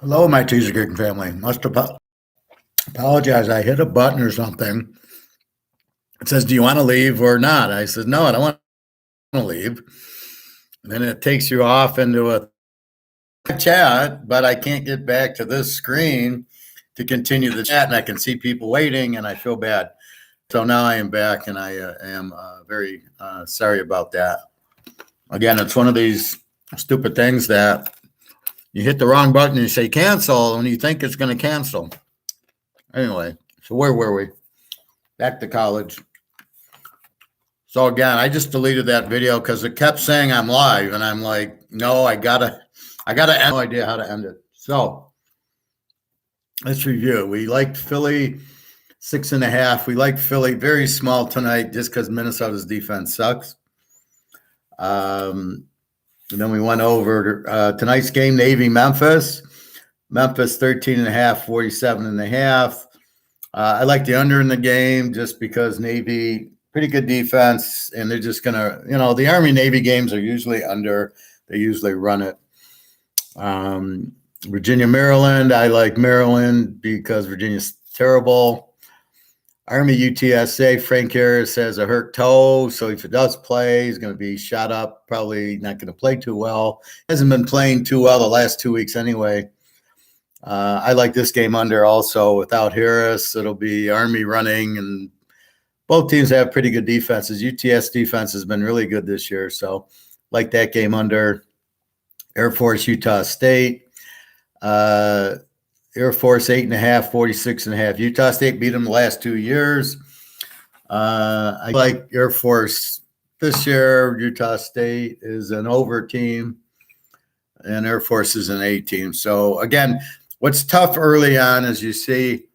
Hello, my Teaserking family. Apologize. I hit a button or something. It says, "Do you want to leave or not?" I said, "No, I don't want to leave." And then it takes you off into a chat, but I can't get back to this screen to continue the chat, and I can see people waiting, and I feel bad. So now I am back, and I am very sorry about that. Again, it's one of these stupid things that you hit the wrong button and you say cancel, and you think it's going to cancel. Anyway, so where were we? Back to college. So again, I just deleted that video because it kept saying I'm live, and I'm like, no, I gotta end. No idea how to end it. So let's review. We liked Philly 6.5. We liked Philly very small tonight just because Minnesota's defense sucks. And then we went over tonight's game, Navy Memphis. Memphis 13.5, 47.5. I like the under in the game just because Navy, pretty good defense, and they're just going to, the Army-Navy games are usually under. They usually run it. Virginia, Maryland, I like Maryland because Virginia's terrible. Army, UTSA, Frank Harris has a hurt toe, so if he does play, he's going to be shot up, probably not going to play too well. Hasn't been playing too well the last 2 weeks anyway. I like this game under also. Without Harris, it'll be Army running, and both teams have pretty good defenses. UTS defense has been really good this year, so like that game under. Air Force, Utah State. Air Force 8.5, 46.5. Utah State beat them the last 2 years. I like Air Force this year. Utah State is an over team, and Air Force is an A team. So again, what's tough early on is you see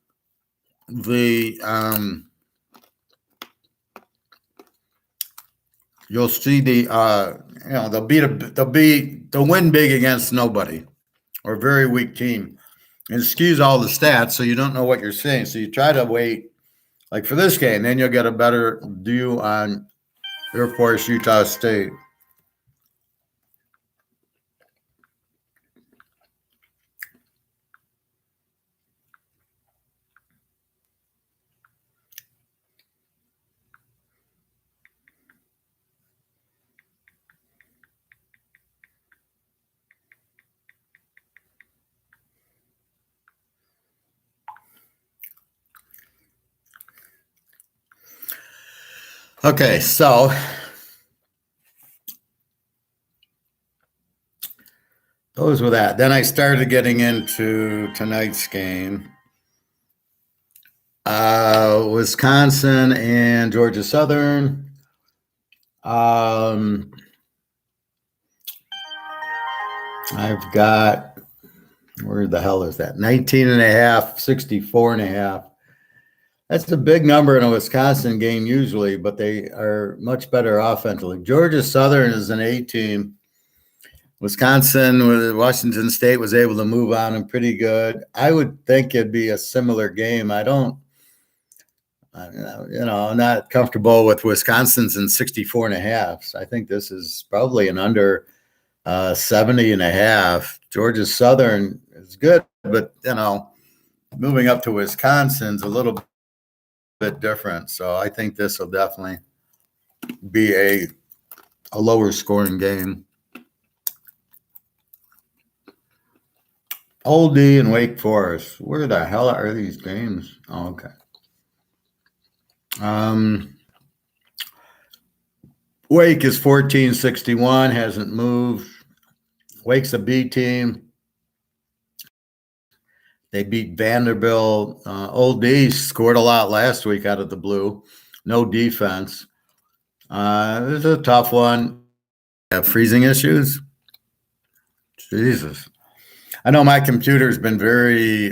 you'll see they'll win big against nobody or a very weak team. And it skews all the stats, so you don't know what you're seeing. So you try to wait, like for this game, then you'll get a better view on Air Force, Utah State. Okay, so those were that. Then I started getting into tonight's game. Wisconsin and Georgia Southern. I've got, where the hell is that? 19.5, 64.5. That's a big number in a Wisconsin game usually, but they are much better offensively. Georgia Southern is an A team. Wisconsin, with Washington State, was able to move on them pretty good. I would think it'd be a similar game. I'm not comfortable with Wisconsin's in 64.5. So I think this is probably an under 70.5. Georgia Southern is good, but moving up to Wisconsin's a little bit different. So I think this will definitely be a lower scoring game. Old D and Wake Forest. Where the hell are these games? Oh, okay. Wake is 14-61, hasn't moved. Wake's a B team. They beat Vanderbilt. Old D scored a lot last week out of the blue. No defense. This is a tough one. Have freezing issues? Jesus. I know my computer's been very,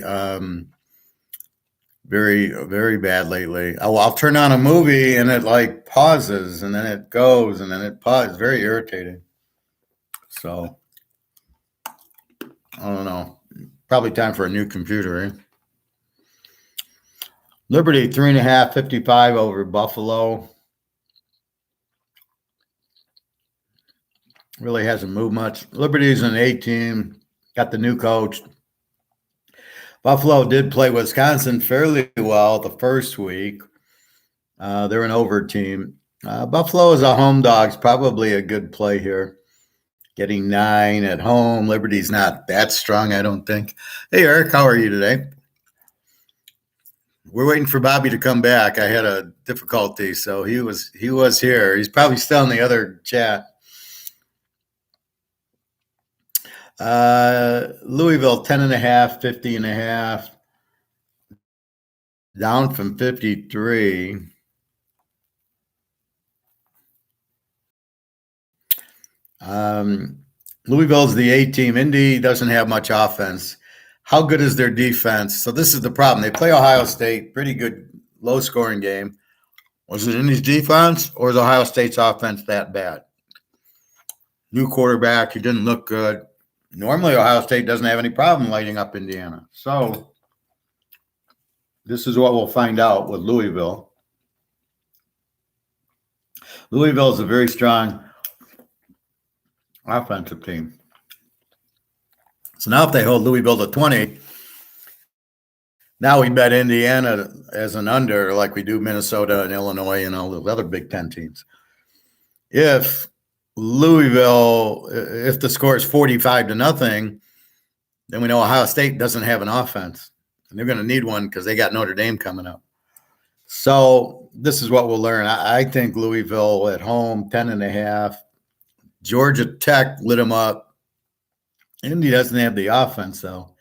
very bad lately. I'll turn on a movie and it like pauses and then it goes and then it pauses. Very irritating. So I don't know. Probably time for a new computer, eh? Liberty 3.5, 55 over Buffalo. Really hasn't moved much. Liberty's an A team. Got the new coach. Buffalo did play Wisconsin fairly well the first week. They're an over team. Buffalo is a home dog's probably a good play here. Getting 9 at home. Liberty's not that strong, I don't think. Hey, Eric, how are you today? We're waiting for Bobby to come back. I had a difficulty, so he was here. He's probably still in the other chat. Louisville 10.5, 50.5, down from 53. Louisville's the A team. Indy doesn't have much offense. How good is their defense? So this is the problem. They play Ohio State, pretty good, low-scoring game. Was it Indy's defense, or is Ohio State's offense that bad? New quarterback, he didn't look good. Normally, Ohio State doesn't have any problem lighting up Indiana. So this is what we'll find out with Louisville. Louisville is a very strong offensive team. So now if they hold Louisville to 20, now we bet Indiana as an under like we do Minnesota and Illinois and all those other Big Ten teams. If Louisville, if the score is 45-0, then we know Ohio State doesn't have an offense. And they're going to need one because they got Notre Dame coming up. So this is what we'll learn. I think Louisville at home, 10.5. Georgia Tech lit them up. Indy doesn't have the offense, though.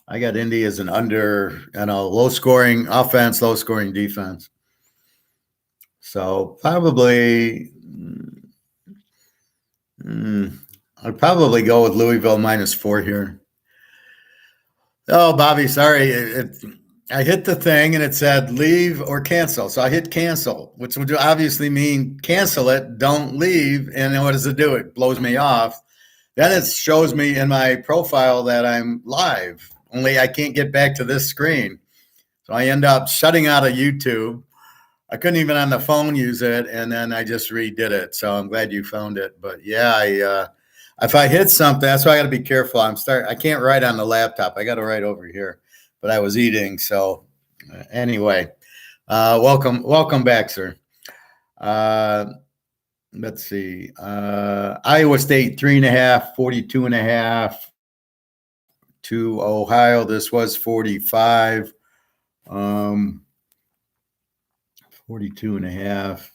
I got Indy as an under, low-scoring offense, low-scoring defense. So probably I'd probably go with Louisville -4 here. Oh, Bobby, sorry. I hit the thing, and it said leave or cancel. So I hit cancel, which would obviously mean cancel it, don't leave. And then what does it do? It blows me off. Then it shows me in my profile that I'm live, only I can't get back to this screen. So I end up shutting out of YouTube. I couldn't even on the phone use it, and then I just redid it. So I'm glad you found it. But yeah, if I hit something, that's why I got to be careful. I can't write on the laptop. I got to write over here. But I was eating, so anyway, welcome back, sir. Let's see. Iowa State 3.5, 42.5 to Ohio. This was 45. 42.5.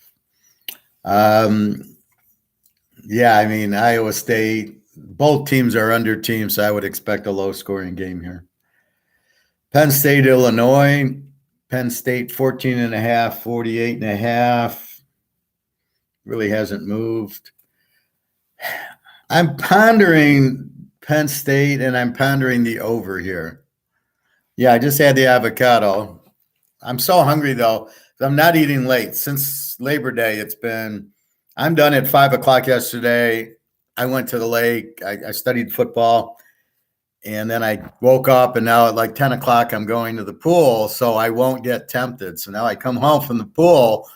Yeah, I mean, Iowa State, both teams are under teams, so I would expect a low-scoring game here. Penn State, Illinois. Penn State 14.5, 48.5. Really hasn't moved. I'm pondering Penn State, and I'm pondering the over here. Yeah, I just had the avocado. I'm so hungry, though. I'm not eating late. Since Labor Day, I'm done at 5 o'clock yesterday. I went to the lake. I studied football. And then I woke up, and now at like 10 o'clock, I'm going to the pool, so I won't get tempted. So now I come home from the pool.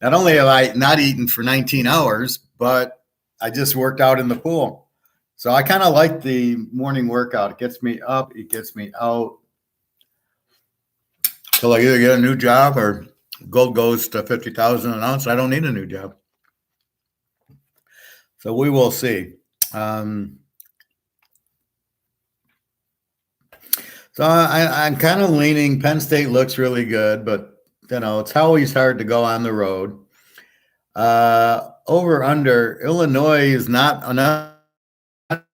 Not only have I not eaten for 19 hours, but I just worked out in the pool. So I kind of like the morning workout. It gets me up. It gets me out. So I either get a new job or gold goes to 50,000 an ounce. I don't need a new job. So we will see. So I'm kind of leaning. Penn State looks really good, but it's always hard to go on the road. Over under, Illinois is not an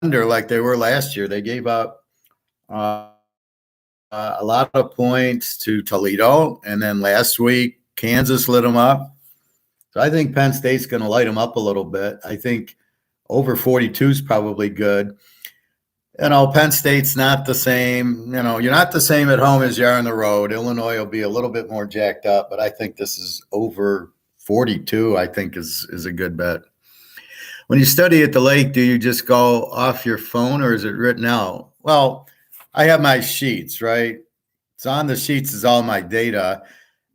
under like they were last year. They gave up a lot of points to Toledo, and then last week Kansas lit them up. So I think Penn State's going to light them up a little bit. I think over 42 is probably good. Penn State's not the same. You're not the same at home as you are on the road. Illinois will be a little bit more jacked up, but I think this is over 42, I think is a good bet. When you study at the lake, do you just go off your phone or is it written out? Well, I have my sheets, right? So on the sheets is all my data,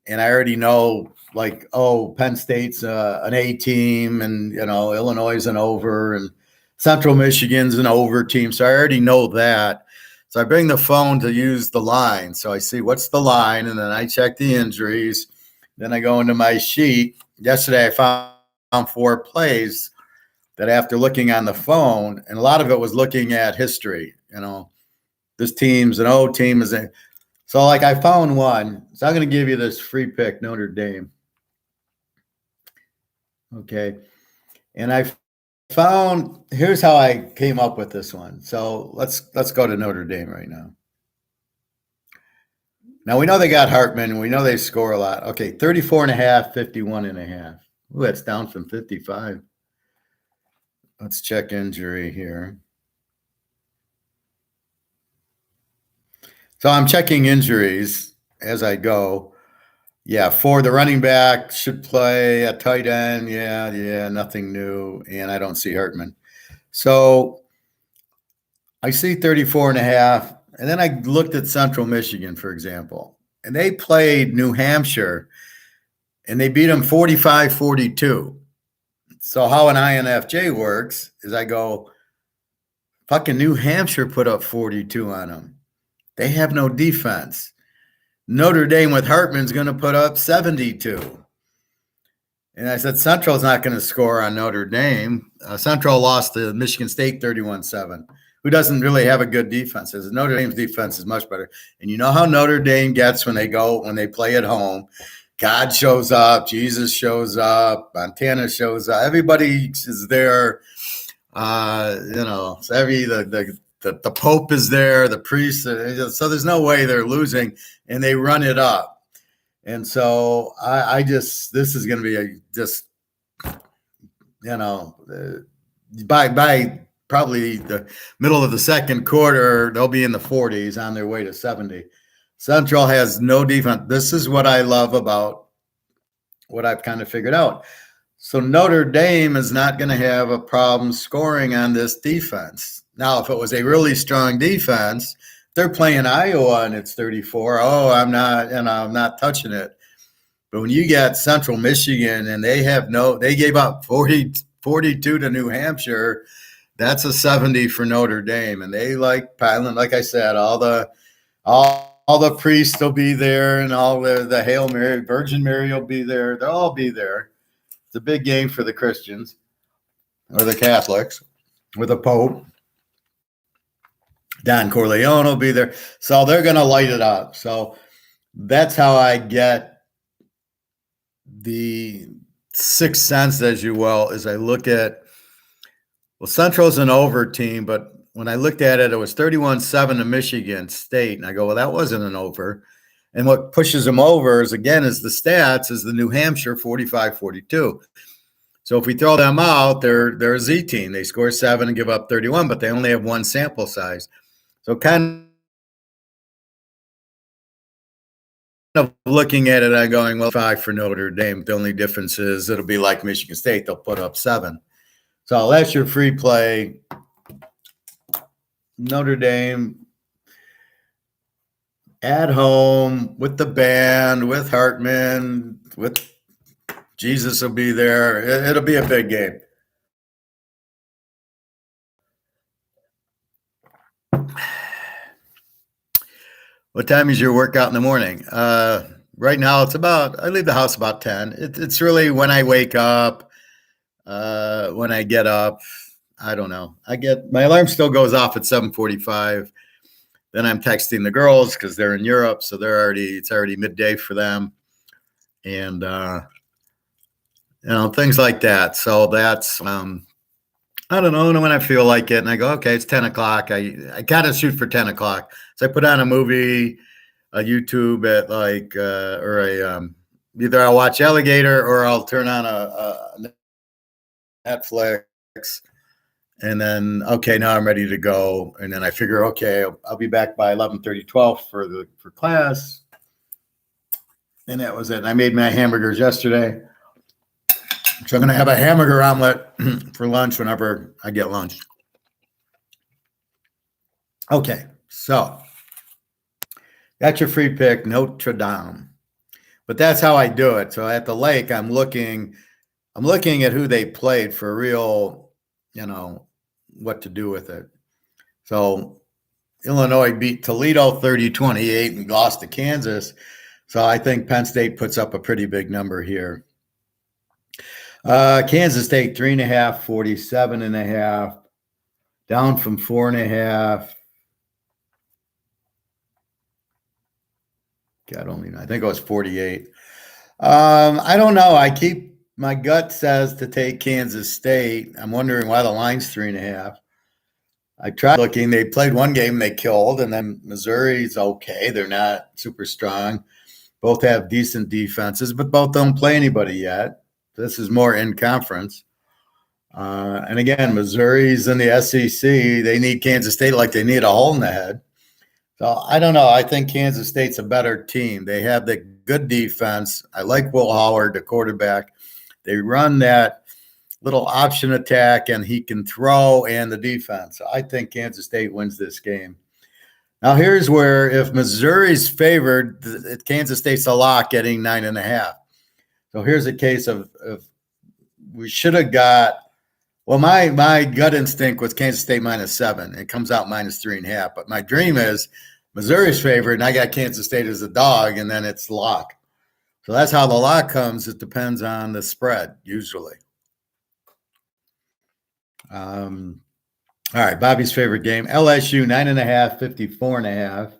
and I already know, like, Penn State's an A team, and, Illinois is an over, and Central Michigan's an over team. So I already know that. So I bring the phone to use the line. So I see what's the line, and then I check the injuries. Then I go into my sheet. Yesterday I found 4 plays that after looking on the phone, and a lot of it was looking at history, this team's an O team is a. So like I found one. So I'm going to give you this free pick, Notre Dame. Okay. And I found, here's how I came up with this one. So let's go to Notre Dame right now. Now we know they got Hartman. We know they score a lot. Okay, 34.5, 51.5. Ooh, that's down from 55. Let's check injury here. So I'm checking injuries as I go. Yeah, for the running back should play a tight end. Yeah, nothing new. And I don't see Hartman. So I see 34.5. And then I looked at Central Michigan, for example, and they played New Hampshire and they beat them 45-42. So how an INFJ works is I go, fucking New Hampshire put up 42 on them. They have no defense. Notre Dame with Hartman's going to put up 72. And I said, Central's not going to score on Notre Dame. Central lost to Michigan State 31-7, who doesn't really have a good defense. Notre Dame's defense is much better. And you know how Notre Dame gets when they play at home. God shows up, Jesus shows up, Montana shows up. Everybody is there. So the Pope is there, the priest. So there's no way they're losing, and they run it up. And so this is going to be by probably the middle of the second quarter, they'll be in the 40s on their way to 70. Central has no defense. This is what I love about what I've kind of figured out. So Notre Dame is not going to have a problem scoring on this defense. Now, if it was a really strong defense, they're playing Iowa and it's 34. Oh, I'm not touching it. But when you get Central Michigan and they gave up 42 to New Hampshire, that's a 70 for Notre Dame. And they like piling, like I said, all the priests will be there and all the Hail Mary, Virgin Mary will be there. They'll all be there. It's a big game for the Christians or the Catholics with the Pope. Don Corleone will be there. So they're going to light it up. So that's how I get the sixth sense, as you will, is I look at, Central's an over team, but when I looked at it, it was 31-7 to Michigan State. And I go, well, that wasn't an over. And what pushes them over is the stats is the New Hampshire 45-42. So if we throw them out, they're a Z team. They score 7 and give up 31, but they only have one sample size. So kind of looking at it, I'm going, well, 5 for Notre Dame. The only difference is it'll be like Michigan State. They'll put up 7. So that's your free play. Notre Dame at home with the band, with Hartman, with Jesus will be there. It'll be a big game. What time is your workout in the morning? Right now, I leave the house about 10. It's really when I wake up, when I get up. I don't know. My alarm still goes off at 7:45. Then I'm texting the girls because they're in Europe, so it's already midday for them, and things like that. So that's I don't know when I feel like it, and I go, okay, it's 10 o'clock. I kind of shoot for 10 o'clock. So I put on a movie, a YouTube at either I'll watch Alligator or I'll turn on a Netflix. And then, okay, now I'm ready to go. And then I figure, okay, I'll be back by 11:30, 12 for class. And that was it. And I made my hamburgers yesterday. So I'm going to have a hamburger omelet for lunch whenever I get lunch. Okay, so that's your free pick, Notre Dame. But that's how I do it. So at the lake, I'm looking at who they played for real, what to do with it. So Illinois beat Toledo 30-28 and lost to Kansas. So I think Penn State puts up a pretty big number here. Kansas State 3.5, 47.5, down from 4.5. God only, I think it was 48. I don't know. My gut says to take Kansas State. I'm wondering why the line's 3.5. I tried looking. They played one game, they killed, and then Missouri's okay. They're not super strong. Both have decent defenses, but both don't play anybody yet. This is more in conference. And again, Missouri's in the SEC. They need Kansas State like they need a hole in the head. So I don't know. I think Kansas State's a better team. They have the good defense. I like Will Howard, the quarterback. They run that little option attack, and he can throw and the defense. So I think Kansas State wins this game. Now, here's where if Missouri's favored, Kansas State's a lock getting 9.5. So here's a case of we should have got, well, my gut instinct was Kansas State -7. It comes out -3.5. But my dream is Missouri's favored, and I got Kansas State as a dog, and then it's lock. So that's how the lock comes. It depends on the spread, usually. All right, Bobby's favorite game, LSU 9.5, 54.5.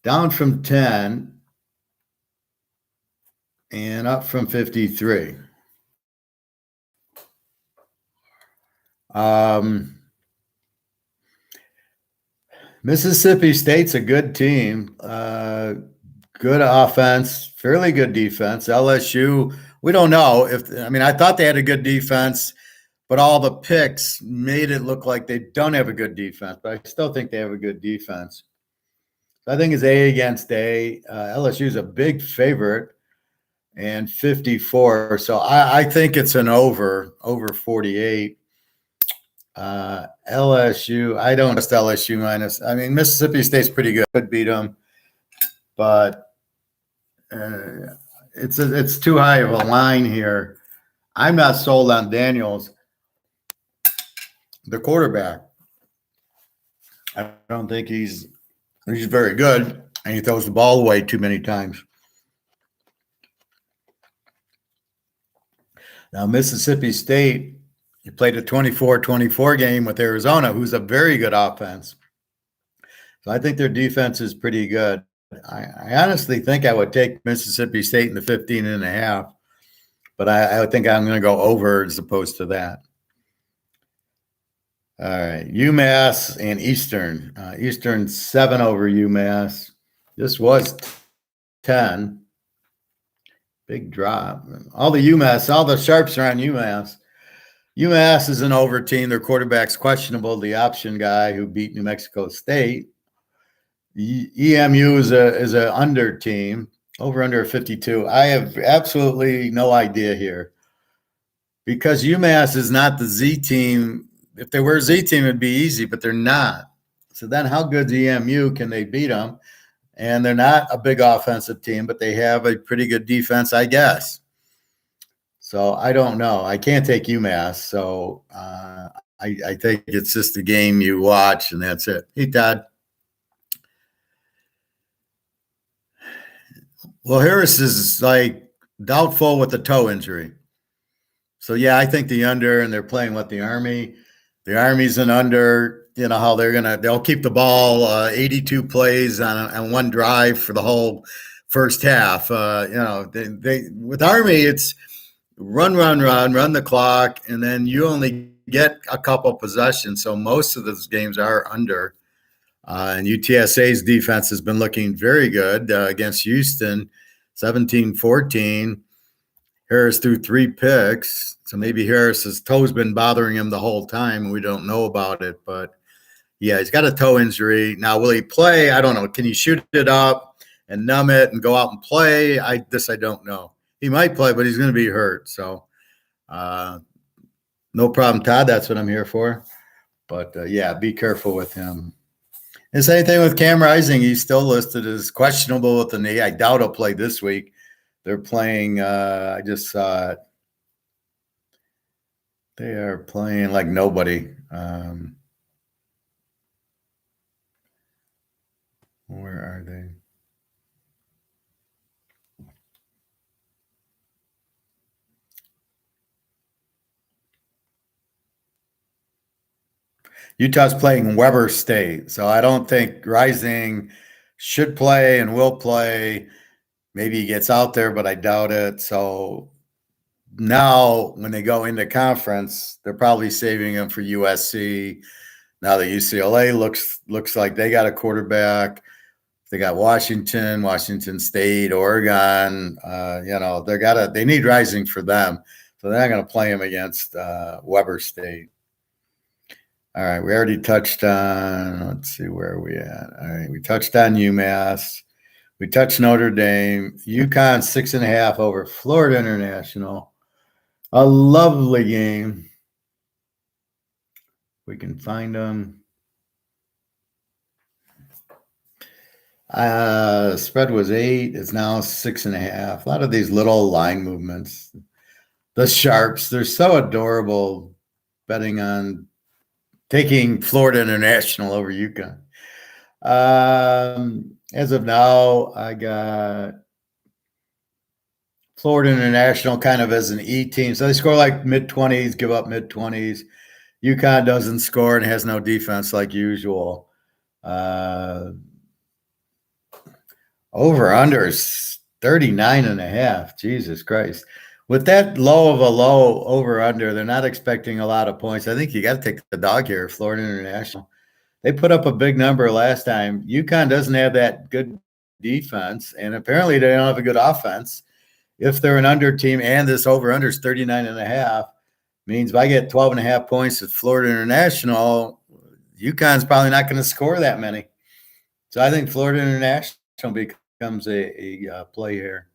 Down from 10 and up from 53. Mississippi State's a good team. Good offense, fairly good defense. LSU, we don't know I thought they had a good defense, but all the picks made it look like they don't have a good defense, but I still think they have a good defense. So I think it's A against A. LSU is a big favorite and 54. So I think it's an over 48. LSU, I don't trust LSU minus. Mississippi State's pretty good. Could beat them, but it's too high of a line here. I'm not sold on Daniels, the quarterback. I don't think he's very good, and he throws the ball away too many times. Now, Mississippi State, he played a 24-24 game with Arizona, who's a very good offense. So I think their defense is pretty good. I honestly think I would take Mississippi State in the 15.5, but I think I'm going to go over as opposed to that. All right, UMass and Eastern. Eastern 7 over UMass. This was 10. Big drop. All the sharps are on UMass. UMass is an over team. Their quarterback's questionable, the option guy who beat New Mexico State. EMU is a under team, over under 52. I have absolutely no idea here because UMass is not the Z team. If they were a Z team, it'd be easy, but they're not. So then how good's EMU? Can they beat them? And they're not a big offensive team, but they have a pretty good defense, I guess. So I don't know. I can't take UMass. So I think it's just a game you watch, and that's it. Hey, Todd. Well, Harris is like doubtful with the toe injury. So, yeah, I think the under, and they're playing with the Army. The Army's an under. You know how they'll keep the ball 82 plays on one drive for the whole first half. They with Army, it's run the clock, and then you only get a couple possessions. So most of those games are under. And UTSA's defense has been looking very good against Houston, 17-14. Harris threw 3 picks. So maybe Harris's toe's been bothering him the whole time. We don't know about it. But, yeah, he's got a toe injury. Now, will he play? I don't know. Can he shoot it up and numb it and go out and play? I don't know. He might play, but he's going to be hurt. So, no problem, Todd. That's what I'm here for. But, yeah, be careful with him. The same thing with Cam Rising. He's still listed as questionable with the knee. I doubt he'll play this week. They're playing, I just saw it. They are playing like nobody. Where are they? Utah's playing Weber State, so I don't think Rising should play and will play. Maybe he gets out there, but I doubt it. So now when they go into conference, they're probably saving him for USC. Now that UCLA looks like they got a quarterback. They got Washington State, Oregon. They need Rising for them, so they're not going to play him against Weber State. All right, we already touched on. Let's see, where are we at? All right, we touched on UMass. We touched Notre Dame. UConn 6.5 over Florida International. A lovely game. We can find them. Spread was 8. It's now 6.5. A lot of these little line movements. The sharps, they're so adorable betting on taking Florida International over UConn. As of now, I got Florida International kind of as an E team. So they score like mid-20s, give up mid-20s. UConn doesn't score and has no defense like usual. Over-under is 39.5. Jesus Christ. With that low of a low over-under, they're not expecting a lot of points. I think you got to take the dog here, Florida International. They put up a big number last time. UConn doesn't have that good defense, and apparently they don't have a good offense. If they're an under team and this over-under is 39.5, means if I get 12.5 points at Florida International, UConn's probably not going to score that many. So I think Florida International becomes a play here.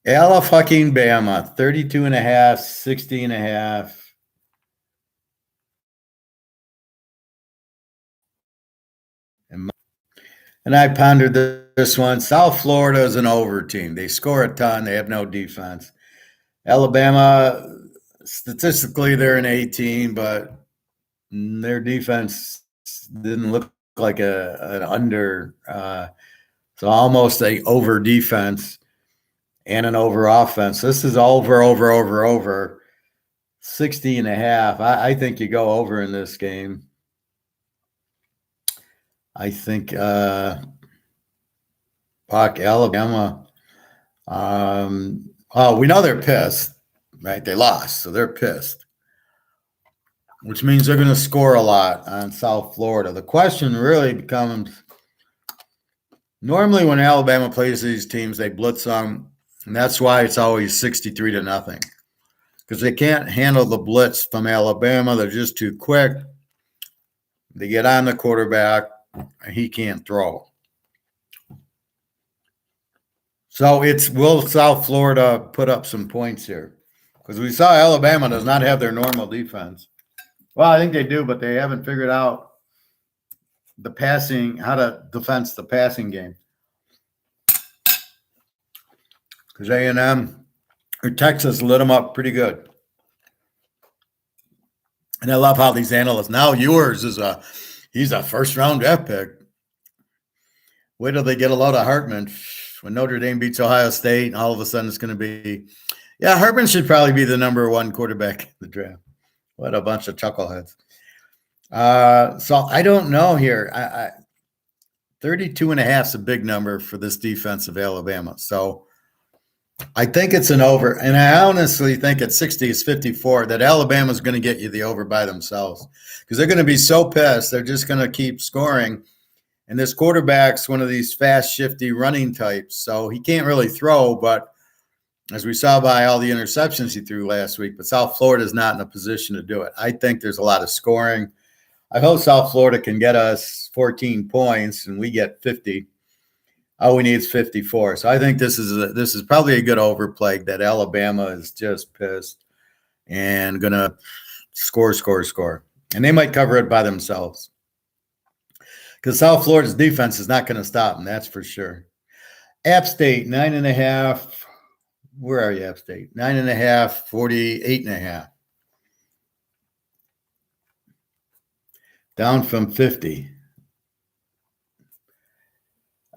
Alabama, 32.5, 60.5. And I pondered this one. South Florida is an over team. They score a ton. They have no defense. Alabama, statistically, they're an A team, but their defense didn't look like an under. So almost a over defense and an over offense. This is over. 60.5. I think you go over in this game. I think Alabama. We know they're pissed, right? They lost, so they're pissed, which means they're going to score a lot on South Florida. The question really becomes, normally when Alabama plays these teams, they blitz them, and that's why it's always 63-0, because they can't handle the blitz from Alabama. They're just too quick. They get on the quarterback, and he can't throw. So will South Florida put up some points here? Because we saw Alabama does not have their normal defense. Well, I think they do, but they haven't figured out how to defend the passing game. Because A&M or Texas lit them up pretty good. And I love how these analysts, now yours he's a first-round draft pick. Wait till they get a load of Hartman. When Notre Dame beats Ohio State, and all of a sudden it's going to be, Hartman should probably be the number 1 quarterback in the draft. What a bunch of chuckleheads. So I don't know here. 32.5 is a big number for this defense of Alabama. So I think it's an over. And I honestly think at 60 is 54 that Alabama's going to get you the over by themselves, because they're going to be so pissed. They're just going to keep scoring. And this quarterback's one of these fast, shifty running types. So he can't really throw, but as we saw by all the interceptions he threw last week, but South Florida is not in a position to do it. I think there's a lot of scoring. I hope South Florida can get us 14 points and we get 50. All we need is 54. So I think this is probably a good overplay that Alabama is just pissed and going to score. And they might cover it by themselves, because South Florida's defense is not going to stop them, that's for sure. App State, 9.5. Where are you, App State? 9.5, 48.5. Down from 50.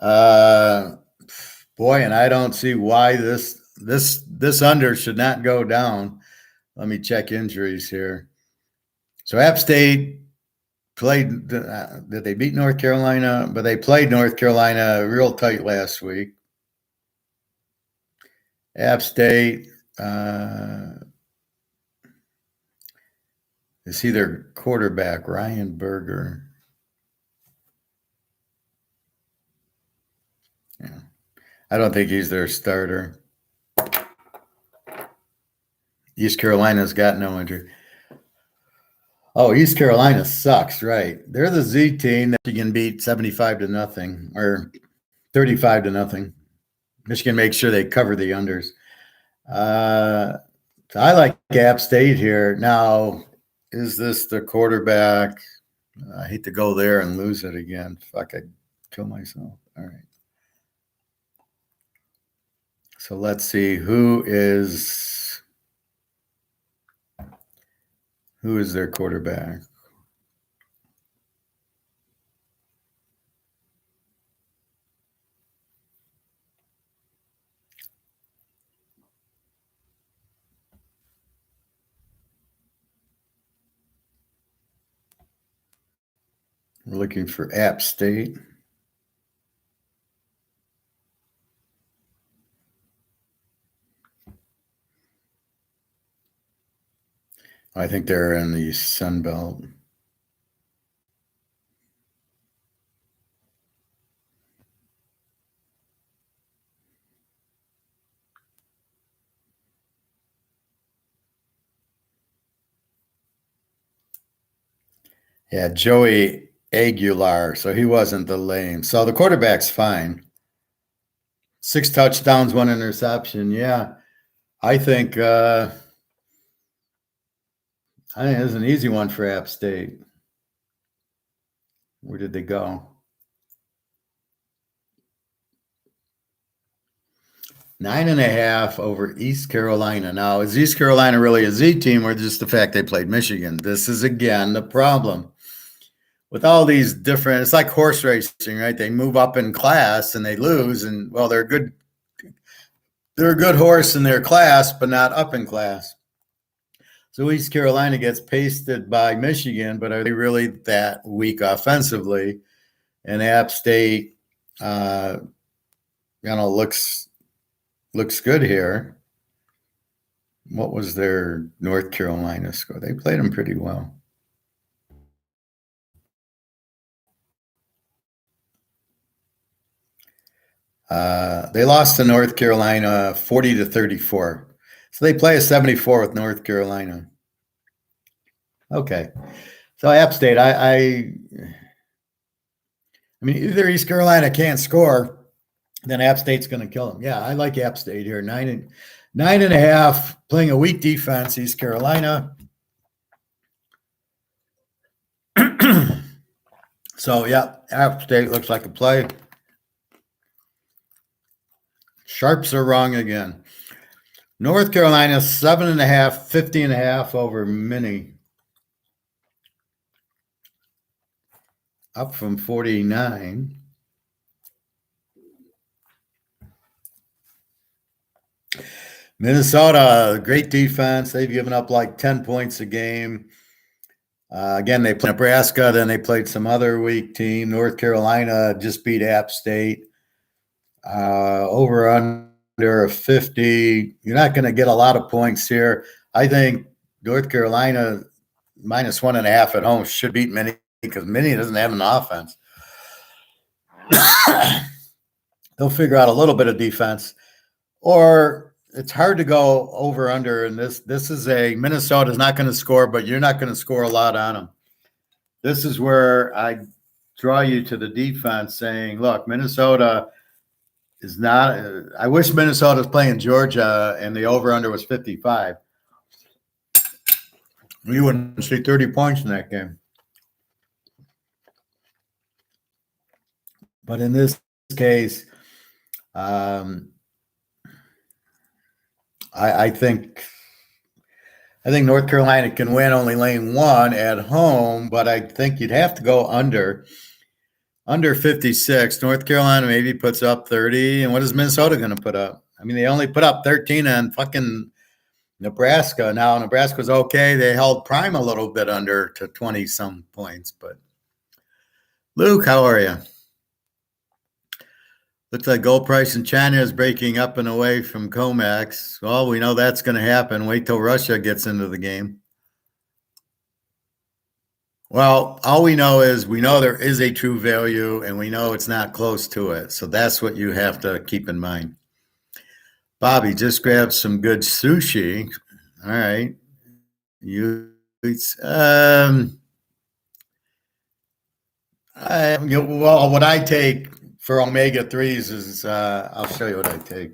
Uh, boy, and I don't see why this under should not go down. Let me check injuries here. So App State played. Did they beat North Carolina? But they played North Carolina real tight last week. App State. Is he their quarterback, Ryan Berger? Yeah. I don't think he's their starter. East Carolina's got no injury. Oh, East Carolina sucks, right? They're the Z team that Michigan beat 75-0 or 35-0. Michigan makes sure they cover the unders. So I like App State here. Now, is this the quarterback? I hate to go there and lose it again. Fuck, I'd kill myself. All right. So let's see who is their quarterback. We're looking for App State. I think they're in the Sun Belt. Yeah, Joey Aguilar. So he wasn't the lame. So the quarterback's fine. 6 touchdowns, 1 interception. Yeah, I think it's an easy one for App State. Where did they go? 9.5 over East Carolina. Now, is East Carolina really a Z team or just the fact they played Michigan? This is, again, the problem. With all these different, it's like horse racing, right? They move up in class and they lose, and well, they're a good horse in their class, but not up in class. So East Carolina gets pasted by Michigan, but are they really that weak offensively? And App State, looks good here. What was their North Carolina score? They played them pretty well. They lost to North Carolina 40-34. So they play a 74 with North Carolina. Okay. So App State, I mean, either East Carolina can't score, then App State's going to kill them. Yeah, I like App State here. 9.5, playing a weak defense, East Carolina. So, yeah, App State looks like a play. Sharps are wrong again. North Carolina, 7.5, 50.5 over Mini. Up from 49. Minnesota, great defense. They've given up like 10 points a game. Again, they played Nebraska, then they played some other weak team. North Carolina just beat App State. Over under 50. You're not going to get a lot of points here. I think North Carolina minus 1.5 at home should beat Mini because Mini doesn't have an offense. They'll figure out a little bit of defense, or it's hard to go over under. And this is Minnesota's not going to score, but you're not going to score a lot on them. This is where I draw you to the defense, saying, look, Minnesota is not. I wish Minnesota's playing Georgia and the over under was 55. You wouldn't see 30 points in that game. But in this case, I think North Carolina can win, only laying 1 at home, but I think you'd have to go under. Under 56. North Carolina maybe puts up 30. And what is Minnesota going to put up? I mean, they only put up 13 on fucking Nebraska. Now, Nebraska's okay. They held Prime a little bit under to 20-some points. But Luke, how are you? Looks like gold price in China is breaking up and away from COMEX. Well, we know that's going to happen. Wait till Russia gets into the game. Well, all we know is we know there is a true value, and we know it's not close to it. So that's what you have to keep in mind. Bobby, just grabbed some good sushi. All right. Well, what I take for omega-3s is, I'll show you what I take.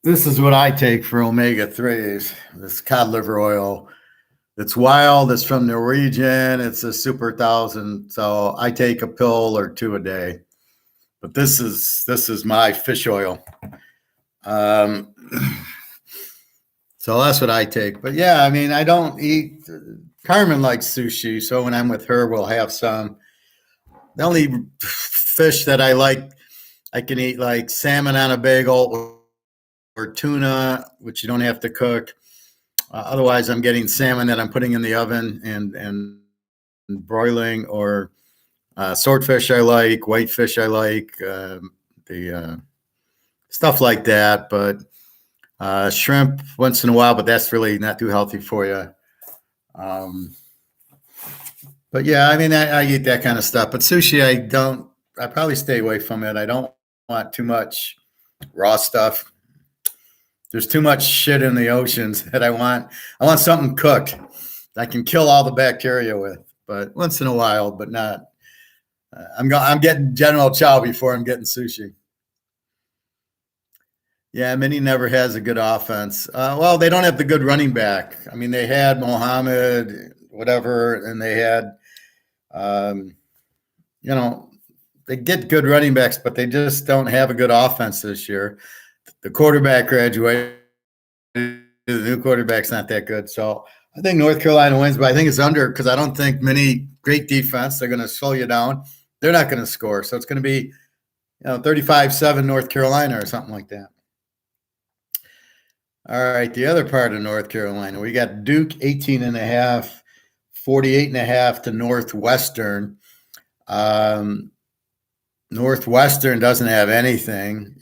This is what I take for omega-3s, this cod liver oil. It's wild. It's from Norwegian. It's a super 1,000. So I take a pill or two a day. But this is my fish oil. So that's what I take. But yeah, I mean, I don't eat. Carmen likes sushi, so when I'm with her, we'll have some. The only fish that I like, I can eat like salmon on a bagel or tuna, which you don't have to cook. Otherwise, I'm getting salmon that I'm putting in the oven and broiling, or swordfish I like, whitefish I like, the stuff like that. But shrimp once in a while, but that's really not too healthy for you. But yeah, I mean, I eat that kind of stuff. But sushi, I probably stay away from it. I don't want too much raw stuff. There's too much shit in the oceans that I want something cooked I can kill all the bacteria with. But once in a while, but not. I'm getting General Chow before I'm getting sushi. Yeah, Mini never has a good offense. Well, they don't have the good running back. I mean, they had Mohammed, whatever, and they had, they get good running backs, but they just don't have a good offense this year. The quarterback graduated. The new quarterback's not that good. So I think North Carolina wins, but I think it's under because I don't think Mini, great defense. They're going to slow you down. They're not going to score. So it's going to be 35-7 North Carolina or something like that. All right, the other part of North Carolina, we got Duke 18.5, 48.5 to Northwestern. Northwestern doesn't have anything.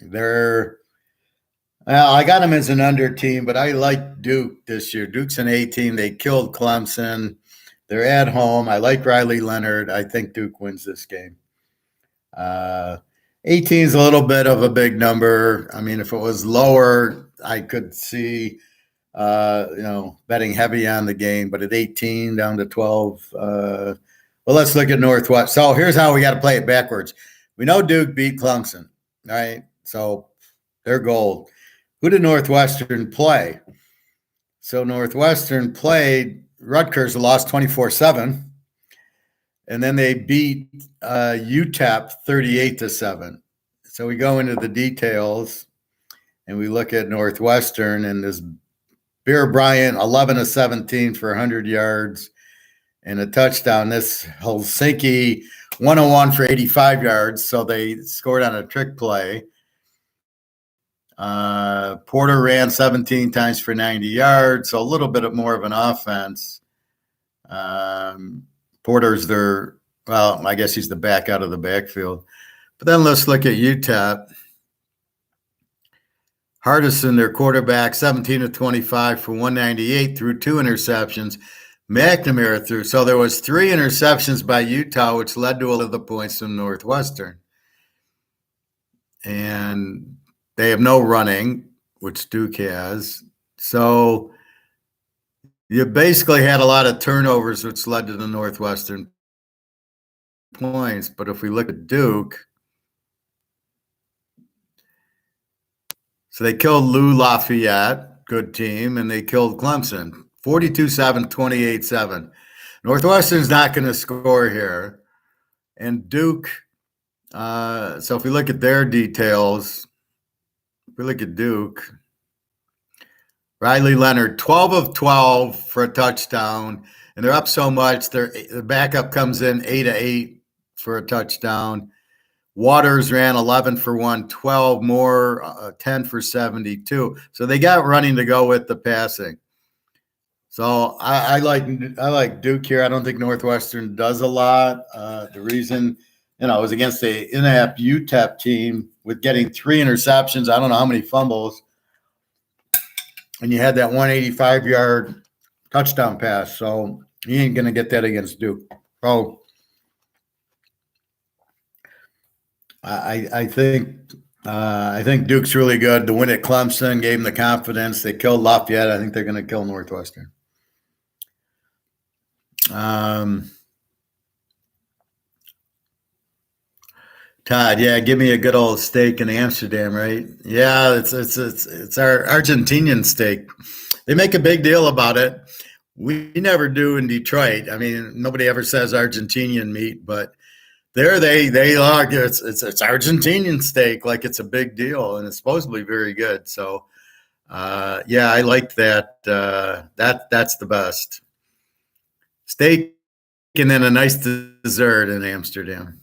I got them as an under team, but I like Duke this year. Duke's an A team. They killed Clemson. They're at home. I like Riley Leonard. I think Duke wins this game. 18 is a little bit of a big number. I mean, if it was lower, I could see, betting heavy on the game. But at 18 down to 12, well, let's look at Northwest. So here's how we got to play it backwards. We know Duke beat Clemson, right? So they're gold. Who did Northwestern play? So Northwestern played Rutgers, lost 24-7. And then they beat UTEP 38-7. So we go into the details and we look at Northwestern, and this Bear Bryant, 11-17 for 100 yards and a touchdown. This Helsinki, 101 for 85 yards. So they scored on a trick play. Porter ran 17 times for 90 yards. So a little bit more of an offense. Porter's I guess he's the back out of the backfield. But then let's look at UTEP. Hardison, their quarterback, 17-25 for 198, threw 2 interceptions. McNamara threw. So there was 3 interceptions by Utah, which led to all of the points from Northwestern. And they have no running, which Duke has. So you basically had a lot of turnovers, which led to the Northwestern points. But if we look at Duke, so they killed Lou Lafayette, good team, and they killed Clemson, 42-7, 28-7. Northwestern's not going to score here. And Duke, So if we look at their details, if we look at Duke, Riley Leonard, 12 of 12 for a touchdown, and they're up so much. The backup comes in 8 of 8 for a touchdown. Waters ran 11 for 112, more 10 for 72. So they got running to go with the passing. So I like Duke here. I don't think Northwestern does a lot. The reason, it was against a inept UTEP team with getting 3 interceptions. I don't know how many fumbles, and you had that 185-yard touchdown pass. So you ain't going to get that against Duke. So I think Duke's really good. The win at Clemson gave them the confidence. They killed Lafayette. I think they're going to kill Northwestern. Todd, yeah, give me a good old steak in Amsterdam, right? Yeah, it's our Argentinian steak. They make a big deal about it. We never do in Detroit. I mean, nobody ever says Argentinian meat, but there they argue it's Argentinian steak, like it's a big deal, and it's supposedly very good. So, yeah, I like that. That's the best steak, and then a nice dessert in Amsterdam.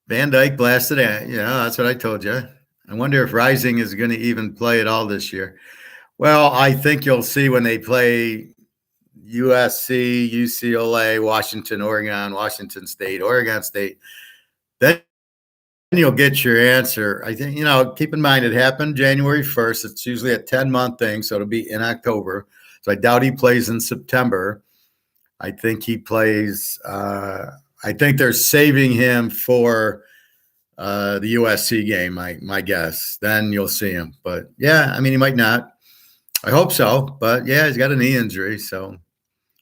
Van Dyke blasted it. Yeah, that's what I told you. I wonder if Rising is going to even play at all this year. Well, I think you'll see when they play USC, UCLA, Washington, Oregon, Washington State, Oregon State. Then you'll get your answer. I think, keep in mind it happened January 1st. It's usually a 10-month thing, so it'll be in October. So I doubt he plays in September. I think he plays I think they're saving him for the USC game, my guess. Then you'll see him. But yeah, I mean, he might not. I hope so. But yeah, he's got a knee injury, so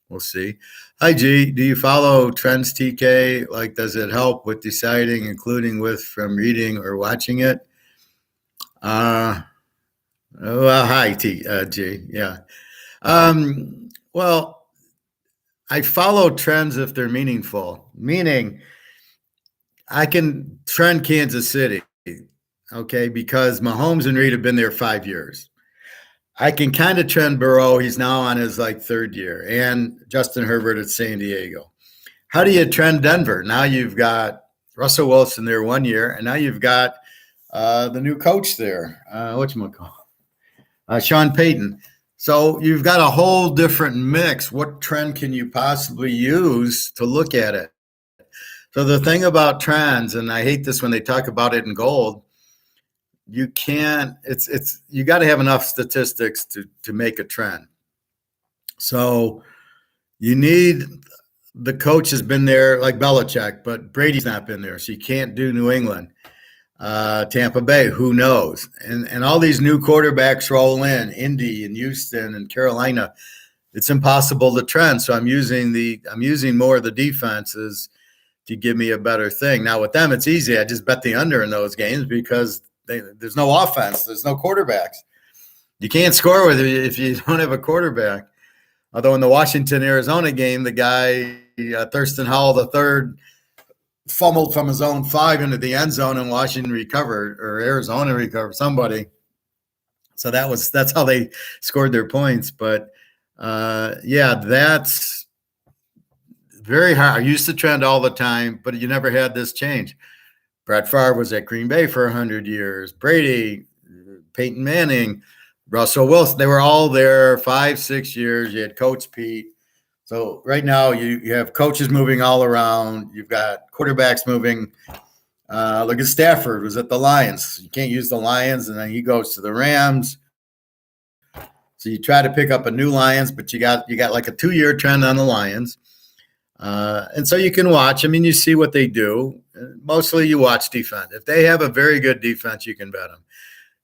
we'll see. Hi, G. Do you follow Trends TK? Like, does it help with deciding, including from reading or watching it? Well, hi, G. Yeah. Well, I follow trends if they're meaningful, meaning I can trend Kansas City, okay, because Mahomes and Reed have been there 5 years. I can kind of trend Burrow. He's now on his third year, and Justin Herbert at San Diego. How do you trend Denver? Now you've got Russell Wilson there 1 year, and now you've got the new coach there. Whatchamacallit? Sean Payton. So you've got a whole different mix. What trend can you possibly use to look at it? So the thing about trends, and I hate this when they talk about it in gold, you can't. You got to have enough statistics to make a trend. So you need the coach has been there like Belichick, but Brady's not been there, so you can't do New England. Tampa Bay, who knows? And all these new quarterbacks roll in, Indy and Houston and Carolina. It's impossible to trend. So I'm using more of the defenses to give me a better thing. Now with them, it's easy. I just bet the under in those games because there's no offense, there's no quarterbacks. You can't score with it if you don't have a quarterback. Although in the Washington-Arizona game, the guy Thurston Howell III fumbled from his own 5 into the end zone, and Washington recovered, or Arizona recovered, somebody. So that's how they scored their points. But yeah, that's very hard. I used to trend all the time, but you never had this change. Brett Favre was at Green Bay for 100 years. Brady, Peyton Manning, Russell Wilson, they were all there 5-6 years. You had Coach Pete. So right now you have coaches moving all around. You've got quarterbacks moving. Look at Stafford was at the Lions. You can't use the Lions, and then he goes to the Rams. So you try to pick up a new Lions, but you got like a 2-year trend on the Lions. And so you can watch. I mean, you see what they do. Mostly you watch defense. If they have a very good defense, you can bet them.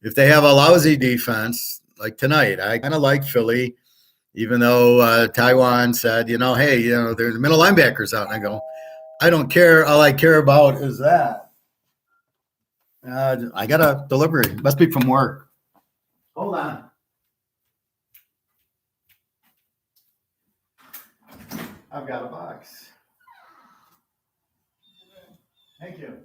If they have a lousy defense, like tonight, I kind of like Philly, even though Taiwan said, hey, there's middle linebackers out. And I go, I don't care. All I care about is that. I got a delivery. Must be from work. Hold on. I've got a box. Thank you.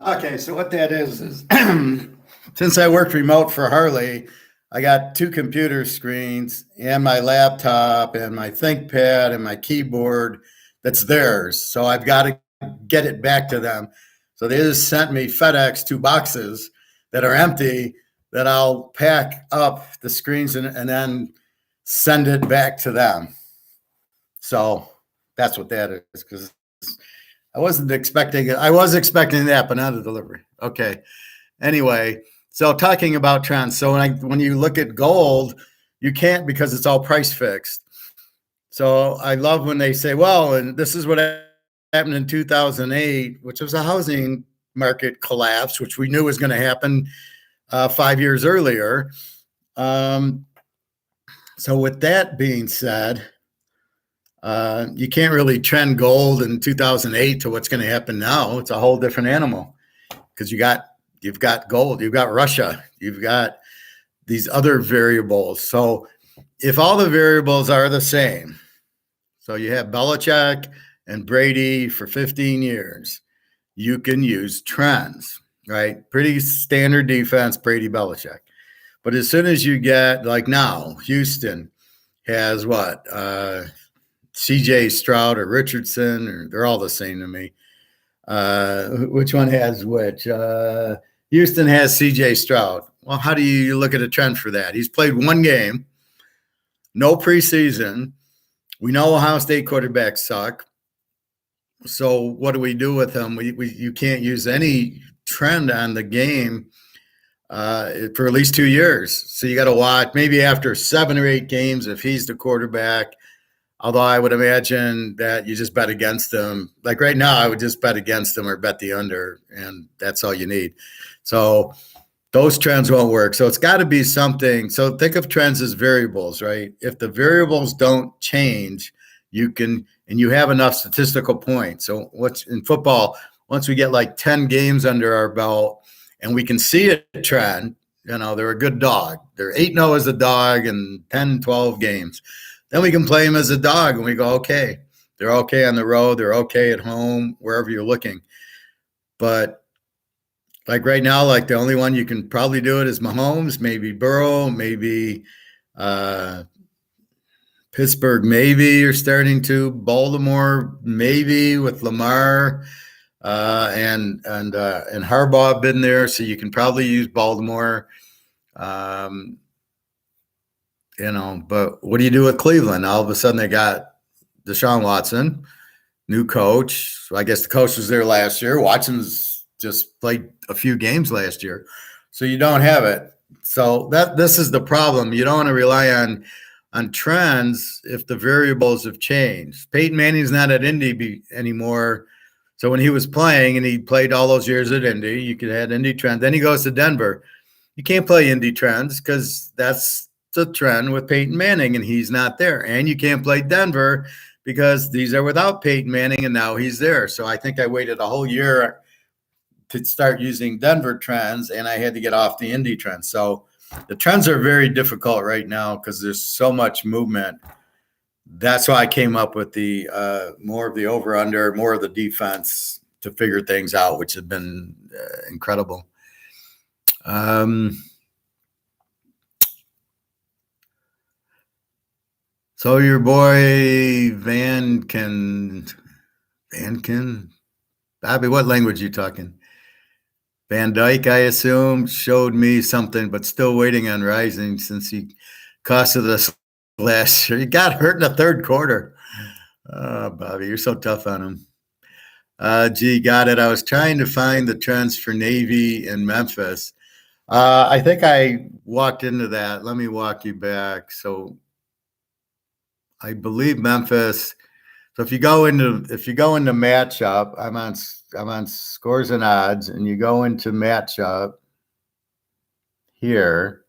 Okay, so what that is since I worked remote for Harley, I got two computer screens and my laptop and my ThinkPad and my keyboard that's theirs. So I've got to get it back to them. So they just sent me FedEx two boxes that are empty that I'll pack up the screens and then send it back to them. So that's what that is because I wasn't expecting it. I was expecting that, but not a delivery. Okay. Anyway, so talking about trends. So when you look at gold, you can't because it's all price fixed. So I love when they say, well, and this is what happened in 2008, which was a housing market collapse, which we knew was going to happen 5 years earlier. So with that being said, you can't really trend gold in 2008 to what's going to happen now. It's a whole different animal because you've got gold, you've got Russia, you've got these other variables. So if all the variables are the same, so you have Belichick and Brady for 15 years, you can use trends, right? Pretty standard defense, Brady, Belichick. But as soon as you get like now, Houston has what? CJ Stroud or Richardson, or they're all the same to me. Which one has which? Houston has CJ Stroud. Well, how do you look at a trend for that? He's played one game, no preseason. We know Ohio State quarterbacks suck. So what do we do with him? You can't use any trend on the game for at least 2 years. So you got to watch maybe after 7 or 8 games if he's the quarterback. Although I would imagine that you just bet against them. Like right now, I would just bet against them or bet the under, and that's all you need. So those trends won't work. So it's got to be something. So think of trends as variables, right? If the variables don't change, you can, and you have enough statistical points. So what's in football, once we get like 10 games under our belt and we can see a trend, they're a good dog. They're 8-0 as a dog in 10, 12 games. Then we can play them as a dog and we go, okay, they're okay on the road. They're okay at home, wherever you're looking. But like right now, like the only one you can probably do it is Mahomes, maybe Burrow, maybe Pittsburgh, maybe you're starting to Baltimore, maybe with Lamar and Harbaugh been there, so you can probably use Baltimore. But what do you do with Cleveland? All of a sudden they got Deshaun Watson, new coach. So I guess the coach was there last year. Watson's just played a few games last year. So you don't have it. So this is the problem. You don't want to rely on trends if the variables have changed. Peyton Manning's not at Indy anymore. So when he was playing and he played all those years at Indy, you could have Indy trends. Then he goes to Denver. You can't play Indy trends because that's the trend with Peyton Manning and he's not there. And you can't play Denver because these are without Peyton Manning and now he's there. So I think I waited a whole year to start using Denver trends and I had to get off the Indy trends. So the trends are very difficult right now because there's so much movement. That's why I came up with the more of the over-under, more of the defense to figure things out, which has been incredible. So your boy Bobby, what language you talking? Van Dyke, I assume, showed me something, but still waiting on rising since he costed us last year. He got hurt in the third quarter. Oh, Bobby, you're so tough on him. Got it. I was trying to find the trends for Navy in Memphis. I think I walked into that. Let me walk you back. So I believe Memphis. So if you go into matchup, I'm on scores and odds, and you go into matchup here,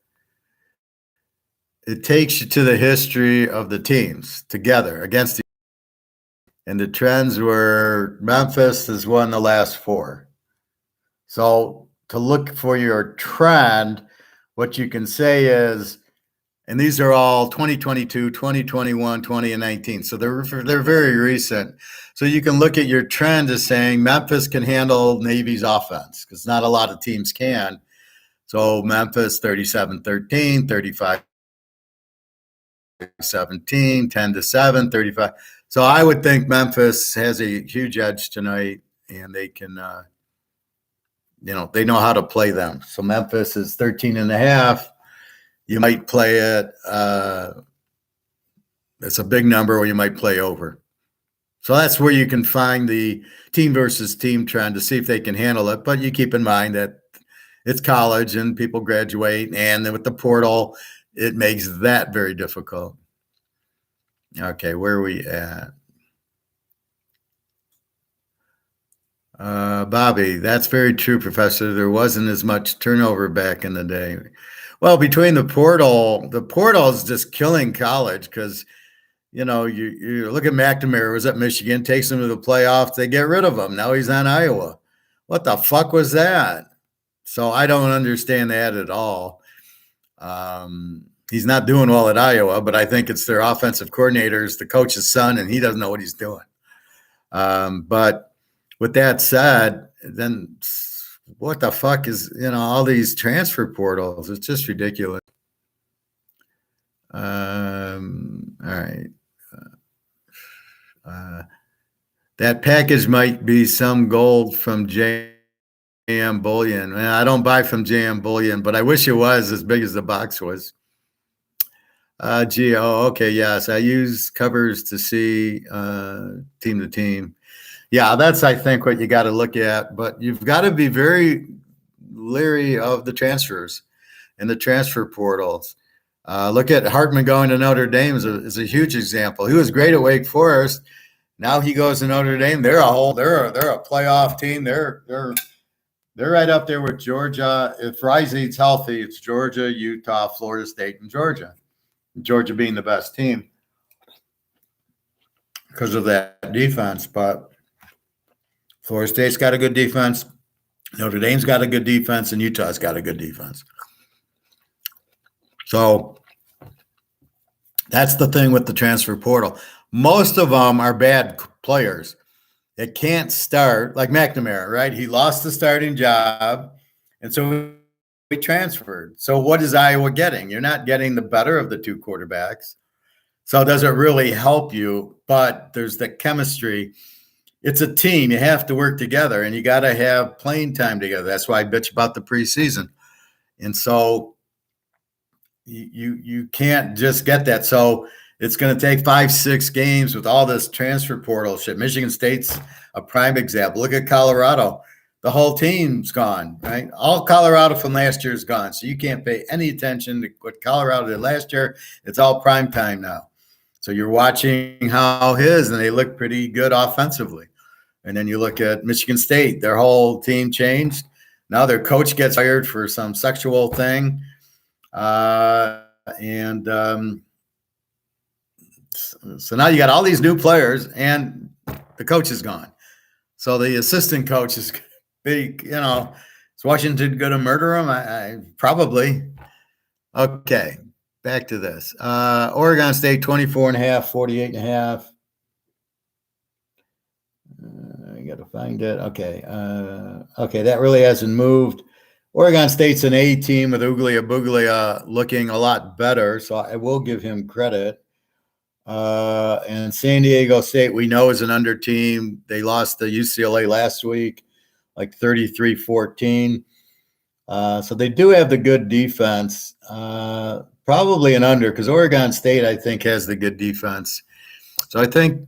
it takes you to the history of the teams together against and the trends were Memphis has won the last 4. So to look for your trend, what you can say is, and these are all 2022, 2021, 20, and 19. So they're very recent. So you can look at your trend as saying Memphis can handle Navy's offense because not a lot of teams can. So Memphis 37-13, 35-17, 10-7, 35. So I would think Memphis has a huge edge tonight, and they can, they know how to play them. So Memphis is 13.5. You might play it. It's a big number, or you might play over. So that's where you can find the team versus team trend to see if they can handle it. But you keep in mind that it's college and people graduate, and then with the portal, it makes that very difficult. Okay, where are we at? Bobby, that's very true, Professor. There wasn't as much turnover back in the day. Well, between the portal is just killing college because, you look at McNamara, was at Michigan, takes him to the playoffs. They get rid of him. Now he's on Iowa. What the fuck was that? So I don't understand that at all. He's not doing well at Iowa, but I think it's their offensive coordinator's the coach's son, and he doesn't know what he's doing. But with that said, then what the fuck is, all these transfer portals? It's just ridiculous. All right. That package might be some gold from JM Bullion. I don't buy from JM Bullion, but I wish it was as big as the box was. Okay, yes. I use covers to see team to team. Yeah, that's, I think, what you got to look at. But you've got to be very leery of the transfers and the transfer portals. Look at Hartman going to Notre Dame is a huge example. He was great at Wake Forest. Now he goes to Notre Dame. They're a playoff team. They're right up there with Georgia. If Rising's healthy, it's Georgia, Utah, Florida State, and Georgia. Georgia being the best team because of that defense. But Florida State's got a good defense. Notre Dame's got a good defense, and Utah's got a good defense. So that's the thing with the transfer portal. Most of them are bad players. It can't start like McNamara, right? He lost the starting job, and so he transferred. So what is Iowa getting? You're not getting the better of the two quarterbacks. So does it really help you? But there's the chemistry. It's a team. You have to work together, and you got to have playing time together. That's why I bitch about the preseason. And so you can't just get that. So it's going to take 5-6 games with all this transfer portal shit. Michigan State's a prime example. Look at Colorado. The whole team's gone, right? All Colorado from last year is gone. So you can't pay any attention to what Colorado did last year. It's all prime time now. So you're watching how and they look pretty good offensively. And then you look at Michigan State. Their whole team changed. Now their coach gets fired for some sexual thing. So now you got all these new players, and the coach is gone. So the assistant coach is big. Is Washington going to murder him? I probably. Okay, back to this. Oregon State 24.5, 48.5. I got to find it. Okay. Okay, that really hasn't moved. Oregon State's an A team with Buglia looking a lot better, so I will give him credit. And San Diego State, we know, is an under team. They lost to UCLA last week, like 33-14. So they do have the good defense. Probably an under because Oregon State, I think, has the good defense. So I think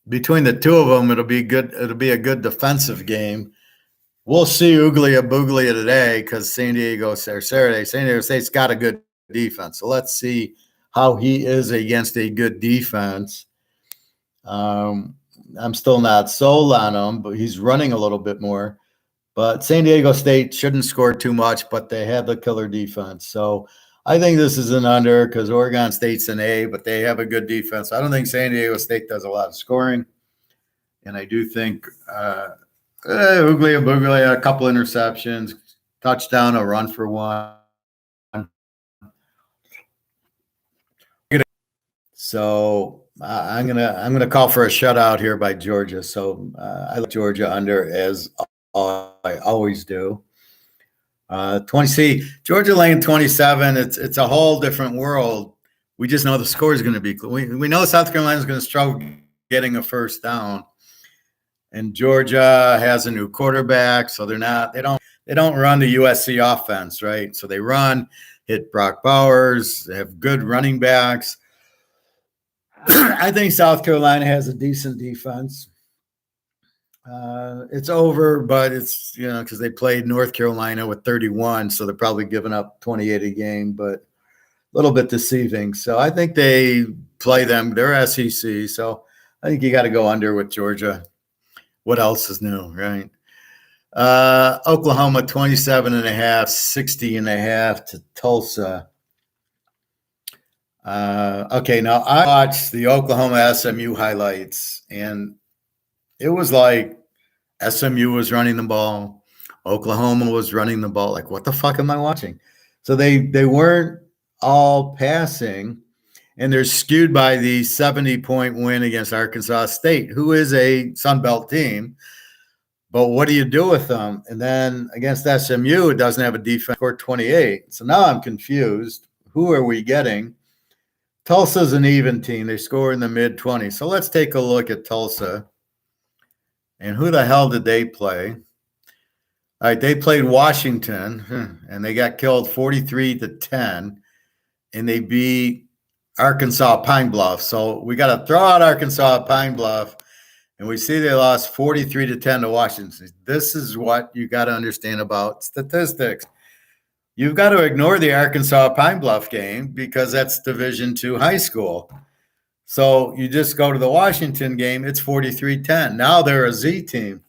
between the two of them, it'll be good. It'll be a good defensive game. We'll see Buglia today because San Diego State's got a good defense. So let's see how he is against a good defense. I'm still not sold on him, but he's running a little bit more. But San Diego State shouldn't score too much, but they have the killer defense. So I think this is an under because Oregon State's an A, but they have a good defense. I don't think San Diego State does a lot of scoring. And I do think Uglia Buglia, a couple interceptions, touchdown, a run for one. So I'm gonna call for a shutout here by Georgia. So I like Georgia under as I always do. 20 Georgia laying 27. It's a whole different world. We just know the score is going to be. We know South Carolina is going to struggle getting a first down, and Georgia has a new quarterback, so they don't run the USC offense, right? So they hit Brock Bowers, they have good running backs. I think South Carolina has a decent defense. It's over, but it's, because they played North Carolina with 31, so they're probably giving up 28 a game, but a little bit deceiving. So I think they play them. They're SEC, so I think you got to go under with Georgia. What else is new, right? Oklahoma 27.5, 60.5 to Tulsa. Okay, now I watched the Oklahoma SMU highlights, and it was like SMU was running the ball, Oklahoma was running the ball. Like, what the fuck am I watching? So they weren't all passing, and they're skewed by the 70-point win against Arkansas State, who is a Sun Belt team. But what do you do with them? And then against SMU, it doesn't have a defense for 28. So now I'm confused. Who are we getting? Tulsa's an even team. They score in the mid-20s. So let's take a look at Tulsa. And who the hell did they play? All right, they played Washington, and they got killed 43-10, and they beat Arkansas Pine Bluff. So we got to throw out Arkansas Pine Bluff, and we see they lost 43-10 to Washington. This is what you got to understand about statistics. You've got to ignore the Arkansas Pine Bluff game because that's Division II high school. So you just go to the Washington game, it's 43-10. Now they're a Z team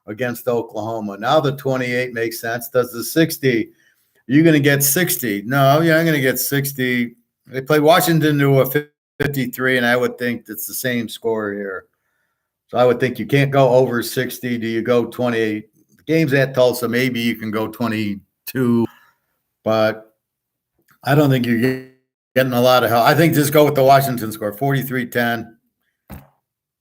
against Oklahoma. Now the 28 makes sense. Does the 60? You're going to get 60. No, you're not going to get 60. They played Washington to a 53, and I would think it's the same score here. So I would think you can't go over 60. Do you go 28? The game's at Tulsa. Maybe you can go 22, but I don't think you're getting a lot of help. I think just go with the Washington score, 43-10,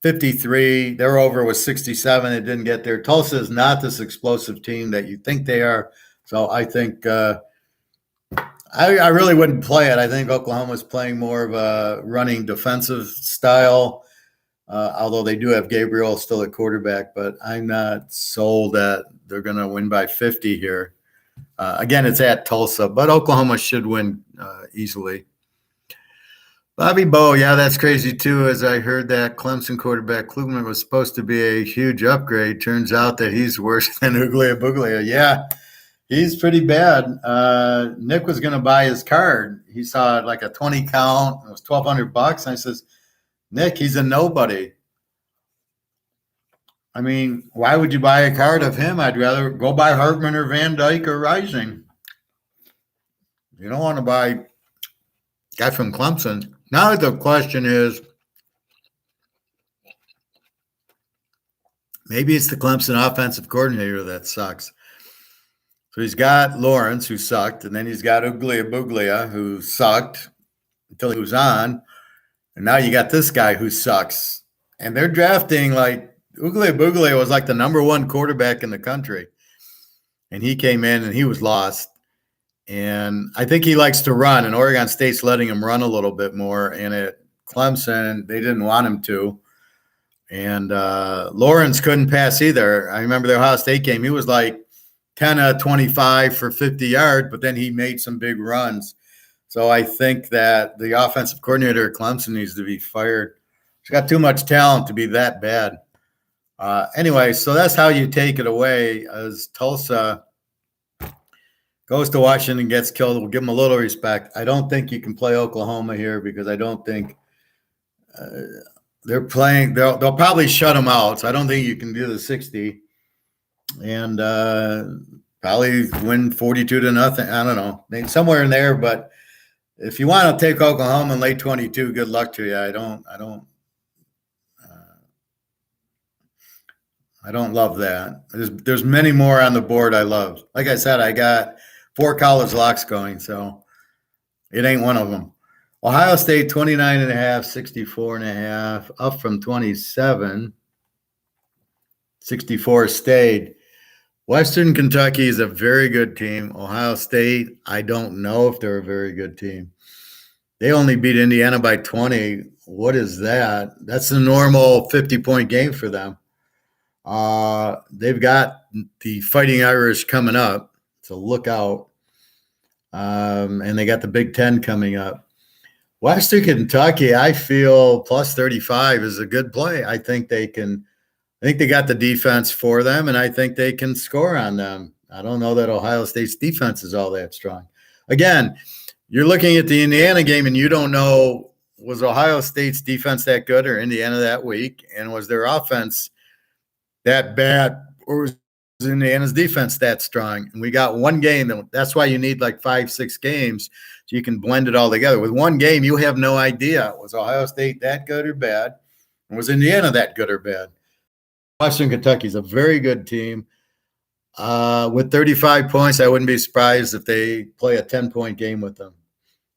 53. Their over was 67. It didn't get there. Tulsa is not this explosive team that you think they are. So I think I really wouldn't play it. I think Oklahoma's playing more of a running defensive style, although they do have Gabriel still at quarterback. But I'm not sold that they're going to win by 50 here. Again, it's at Tulsa, but Oklahoma should win easily. Bobby Bowe, yeah, that's crazy too. As I heard that Clemson quarterback Klubman was supposed to be a huge upgrade. Turns out that he's worse than Uglia Buglia. Yeah, he's pretty bad. Nick was going to buy his card. He saw like a 20 count. It was $1,200. And I says, Nick, he's a nobody. I mean, why would you buy a card of him? I'd rather go buy Hartman or Van Dyke or Rising. You don't want to buy a guy from Clemson. Now the question is, maybe it's the Clemson offensive coordinator that sucks. So he's got Lawrence, who sucked, and then he's got Uglia Buglia, who sucked until he was on. And now you got this guy who sucks. And they're drafting like Uglia Buglia was like the number one quarterback in the country. And he came in and he was lost. And I think he likes to run, and Oregon State's letting him run a little bit more. And at Clemson, they didn't want him to. And Lawrence couldn't pass either. I remember the Ohio State game. He was like 10 of 25 for 50 yards, but then he made some big runs. So I think that the offensive coordinator at Clemson needs to be fired. He's got too much talent to be that bad. Anyway, so that's how you take it away. As Tulsa goes to Washington and gets killed, we'll give them a little respect. I don't think you can play Oklahoma here because I don't think they're playing. They'll probably shut them out. So I don't think you can do the 60, and probably win 42-0. I don't know, maybe somewhere in there. But if you want to take Oklahoma in late 22, good luck to you. I don't love that. There's many more on the board I love. Like I said, I got 4 college locks going, so it ain't one of them. Ohio State 29.5, 64.5, up from 27. 64 stayed. Western Kentucky is a very good team. Ohio State, I don't know if they're a very good team. They only beat Indiana by 20. What is that? That's a normal 50-point game for them. They've got the Fighting Irish coming up, so look out. And they got the Big Ten coming up. Western Kentucky, I feel plus 35 is a good play. I think they got the defense for them, and I think they can score on them. I don't know that Ohio State's defense is all that strong. Again, you're looking at the Indiana game, and you don't know, was Ohio State's defense that good or Indiana that weak? And was their offense that bad, or was Indiana's defense that strong? And we got one game. That's why you need like 5-6 games so you can blend it all together. With one game, you have no idea. Was Ohio State that good or bad? And was Indiana that good or bad? Western Kentucky is a very good team. With 35 points, I wouldn't be surprised if they play a 10-point game with them.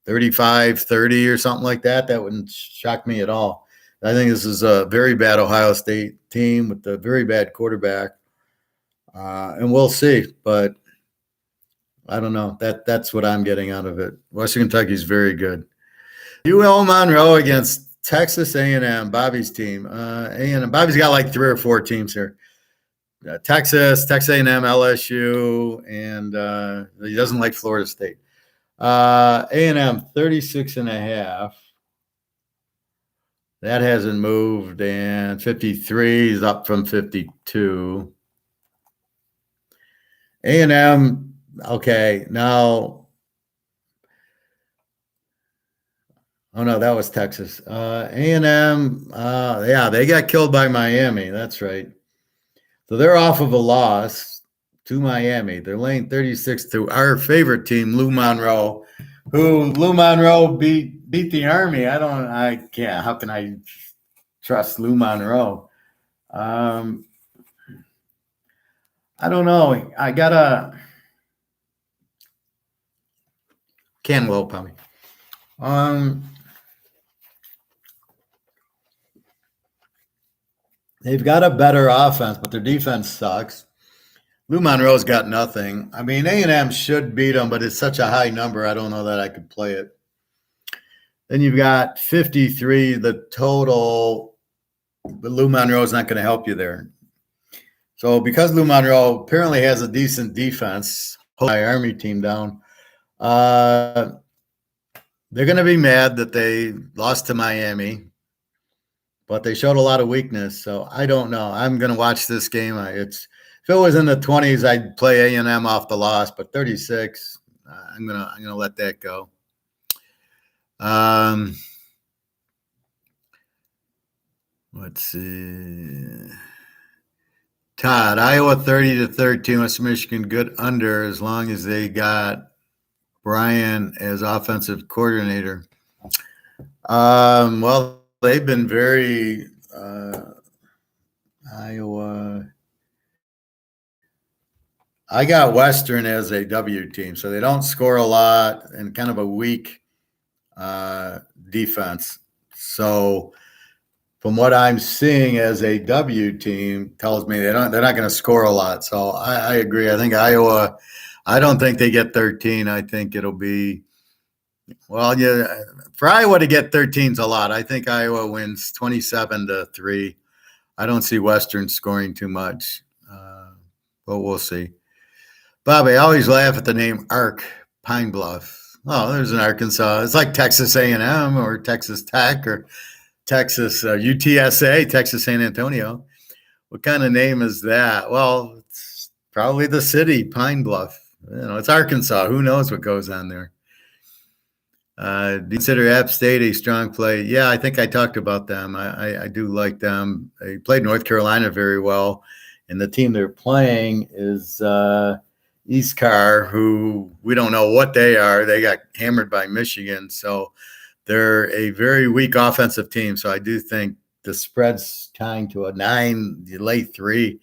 35-30 or something like that. That wouldn't shock me at all. I think this is a very bad Ohio State team with a very bad quarterback. And we'll see. But I don't know. That's what I'm getting out of it. Western Kentucky is very good. UL Monroe against Texas A&M, Bobby's team. A&M. Bobby's got like 3 or 4 teams here. Texas A&M, LSU, and he doesn't like Florida State. A&M 36.5. That hasn't moved, and 53 is up from 52. A&M, okay, now. Oh, no, that was Texas. A&M, yeah, they got killed by Miami. That's right. So they're off of a loss to Miami. They're laying 36 to our favorite team, Lou Monroe, who Lou Monroe beat the Army. I can't. How can I trust Lou Monroe? I don't know. I got a Canwell, probably. They've got a better offense, but their defense sucks. Lou Monroe's got nothing. I mean, A&M should beat them, but it's such a high number, I don't know that I could play it. Then you've got 53, the total, but Lou Monroe's not going to help you there. So because Lou Monroe apparently has a decent defense, hold my Army team down, they're going to be mad that they lost to Miami, but they showed a lot of weakness. So I don't know. I'm going to watch this game. If it was in the 20s, I'd play A&M off the loss, but 36, I'm gonna let that go. Let's see. Todd, Iowa 30-13, Western Michigan good under as long as they got Brian as offensive coordinator. Well, they've been very Iowa. I got Western as a W team, so they don't score a lot and kind of a weak defense. So from what I'm seeing as a W team tells me they're not going to score a lot. So I agree. I think Iowa, I don't think they get 13. I think it'll be, well, yeah, for Iowa to get 13 is a lot. I think Iowa wins 27-3. I don't see Western scoring too much, but we'll see. Bobby, I always laugh at the name Ark Pine Bluff. Oh, there's an Arkansas. It's like Texas A&M or Texas Tech or Texas UTSA, Texas San Antonio. What kind of name is that? Well, it's probably the city, Pine Bluff. It's Arkansas. Who knows what goes on there? Do you consider App State a strong play? Yeah, I think I talked about them. I do like them. They played North Carolina very well, and the team they're playing is East Car, who we don't know what they are. They got hammered by Michigan, so they're a very weak offensive team. So I do think the spread's tying to a 9, you lay 3.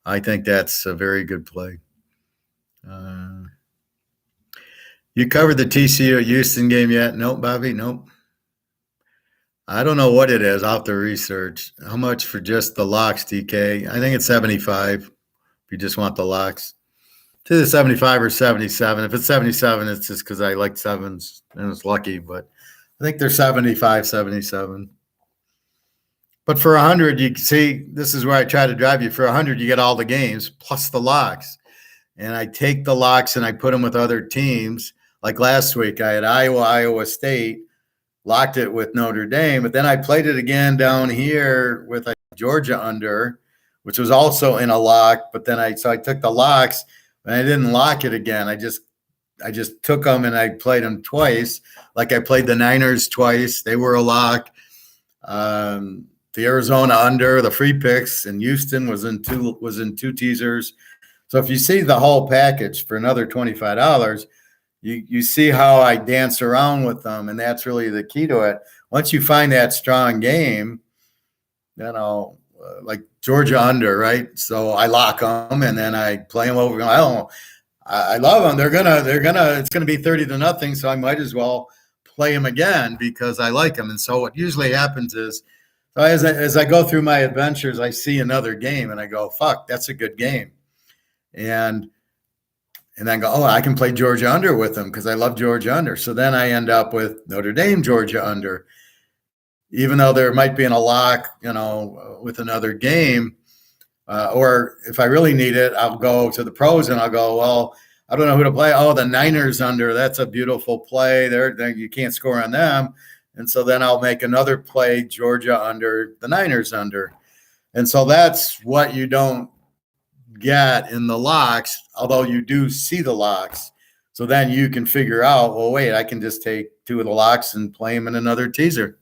I think that's a very good play. You covered the TCU Houston game yet? Nope, Bobby. Nope. I don't know what it is. I'll have to research. How much for just the locks, DK? I think it's 75 if you just want the locks. It's either 75 or 77. If it's 77, it's just because I like sevens and it's lucky. But I think they're 75, 77. But for 100, you see, this is where I try to drive you. For 100, you get all the games plus the locks. And I take the locks and I put them with other teams. Like last week, I had Iowa State, locked it with Notre Dame, but then I played it again down here with Georgia under, which was also in a lock. But then I took the locks and I didn't lock it again. I just took them and I played them twice. Like I played the Niners twice; they were a lock. The Arizona under, the free picks in Houston was in two teasers. So if you see the whole package for another $25, you see how I dance around with them, and that's really the key to it. Once you find that strong game, like Georgia under, right? So I lock them, and then I play them over. I love them. It's gonna be 30-0. So I might as well play them again because I like them. And so what usually happens is, as I go through my adventures, I see another game, and I go, "Fuck, that's a good game," and then go, "Oh, I can play Georgia under with them because I love Georgia under." So then I end up with Notre Dame Georgia under, even though there might be in a lock, with another game. Or if I really need it, I'll go to the pros and I'll go, well, I don't know who to play. Oh, the Niners under. That's a beautiful play. There you can't score on them. And so then I'll make another play, Georgia under, the Niners under. And so that's what you don't get in the locks, although you do see the locks. So then you can figure out, well, wait, I can just take 2 of the locks and play them in another teaser.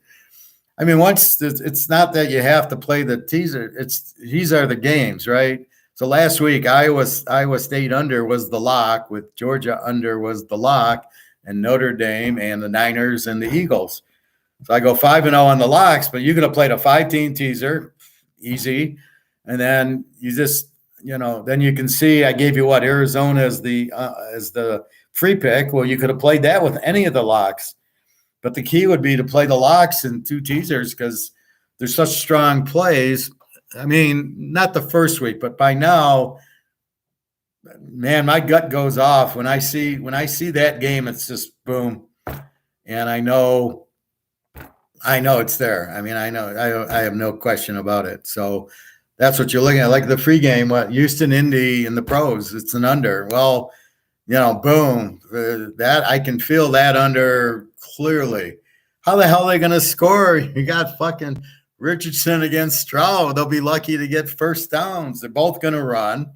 I mean, once it's not that you have to play the teaser. These are the games, right? So last week, Iowa State under was the lock, with Georgia under was the lock, and Notre Dame and the Niners and the Eagles. So I go 5-0 on the locks, but you're going to play the 5-team teaser, easy, and then you just then you can see I gave you what Arizona as the free pick. Well, you could have played that with any of the locks. But the key would be to play the locks in 2 teasers because there's such strong plays. I mean, not the first week, but by now, man, my gut goes off when I see that game. It's just boom, and I know it's there. I mean, I know I have no question about it. So that's what you're looking at, like the free game. What Houston, Indy, and the pros? It's an under. Well, boom, that I can feel that under clearly. How the hell are they going to score? You got fucking Richardson against Stroud. They'll be lucky to get first downs. They're both going to run,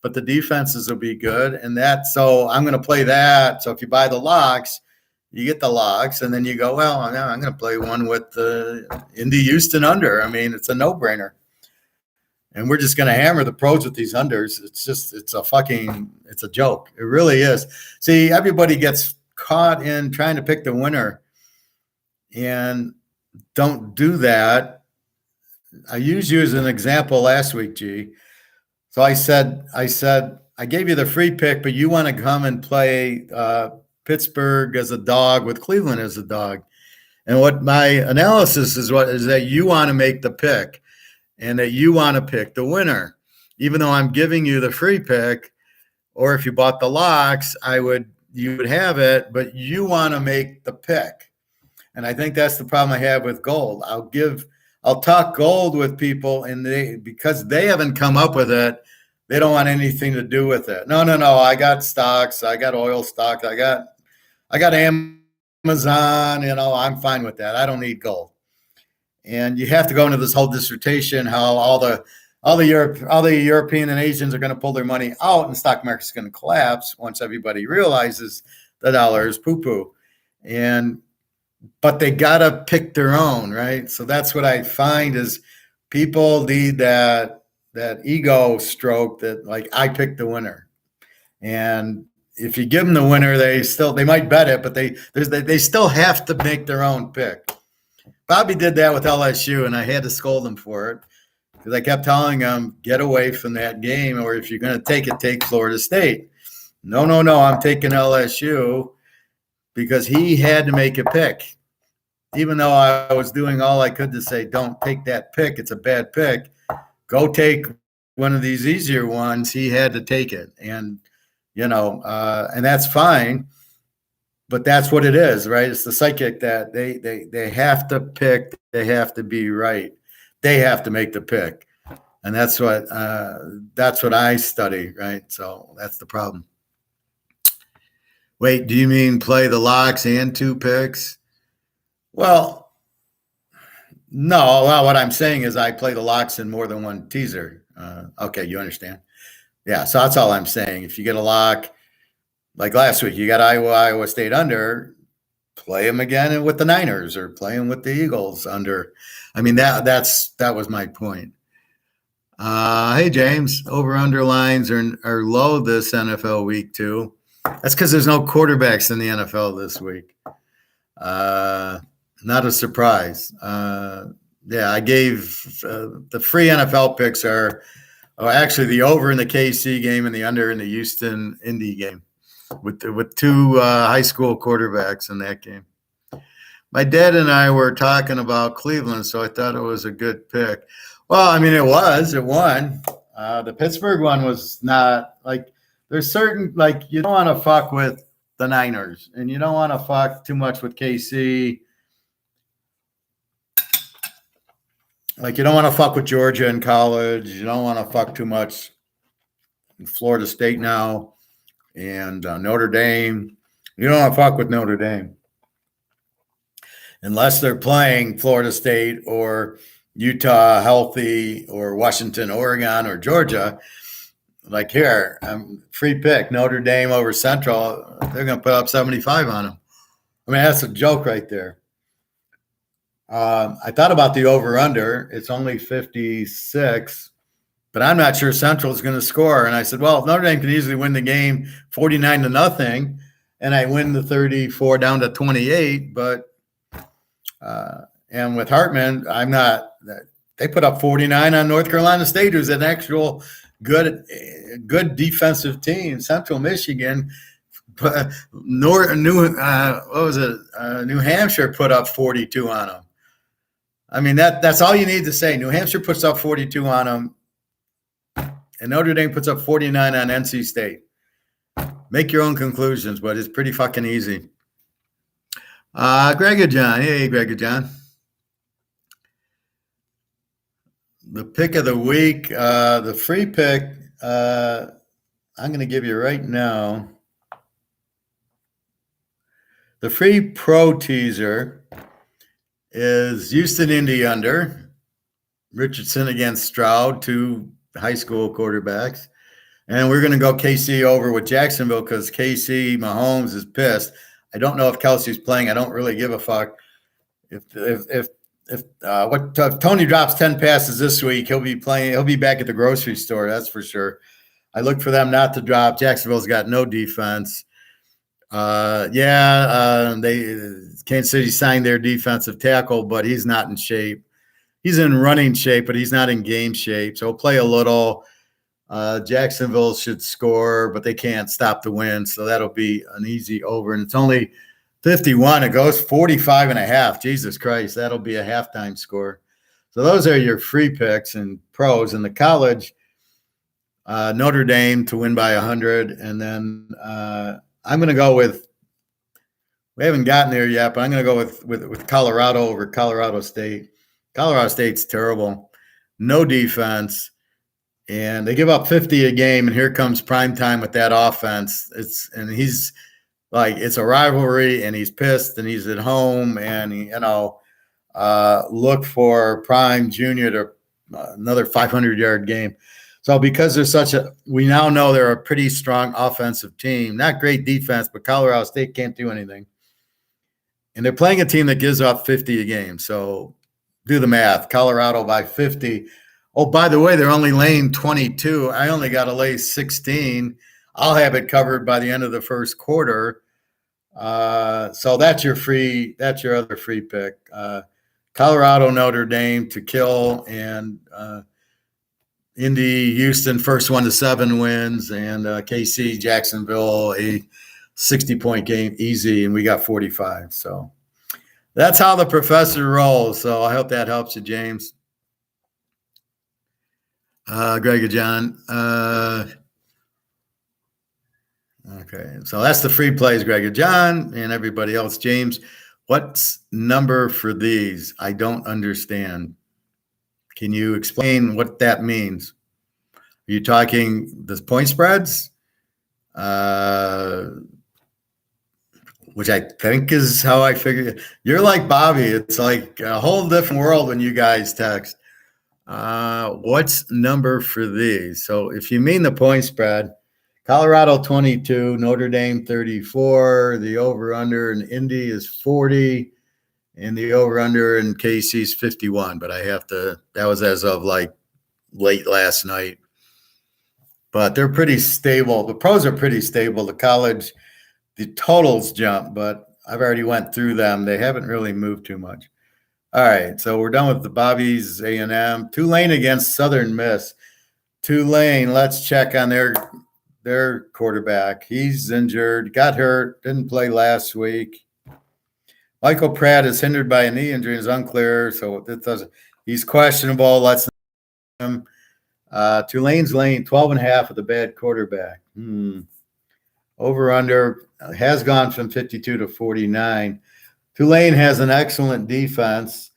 but the defenses will be good. And so I'm going to play that. So if you buy the locks, you get the locks, and then you go, well, I'm going to play one with the Indy Houston under. I mean, it's a no-brainer. And we're just going to hammer the pros with these unders. It's a joke. It really is. See, everybody gets caught in trying to pick the winner and don't do that. I used you as an example last week, G. So I said, I gave you the free pick, but you want to come and play Pittsburgh as a dog with Cleveland as a dog. And what my analysis is that you want to make the pick. And that you want to pick the winner, even though I'm giving you the free pick, or if you bought the locks, you would have it, but you want to make the pick. And I think that's the problem I have with gold. I'll talk gold with people, and because they haven't come up with it, they don't want anything to do with it. No. I got stocks, I got oil stocks, I got Amazon. I'm fine with that. I don't need gold. And you have to go into this whole dissertation how all the European and Asians are going to pull their money out, and the stock market's going to collapse once everybody realizes the dollar is poo-poo. But they gotta pick their own, right? So that's what I find is people need that ego stroke that like I picked the winner. And if you give them the winner, they might bet it, but they still have to make their own pick. Bobby did that with LSU, and I had to scold him for it because I kept telling him, get away from that game, or if you're going to take it, take Florida State. No, I'm taking LSU because he had to make a pick. Even though I was doing all I could to say, don't take that pick. It's a bad pick. Go take one of these easier ones. He had to take it. And, and that's fine. But that's what it is, right? It's the psychic that they have to pick. They have to be right. They have to make the pick. And that's what I study, right? So that's the problem. Wait, do you mean play the locks and 2 picks? Well, no. Well, what I'm saying is I play the locks in more than one teaser. Okay, you understand? Yeah, so that's all I'm saying. If you get a lock, like last week, you got Iowa State under, play them again with the Niners or play them with the Eagles under. I mean, that was my point. Hey, James, over-under lines are low this NFL week, too. That's because there's no quarterbacks in the NFL this week. Not a surprise. Yeah, I gave the free NFL picks are actually the over in the KC game and the under in the Houston Indy game with 2 high school quarterbacks in that game. My dad and I were talking about Cleveland, so I thought it was a good pick. Well, I mean, it won. The Pittsburgh one was not like there's certain like you don't want to fuck with the Niners and you don't want to fuck too much with KC. Like you don't want to fuck with Georgia in college. You don't want to fuck too much in Florida State now and Notre Dame. You don't want to fuck with Notre Dame unless they're playing Florida State or Utah healthy or Washington, Oregon, or Georgia. Like here, free pick, Notre Dame over Central. They're going to put up 75 on them. I mean, that's a joke right there. I thought about the over-under. It's only 56, but I'm not sure Central is going to score. And I said, well, Notre Dame can easily win the game 49-0, and I win the 34 down to 28. But and with Hartman, I'm not. They put up 49 on North Carolina State, who's an actual good defensive team. Central Michigan, New Hampshire put up 42 on them. I mean, that's all you need to say. New Hampshire puts up 42 on them, and Notre Dame puts up 49 on NC State. Make your own conclusions, but it's pretty fucking easy. Greg and John. Hey, Greg and John. The pick of the week, the free pick, I'm going to give you right now. The free pro teaser is Houston Indy under, Richardson against Stroud, 2 high school quarterbacks. And we're going to go KC over with Jacksonville because KC Mahomes is pissed. I don't know if Kelsey's playing. I don't really give a fuck. If Tony drops 10 passes this week, he'll be playing. He'll be back at the grocery store. That's for sure. I look for them not to drop. Jacksonville's got no defense. Kansas City signed their defensive tackle, but he's not in shape. He's in running shape, but he's not in game shape. So he'll play a little. Jacksonville should score, but they can't stop the win. So that'll be an easy over. And it's only 51. It goes 45.5. Jesus Christ. That'll be a halftime score. So those are your free picks and pros. In the college, Notre Dame to win by 100. And then I'm going to go with, we haven't gotten there yet, but I'm going to go with Colorado over Colorado State. Colorado State's terrible. No defense. And they give up 50 a game, and here comes primetime with that offense. He's like, it's a rivalry, and he's pissed, and he's at home, and look for Prime Junior to another 500-yard game. So because we now know they're a pretty strong offensive team, not great defense, but Colorado State can't do anything. And they're playing a team that gives up 50 a game. So do the math. Colorado by 50. Oh, by the way, they're only laying 22. I only got to lay 16. I'll have it covered by the end of the first quarter. So that's your other free pick. Colorado, Notre Dame to kill, and Indy, Houston, first 1-7 wins, and KC, Jacksonville, a 60-point game, easy, and we got 45. So that's how the professor rolls. So I hope that helps you, James. Greg and John. Okay, so that's the free plays, Greg and John, and everybody else. James, what's number for these? I don't understand. Can you explain what that means? Are you talking the point spreads? Which I think is how I figure it. You're like Bobby. It's like a whole different world when you guys text. What's number for these? So if you mean the point spread, Colorado 22, Notre Dame 34, the over-under in Indy is 40, and the over-under in KC is 51. But that was as of like late last night. But they're pretty stable. The pros are pretty stable. The college, the totals jump, but I've already went through them. They haven't really moved too much. All right, so we're done with the Bobbies, A&M. Tulane against Southern Miss. Tulane, let's check on their quarterback. He's injured, got hurt, didn't play last week. Michael Pratt is hindered by a knee injury, is unclear, so he's questionable. Let's him. Tulane's laying 12.5 with a bad quarterback. Over under has gone from 52 to 49. Tulane has an excellent defense.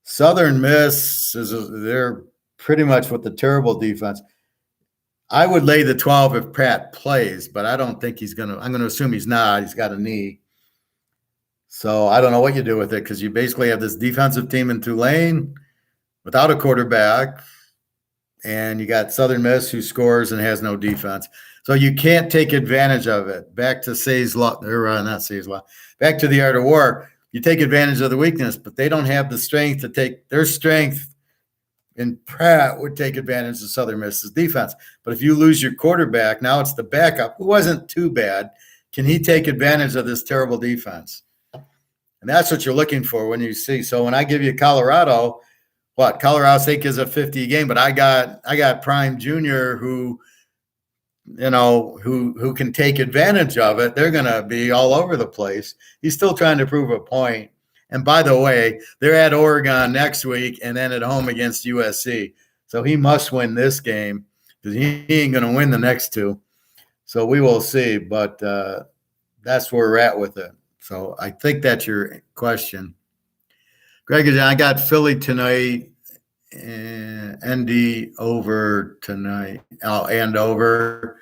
Southern Miss they're pretty much with the terrible defense. I would lay the 12 if Pratt plays, but I don't think he's going to. I'm going to assume he's not. He's got a knee. So I don't know what you do with it, because you basically have this defensive team in Tulane without a quarterback, and you got Southern Miss who scores and has no defense. So you can't take advantage of it. Back to Say's law, or not Say's law. Back to the art of war. You take advantage of the weakness, but they don't have the strength to take their strength. And Pratt would take advantage of Southern Miss's defense. But if you lose your quarterback, now it's the backup, who wasn't too bad. Can he take advantage of this terrible defense? And that's what you're looking for when you see. So when I give you Colorado, Colorado State gives a 50 a game, but I got Prime Jr. who can take advantage of it. They're going to be all over the place. He's still trying to prove a point. And by the way, they're at Oregon next week and then at home against USC. So he must win this game, because he ain't going to win the next two. So we will see. But that's where we're at with it. So I think that's your question. Greg, I got Philly tonight, and ND over tonight. And over.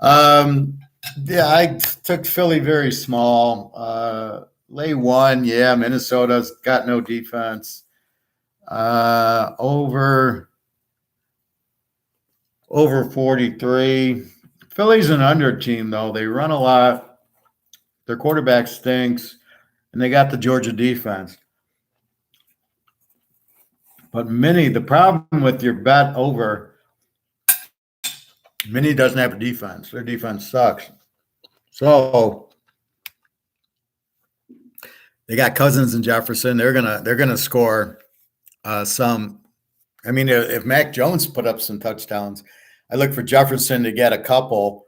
Yeah, I took Philly very small. Lay 1, yeah. Minnesota's got no defense. Over 43. Philly's an under team, though. They run a lot. Their quarterback stinks, and they got the Georgia defense. But the problem with your bet over, Minnie doesn't have a defense. Their defense sucks. So they got Cousins and Jefferson. They're gonna score some. I mean, if Mac Jones put up some touchdowns, I look for Jefferson to get a couple.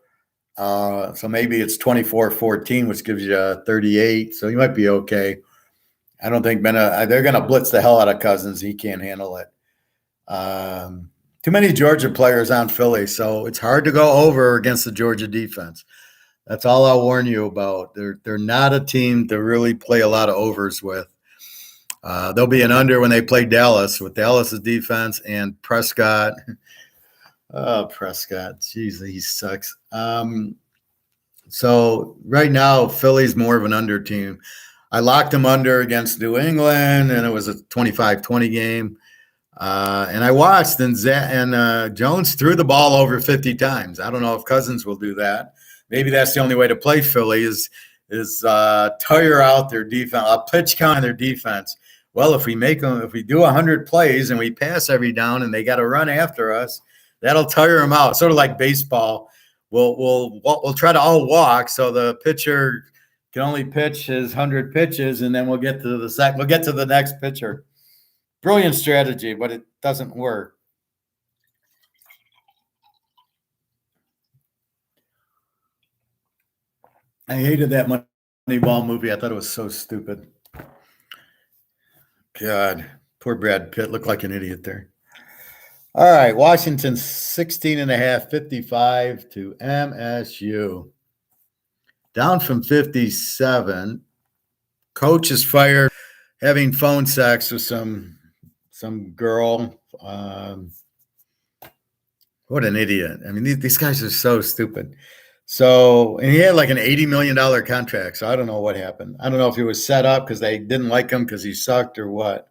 So maybe it's 24-14, which gives you 38. So you might be okay. I don't think they're going to blitz the hell out of Cousins. He can't handle it. Too many Georgia players on Philly, so it's hard to go over against the Georgia defense. That's all I'll warn you about. They're not a team to really play a lot of overs with. They'll be an under when they play Dallas, with Dallas's defense and Prescott. Oh, Prescott. Jeez, he sucks. So right now, Philly's more of an under team. I locked them under against New England, and it was a 25-20 game. And I watched, and Jones threw the ball over 50 times. I don't know if Cousins will do that. Maybe that's the only way to play Philly is is tire out their defense, a pitch count on their defense. Well, if we do 100 plays and we pass every down and they got to run after us, that'll tire them out. Sort of like baseball. We'll try to all walk, so the pitcher can only pitch his 100 pitches, and then we'll get to the next pitcher. Brilliant strategy, but it doesn't work. I hated that Moneyball movie. I thought it was so stupid. God, poor Brad Pitt looked like an idiot there. All right, Washington 16.5, 55 to MSU. Down from 57. Coach is fired, having phone sex with some girl. What an idiot. I mean, these guys are so stupid. So, and he had like an $80 million contract. So I don't know what happened. I don't know if he was set up because they didn't like him because he sucked or what.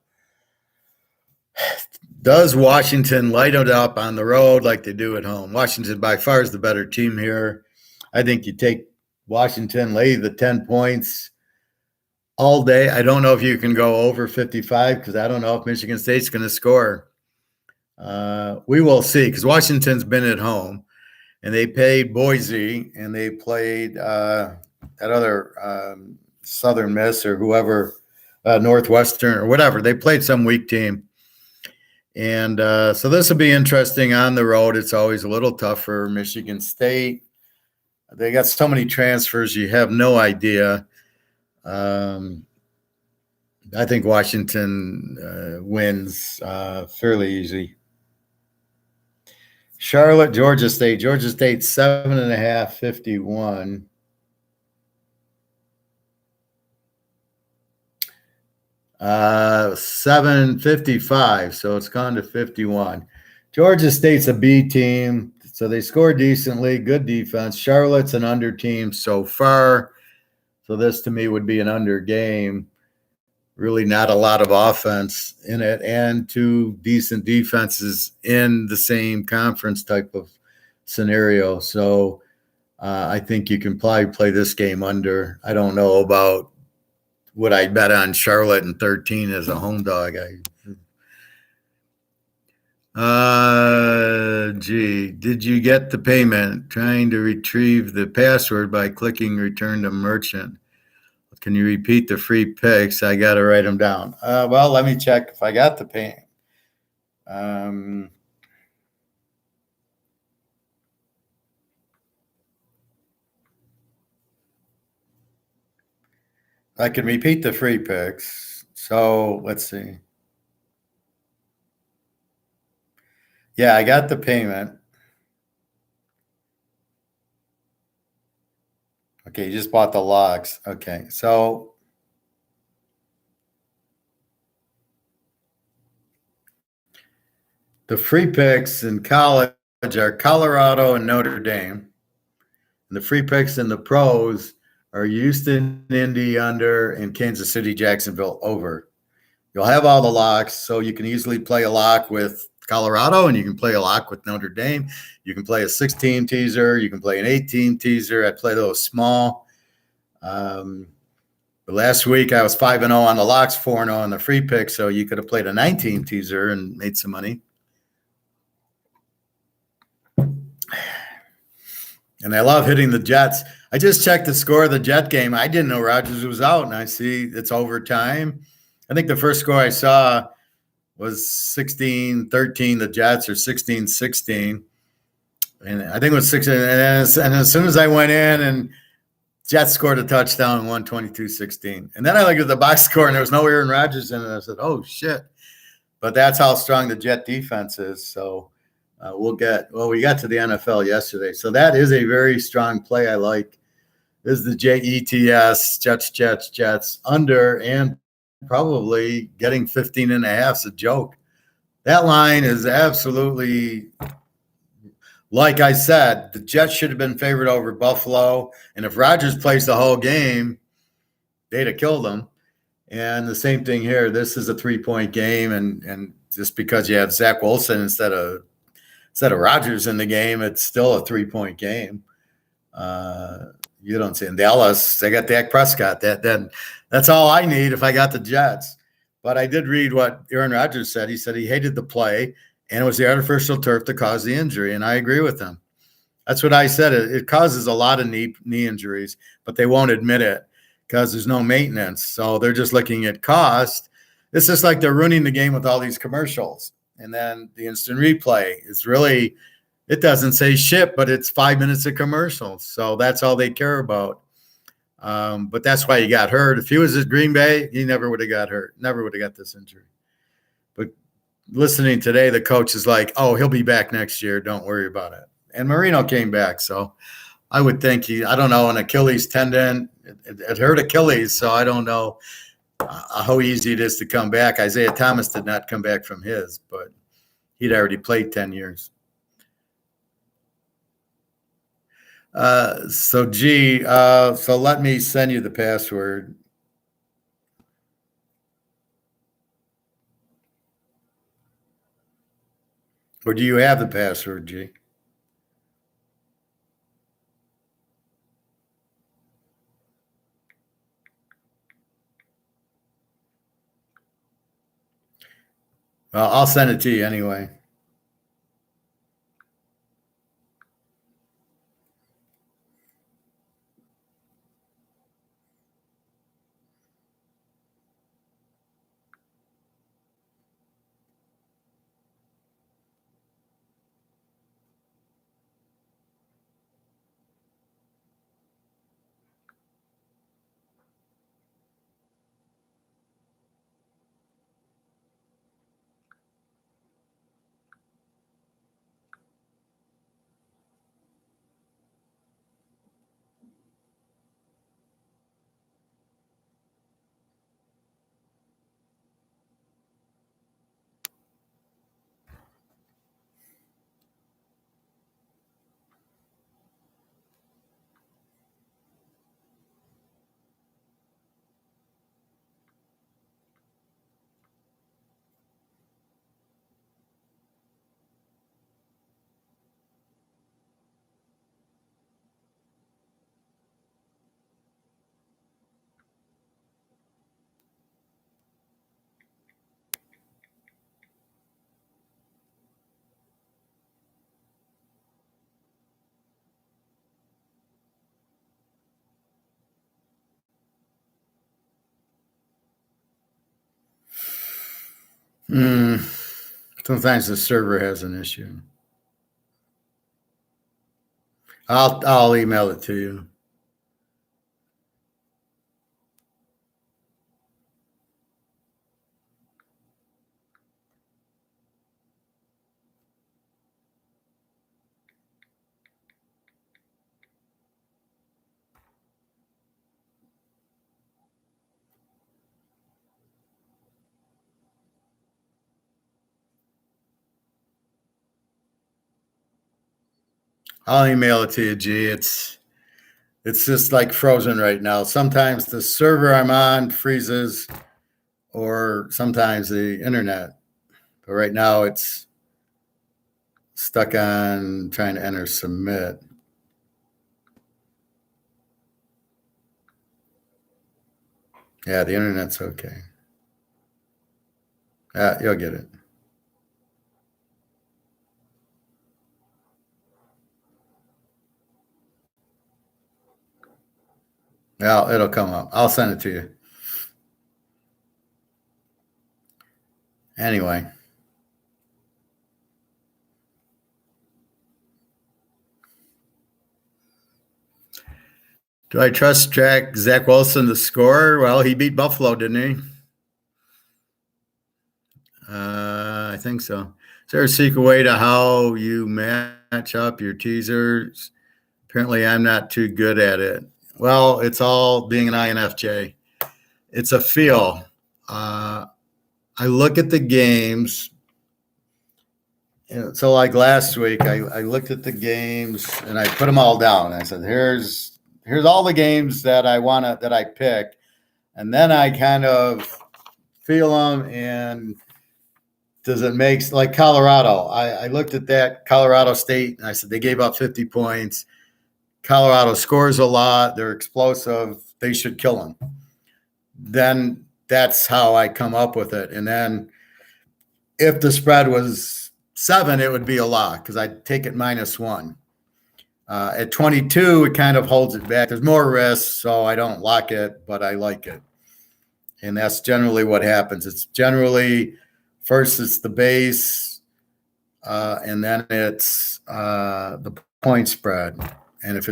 Does Washington light it up on the road like they do at home? Washington by far is the better team here. I think you take Washington, lay the 10 points all day. I don't know if you can go over 55 because I don't know if Michigan State's going to score. We will see because Washington's been at home. And they played Boise, and they played that other Southern Miss or whoever, Northwestern or whatever. They played some weak team. And so this will be interesting on the road. It's always a little tougher. Michigan State, they got so many transfers, you have no idea. I think Washington wins fairly easy. Charlotte, Georgia State. Georgia State 7.5, 51. Uh, 7.55. So it's gone to 51. Georgia State's a B team, so they score decently, good defense. Charlotte's an under team so far. So this to me would be an under game. Really not a lot of offense in it, and two decent defenses in the same conference type of scenario. So I think you can probably play this game under. I don't know about would I bet on Charlotte and 13 as a home dog. Did you get the payment? Trying to retrieve the password by clicking return to merchant. Can you repeat the free picks? I got to write them down. Well, let me check if I got the payment. I can repeat the free picks. So let's see. Yeah, I got the payment. Okay, you just bought the locks. Okay, so the free picks in college are Colorado and Notre Dame. And the free picks in the pros are Houston, Indy under, and Kansas City, Jacksonville over. You'll have all the locks, so you can easily play a lock with Colorado, and you can play a lock with Notre Dame. You can play a 16 teaser. You can play an 18 teaser. I play those small. But last week I was 5-0 on the locks, 4-0 on the free pick, so you could have played a 19 teaser and made some money. And I love hitting the Jets. I just checked the score of the Jet game. I didn't know Rodgers was out, and I see it's overtime. I think the first score I saw was 16-13, the Jets, or 16-16. And I think it was 16. And as soon as I went in, and Jets scored a touchdown and won 22-16. And then I looked at the box score, and there was no Aaron Rodgers in it. I said, oh, shit. But that's how strong the Jet defense is. So we got to the NFL yesterday. So that is a very strong play I like. This is the JETS, Jets, under, and probably getting 15.5 is a joke. That line is absolutely, like I said, the Jets should have been favored over Buffalo. And if Rodgers plays the whole game, they'd have killed him. And the same thing here. This is a 3-point game. And just because you have Zach Wilson instead of Rodgers in the game, it's still a 3-point game. You don't see in Dallas. They got Dak Prescott. That's all I need if I got the Jets. But I did read what Aaron Rodgers said. He said he hated the play, and it was the artificial turf that caused the injury. And I agree with him. That's what I said. It causes a lot of knee injuries, but they won't admit it because there's no maintenance. So they're just looking at cost. It's just like they're ruining the game with all these commercials. And then the instant replay is really, it doesn't say shit, but it's 5 minutes of commercials. So that's all they care about. But that's why he got hurt. If he was at Green Bay, he never would have got hurt. Never would have got this injury. But listening today, the coach is like, oh, he'll be back next year. Don't worry about it. And Marino came back. So I would think I don't know, an Achilles tendon. It hurt Achilles. So I don't know how easy it is to come back. Isaiah Thomas did not come back from his, but he'd already played 10 years. So let me send you the password. Or do you have the password, G? Well, I'll send it to you anyway. Sometimes the server has an issue. I'll email it to you. I'll email it to you, G. It's just like frozen right now. Sometimes the server I'm on freezes, or sometimes the internet. But right now it's stuck on trying to enter submit. Yeah, the internet's okay. Yeah, you'll get it. Yeah, it'll come up. I'll send it to you. Anyway. Do I trust Zach Wilson to score? Well, he beat Buffalo, didn't he? I think so. Is there a secret way to how you match up your teasers? Apparently, I'm not too good at it. Well, it's all being an INFJ. It's a feel. I look at the games. So like last week, I looked at the games and I put them all down. I said, here's all the games that I pick. And then I kind of feel them, and does it make, like Colorado? I looked at that Colorado State and I said they gave up 50 points. Colorado scores a lot. They're explosive. They should kill them. Then that's how I come up with it. And then if the spread was 7, it would be a lock because I'd take it -1. At 22, it kind of holds it back. There's more risk, so I don't lock it, but I like it. And that's generally what happens. It's generally first it's the base, and then it's the point spread. And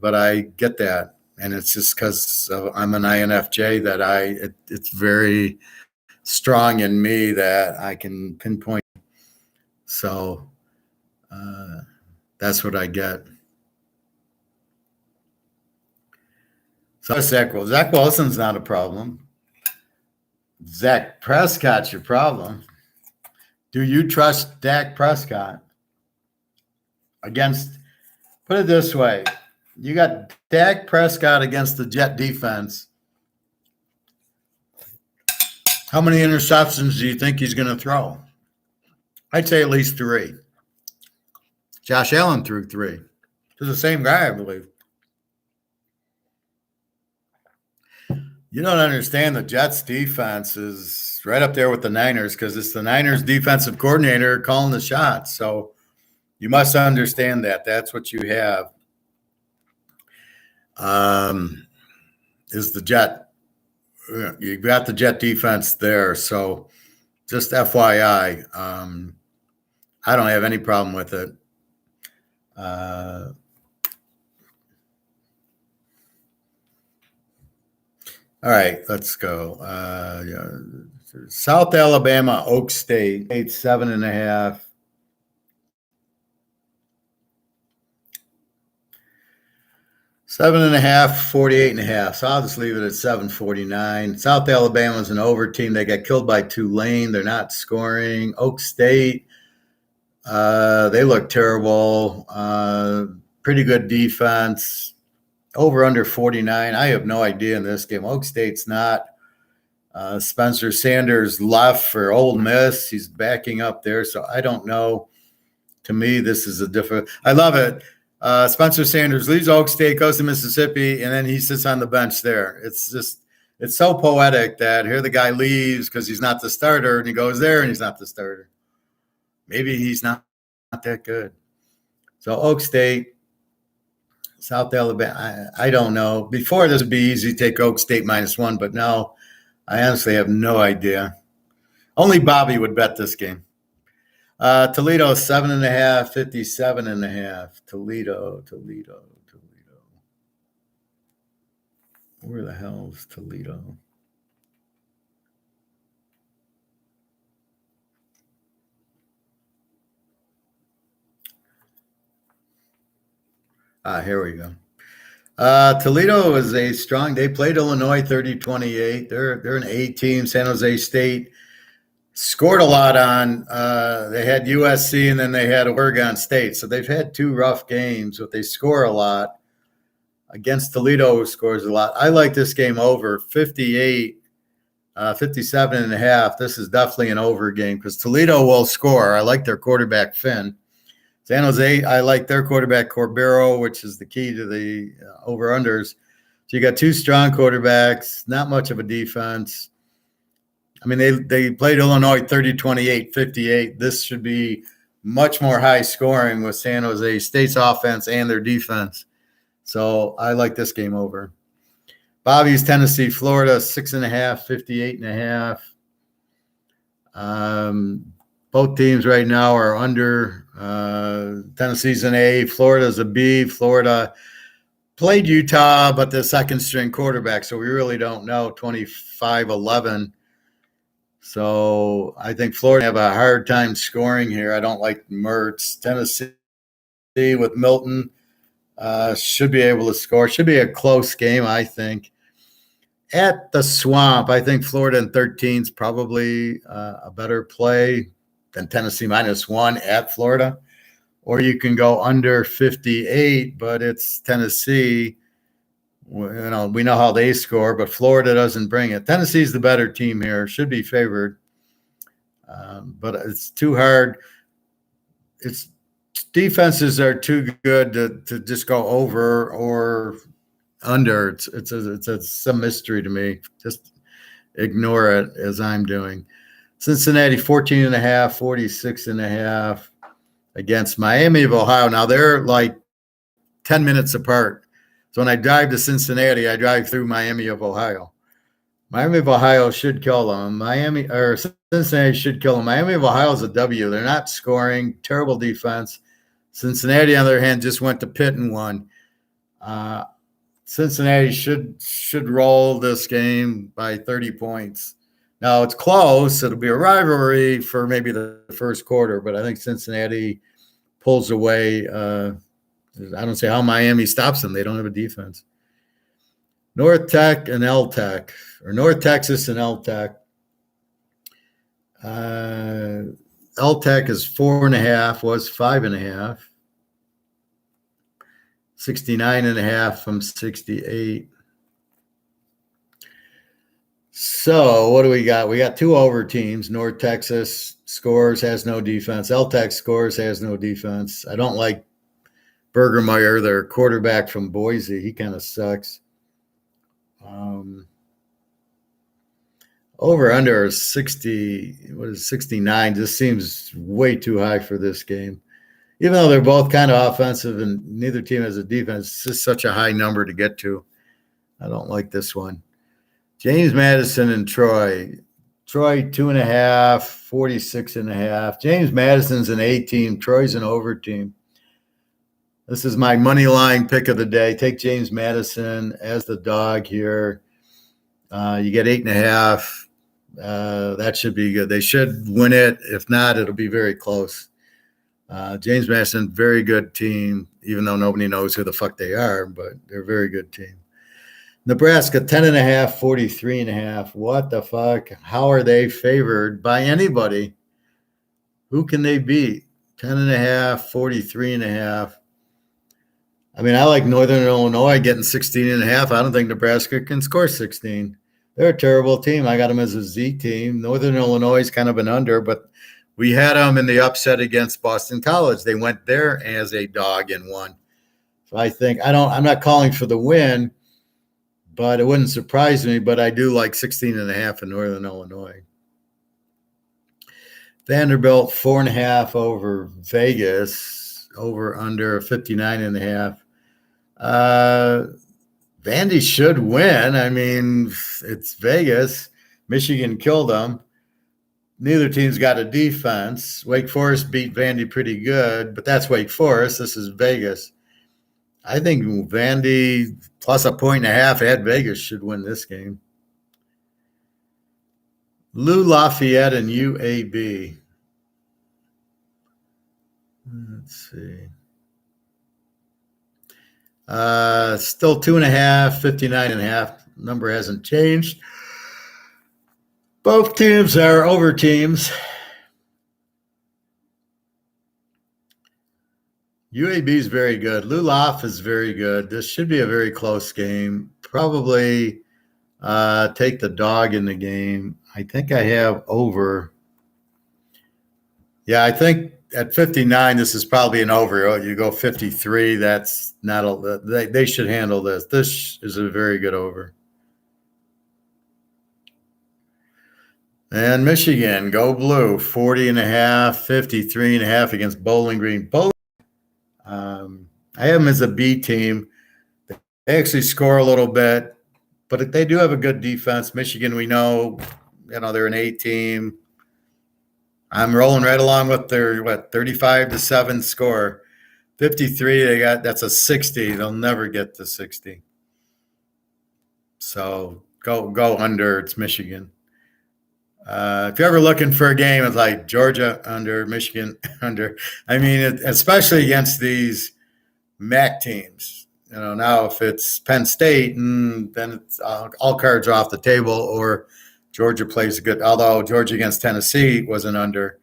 but I get that, and it's just because I'm an INFJ that it's very strong in me that I can pinpoint. So that's what I get. So Zach Wilson's not a problem. Dak Prescott's your problem. Do you trust Dak Prescott against? Put it this way: you got Dak Prescott against the Jet defense. How many interceptions do you think he's going to throw? I'd say at least 3. Josh Allen threw 3. It's the same guy, I believe. You don't understand the Jets defense is right up there with the Niners because it's the Niners defensive coordinator calling the shots. So you must understand that. That's what you have. Is the Jet. You've got the Jet defense there. So just FYI, I don't have any problem with it. All right, let's go. South Alabama, Oak State, 7.5. Seven and a half, 48.5. So I'll just leave it at 749. South Alabama's an over team. They got killed by Tulane. They're not scoring. Oak State, they look terrible. Pretty good defense. Over under 49. I have no idea in this game. Oak State's not. Spencer Sanders left for Ole Miss. He's backing up there, so I don't know. To me, this is a different. I love it. Spencer Sanders leaves Oak State, goes to Mississippi, and then he sits on the bench there. It's so poetic that here the guy leaves because he's not the starter, and he goes there and he's not the starter. Maybe he's not that good. So Oak State, South Alabama, I don't know. Before this would be easy to take Oak State -1, but now I honestly have no idea. Only Bobby would bet this game. Toledo 7.5, 57.5. Toledo. Where the hell is Toledo? Here we go. Toledo is they played Illinois 30-28. They're an A team. San Jose State scored a lot on. They had USC and then they had Oregon State. So they've had 2 rough games, but they score a lot. Against Toledo, who scores a lot. I like this game over 58, 57.5. This is definitely an over game because Toledo will score. I like their quarterback, Finn. San Jose, I like their quarterback, Corbero, which is the key to the over-unders. So you got 2 strong quarterbacks, not much of a defense. I mean, they played Illinois 30-28, 58. This should be much more high scoring with San Jose State's offense and their defense. So I like this game over. Bobby's Tennessee, Florida, 6.5, 58.5. Both teams right now are under. Tennessee's an A, Florida's a B. Florida played Utah, but the second string quarterback, so we really don't know. 25-11. So I think Florida have a hard time scoring here. I don't like Mertz. Tennessee with Milton should be able to score. Should be a close game, I think. At the Swamp, I think Florida in 13 is probably a better play than Tennessee -1 at Florida. Or you can go under 58, but it's Tennessee. We know how they score, but Florida doesn't bring it. Tennessee's the better team here. Should be favored. But it's too hard. It's defenses are too good to just go over or under. It's some mystery to me. Just ignore it as I'm doing. Cincinnati 14.5, 46.5 against Miami of Ohio. Now they're like 10 minutes apart. So when I drive to Cincinnati, I drive through Miami of Ohio. Miami of Ohio should kill them. Cincinnati should kill them. Miami of Ohio is a W. They're not scoring. Terrible defense. Cincinnati, on the other hand, just went to Pitt and won. Cincinnati should roll this game by 30 points. Now it's close. It'll be a rivalry for maybe the first quarter, but I think Cincinnati pulls away. I don't see how Miami stops them. They don't have a defense. North Tech and L Tech, or North Texas and L Tech. L Tech is 4.5, was 5.5. 69.5 from 68. So what do we got? We got two over teams. North Texas scores, has no defense. L Tech scores, has no defense. I don't like Bergermeyer, their quarterback from Boise. He kind of sucks. Over under 69 just seems way too high for this game. Even though they're both kind of offensive and neither team has a defense, it's just such a high number to get to. I don't like this one. James Madison and Troy. Troy 2.5, 46.5. James Madison's an A team. Troy's an over team. This is my money line pick of the day. Take James Madison as the dog here. You get 8.5. That should be good. They should win it. If not, it'll be very close. James Madison, very good team, even though nobody knows who the fuck they are, but they're a very good team. Nebraska, 10.5, 43.5. What the fuck? How are they favored by anybody? Who can they beat? 10.5, 43.5. I mean, I like Northern Illinois getting 16.5. I don't think Nebraska can score 16. They're a terrible team. I got them as a Z team. Northern Illinois is kind of an under, but we had them in the upset against Boston College. They went there as a dog and won. So I think I'm not calling for the win, but it wouldn't surprise me. But I do like 16.5 in Northern Illinois. Vanderbilt 4.5 over Vegas, over under 59.5. Vandy should win. I mean, it's Vegas. Michigan killed them. Neither team's got a defense. Wake Forest beat Vandy pretty good, but that's Wake Forest. This is Vegas. I think Vandy plus 1.5 at Vegas should win this game. Lou Lafayette and UAB. Let's see. Still 2.5, 59.5. Number hasn't changed. Both teams are over teams. UAB is very good. Lulaf is very good. This should be a very close game. Probably take the dog in the game. I think I have over. Yeah, I think at 59, this is probably an over. You go 53, that's not a. They should handle this. This is a very good over. And Michigan, go blue, 40.5, 53.5 against Bowling Green. I have them as a B team. They actually score a little bit, but they do have a good defense. Michigan, we know, they're an A team. I'm rolling right along with their 35-7 score. 53, that's a 60. They'll never get to 60. So go under. It's Michigan. If you're ever looking for a game, it's like Georgia under, Michigan under. I mean, especially against these MAC teams. Now if it's Penn State, then it's all cards are off the table. Or Georgia plays good. Although Georgia against Tennessee was an under.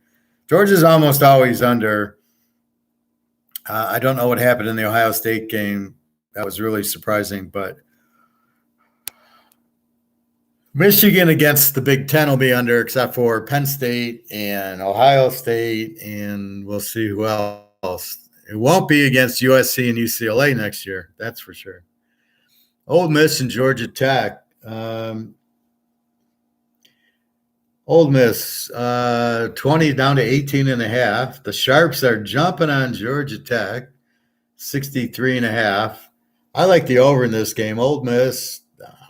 Georgia's almost always under. I don't know what happened in the Ohio State game. That was really surprising, but Michigan against the Big Ten will be under, except for Penn State and Ohio State, and we'll see who else. else. It won't be against USC and UCLA next year. That's for sure. Ole Miss and Georgia Tech. Ole Miss, 20 down to 18 and a half. The Sharps are jumping on Georgia Tech, 63 and a half. I like the over in this game. Ole Miss,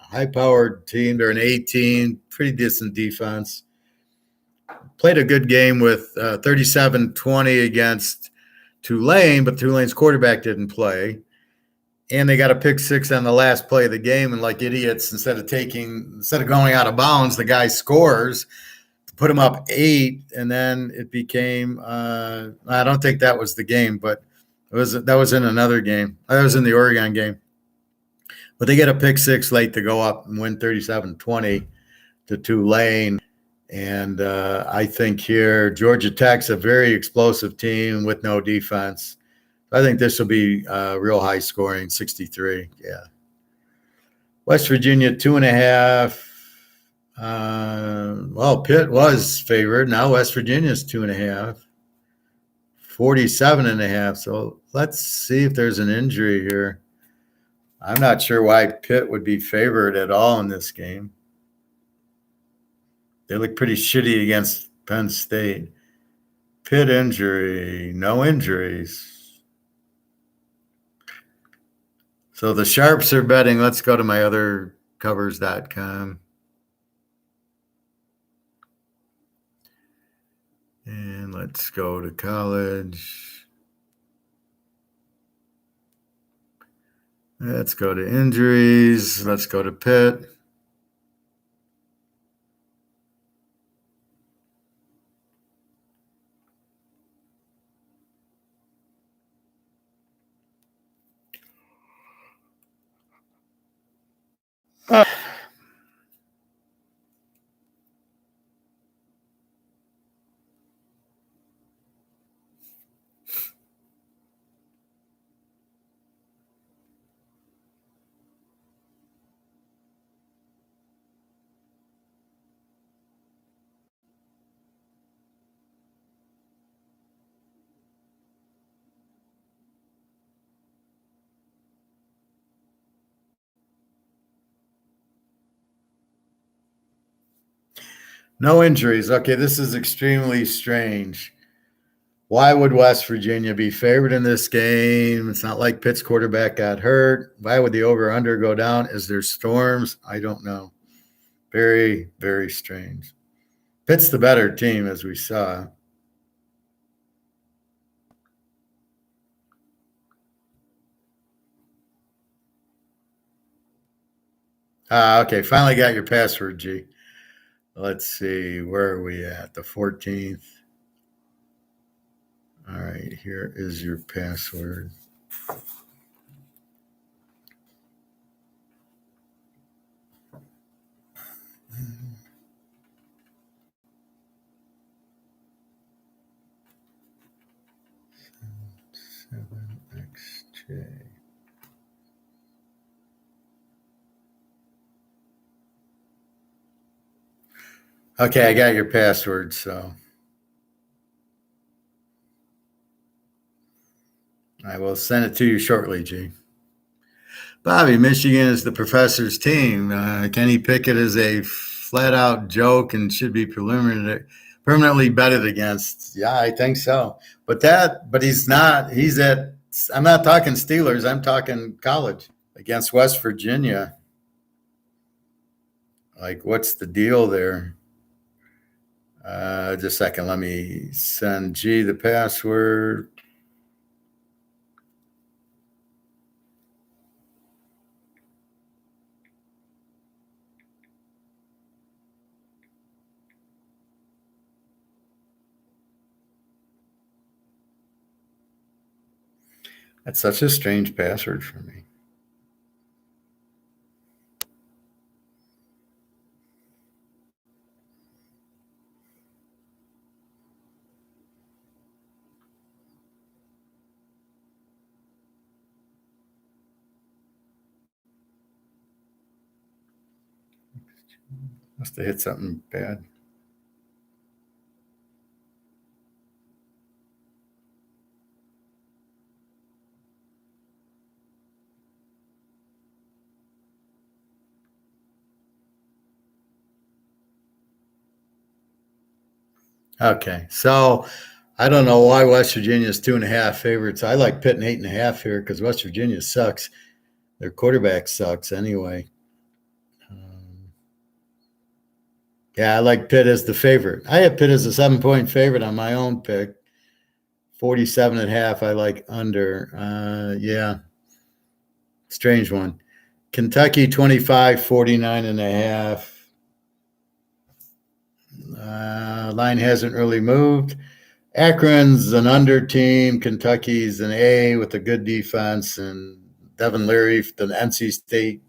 high-powered team. They're an 18, pretty decent defense. Played a good game with 37-20 against Tulane, but Tulane's quarterback didn't play. And they got a pick six on the last play of the game, and like idiots, instead of going out of bounds, the guy scores to put him up 8, and then it became I don't think that was the game, but that was in another game. That was in the Oregon game. But they get a pick six late to go up and win 37-20 to Tulane. And I think here Georgia Tech's a very explosive team with no defense. I think this will be real high scoring, 63. Yeah. West Virginia, 2.5. Well, Pitt was favored. Now West Virginia's 2.5. 47.5. So let's see if there's an injury here. I'm not sure why Pitt would be favored at all in this game. They look pretty shitty against Penn State. Pitt injury, no injuries. So the Sharps are betting. Let's go to my other covers.com. And let's go to college. Let's go to injuries. Let's go to Pitt. No injuries. Okay, this is extremely strange. Why would West Virginia be favored in this game? It's not like Pitt's quarterback got hurt. Why would the over-under go down? Is there storms? I don't know. Very, very strange. Pitt's the better team, as we saw. Okay, finally got your password, G. Let's see, where are we at? The 14th. All right, here is your password. XJ. Okay, I got your password, so I will send it to you shortly, G. Bobby, Michigan is the professor's team. Kenny Pickett is a flat-out joke and should be permanently betted against. Yeah, I think so. But he's not. I'm not talking Steelers. I'm talking college against West Virginia. Like, what's the deal there? Just a second. Let me send G the password. That's such a strange password for me. Must have hit something bad. – Okay, so I don't know why West Virginia is 2.5 favorites. I like Pitt and 8.5 here because West Virginia sucks. Their quarterback sucks anyway. Um, yeah, I like Pitt as the favorite. I have Pitt as a 7-point favorite on my own pick. 47.5. I like under. Yeah, strange one. Kentucky 25, 49.5. Line hasn't really moved. Akron's an under team. Kentucky's an A with a good defense, and Devin Leary, the NC State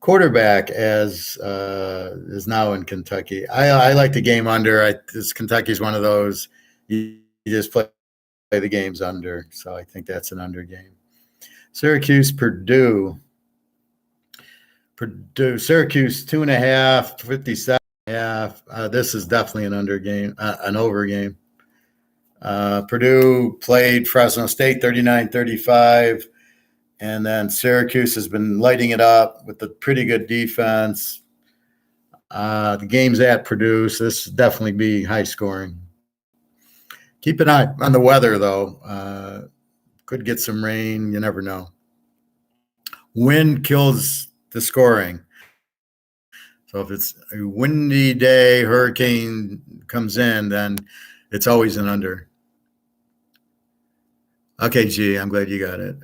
quarterback, as is now in Kentucky. I like the game under. Kentucky's one of those you just play the games under, so I think that's an under game. Syracuse, Purdue. Syracuse 2.5, 57.5. This is definitely an under game, an over game. Purdue played Fresno State 39-35, and then Syracuse has been lighting it up with a pretty good defense. The game's at Purdue, so this will definitely be high scoring. Keep an eye on the weather, though. Could get some rain. You never know. Wind kills the scoring. So if it's a windy day, hurricane comes in, then it's always an under. Okay, G, I'm glad you got it.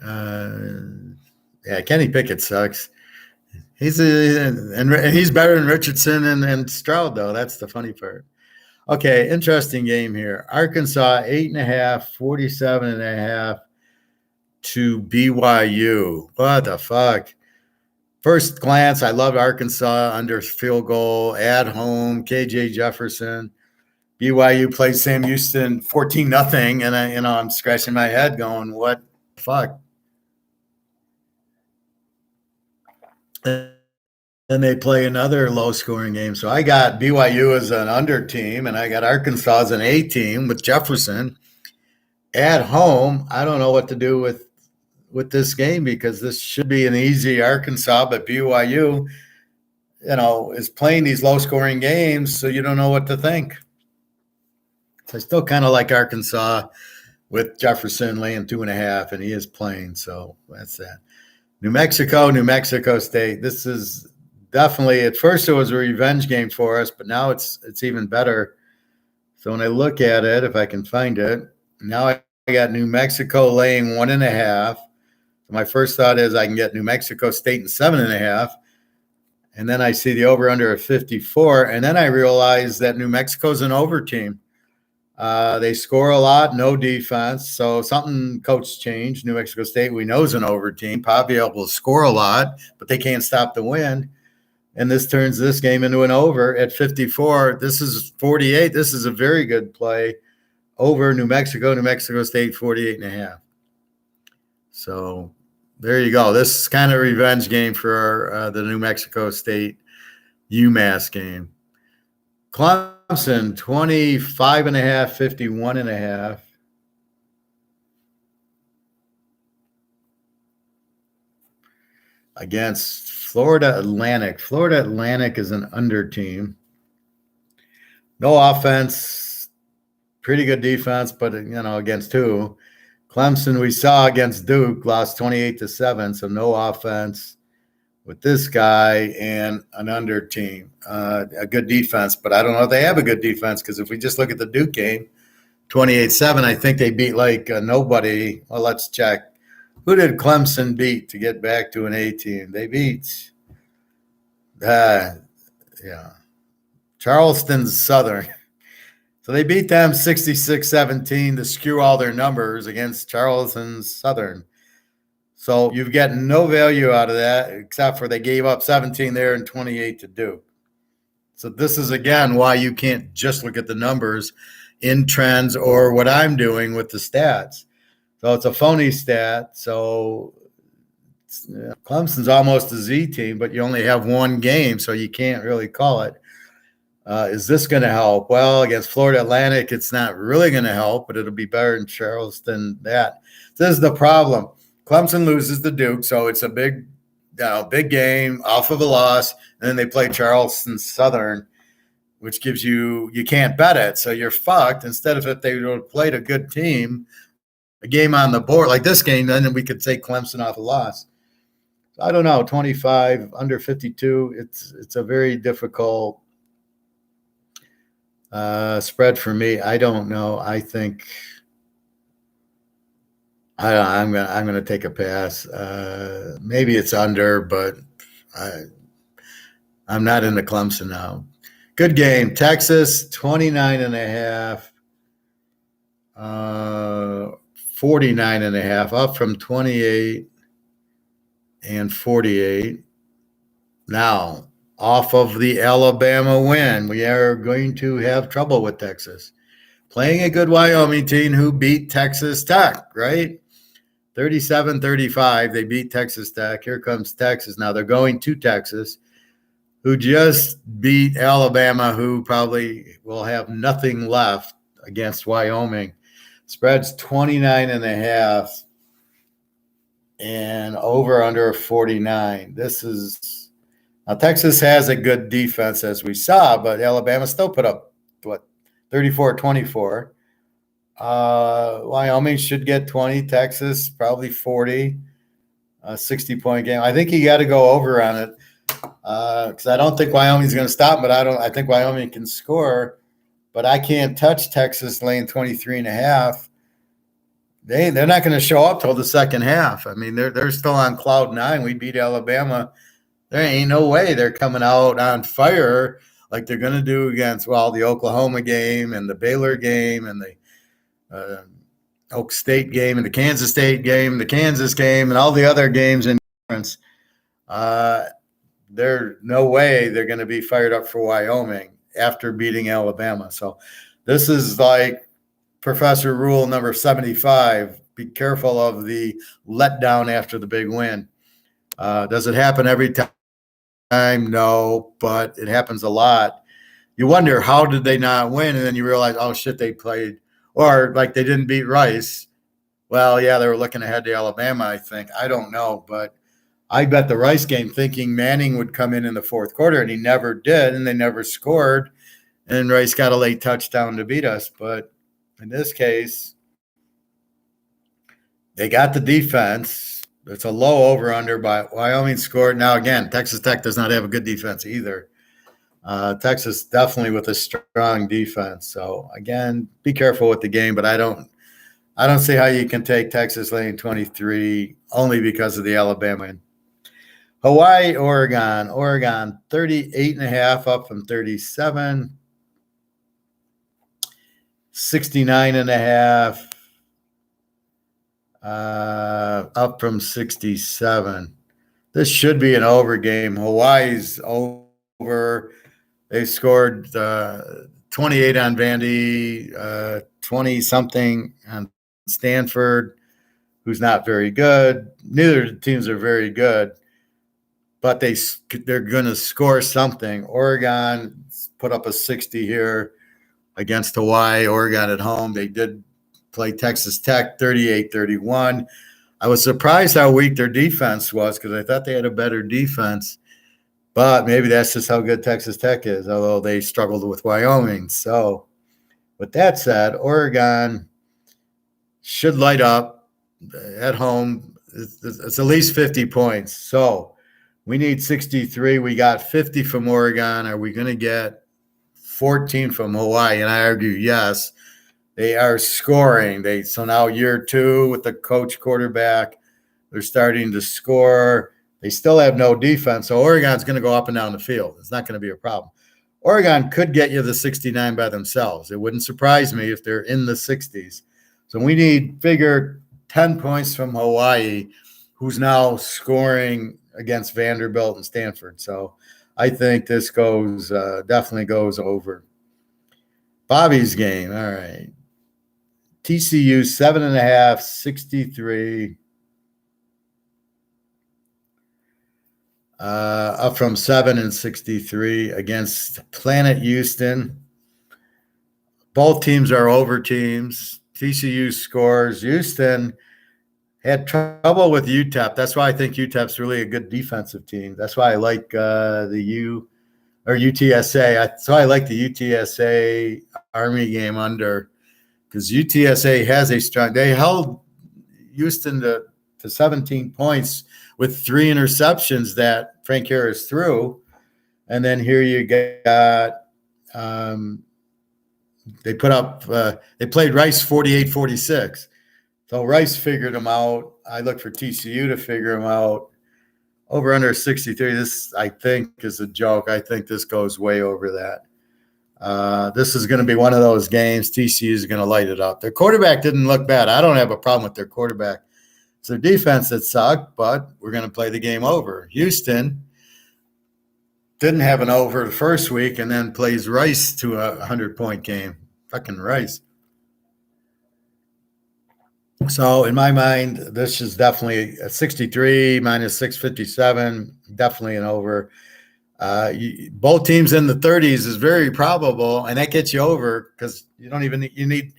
Yeah, Kenny Pickett sucks. He's better than Richardson and Stroud, though. That's the funny part. Okay, interesting game here. Arkansas 8.5, 47.5 to BYU. What the fuck? First glance, I love Arkansas under field goal at home. KJ Jefferson. BYU played Sam Houston 14-0, and I'm scratching my head going, what the fuck? And they play another low-scoring game. So I got BYU as an under team, and I got Arkansas as an A team with Jefferson at home. I don't know what to do with this game because this should be an easy Arkansas, but BYU, is playing these low-scoring games, so you don't know what to think. So I still kind of like Arkansas with Jefferson laying 2.5, and he is playing. So that's that. New Mexico State. This is definitely, at first it was a revenge game for us, but now it's even better. So when I look at it, if I can find it, now I got New Mexico laying 1.5. So my first thought is I can get New Mexico State in 7.5. And then I see the over-under of 54. And then I realize that New Mexico's an over team. They score a lot, no defense. So something coach changed. New Mexico State, we know, is an over team. Pavia will score a lot, but they can't stop the win. And this turns this game into an over at 54. This is 48. This is a very good play. Over New Mexico State 48.5. So there you go. This is kind of a revenge game for the New Mexico State UMass game. Clemson 25.5, 51.5. Against Florida Atlantic. Florida Atlantic is an under team. No offense, pretty good defense, but against who? Clemson, we saw against Duke, lost 28-7, so no offense with this guy and an under team. A good defense, but I don't know if they have a good defense because if we just look at the Duke game, 28-7, I think they beat like nobody. Well, let's check. Who did Clemson beat to get back to an A team? They beat, Charleston Southern. So they beat them 66-17 to skew all their numbers against Charleston Southern. So you've got no value out of that except for they gave up 17 there and 28 to Duke. So this is, again, why you can't just look at the numbers in trends or what I'm doing with the stats. So it's a phony stat. So Clemson's almost a Z team, but you only have one game, so you can't really call it. Is this going to help? Well, against Florida Atlantic, it's not really going to help, but it'll be better in Charleston than that. This is the problem. Clemson loses to Duke, so it's a big game off of a loss, and then they play Charleston Southern. which gives you can't bet it. So you're fucked. Instead of if they would have played a good team, a game on the board like this game, then we could take Clemson off a loss. So I don't know, 25 under 52. It's a very difficult spread for me. I don't know. I think I'm gonna take a pass. Maybe it's under, but I'm not into Clemson now. Good game. Texas 29.5. 49.5, up from 28 and 48. Now, off of the Alabama win, we are going to have trouble with Texas. Playing a good Wyoming team who beat Texas Tech, right? 37-35, they beat Texas Tech. Here comes Texas. Now they're going to Texas, who just beat Alabama, who probably will have nothing left against Wyoming. Spread's 29.5 and over under 49. Now Texas has a good defense as we saw, but Alabama still put up 34-24. Wyoming should get 20. Texas probably 40. 60-point game. I think you got to go over on it because I don't think Wyoming's going to stop, but I think Wyoming can score. But I can't touch Texas laying 23.5. They're not going to show up till the second half. I mean, they're still on cloud nine. We beat Alabama. There ain't no way they're coming out on fire like they're going to do against the Oklahoma game and the Baylor game and the Oak State game and the Kansas State game, the Kansas game, and all the other games in conference. There's no way they're going to be fired up for Wyoming after beating Alabama. So this is like Professor Rule number 75. Be careful of the letdown after the big win. Does it happen every time? No, but it happens a lot. You wonder, how did they not win? And then you realize, oh, shit, they played. Or like they didn't beat Rice. Well, yeah, they were looking ahead to Alabama, I think. I don't know, but I bet the Rice game thinking Manning would come in the fourth quarter, and he never did, and they never scored, and Rice got a late touchdown to beat us. But in this case, they got the defense. It's a low over-under, but Wyoming scored. Now, again, Texas Tech does not have a good defense either. Texas definitely with a strong defense. So, again, be careful with the game, but I don't see how you can take Texas laying 23 only because of the Alabama. Hawaii, Oregon. Oregon 38.5 up from 37. 69.5 up from 67. This should be an over game. Hawaii's over. They scored 28 on Vandy, 20-something on Stanford, who's not very good. Neither teams are very good, but they're going to score something. Oregon put up a 60 here against Hawaii. Oregon at home. They did play Texas Tech 38-31. I was surprised how weak their defense was because I thought they had a better defense. But maybe that's just how good Texas Tech is, although they struggled with Wyoming. So with that said, Oregon should light up at home. It's at least 50 points. So we need 63. We got 50 from Oregon. Are we going to get 14 from Hawaii? And I argue yes. They are scoring. So now year two with the coach quarterback, they're starting to score. They still have no defense, so Oregon's going to go up and down the field. It's not going to be a problem. Oregon could get you the 69 by themselves. It wouldn't surprise me if they're in the 60s. So we need figure 10 points from Hawaii, who's now scoring against Vanderbilt and Stanford. So I think this definitely goes over. Bobby's game. All right. TCU 7.5, 63. Up from 7 and 63 against Planet Houston. Both teams are over teams. TCU scores. Houston had trouble with UTEP. That's why I think UTEP's really a good defensive team. That's why I like the or UTSA. So I like the UTSA Army game under, because UTSA has a strong. They held Houston to 17 points with 3 interceptions that Frank Harris threw, and then here you got. They put up. They played Rice 48-46. So Rice figured them out. I look for TCU to figure them out. Over under 63. This, I think, is a joke. I think this goes way over that. This is going to be one of those games. TCU is going to light it up. Their quarterback didn't look bad. I don't have a problem with their quarterback. It's their defense that sucked, but we're going to play the game over. Houston didn't have an over the first week and then plays Rice to a 100-point game. Fucking Rice. So in my mind, this is definitely a 63 minus 657, definitely an over. Both teams in the 30s is very probable, and that gets you over because you don't even you need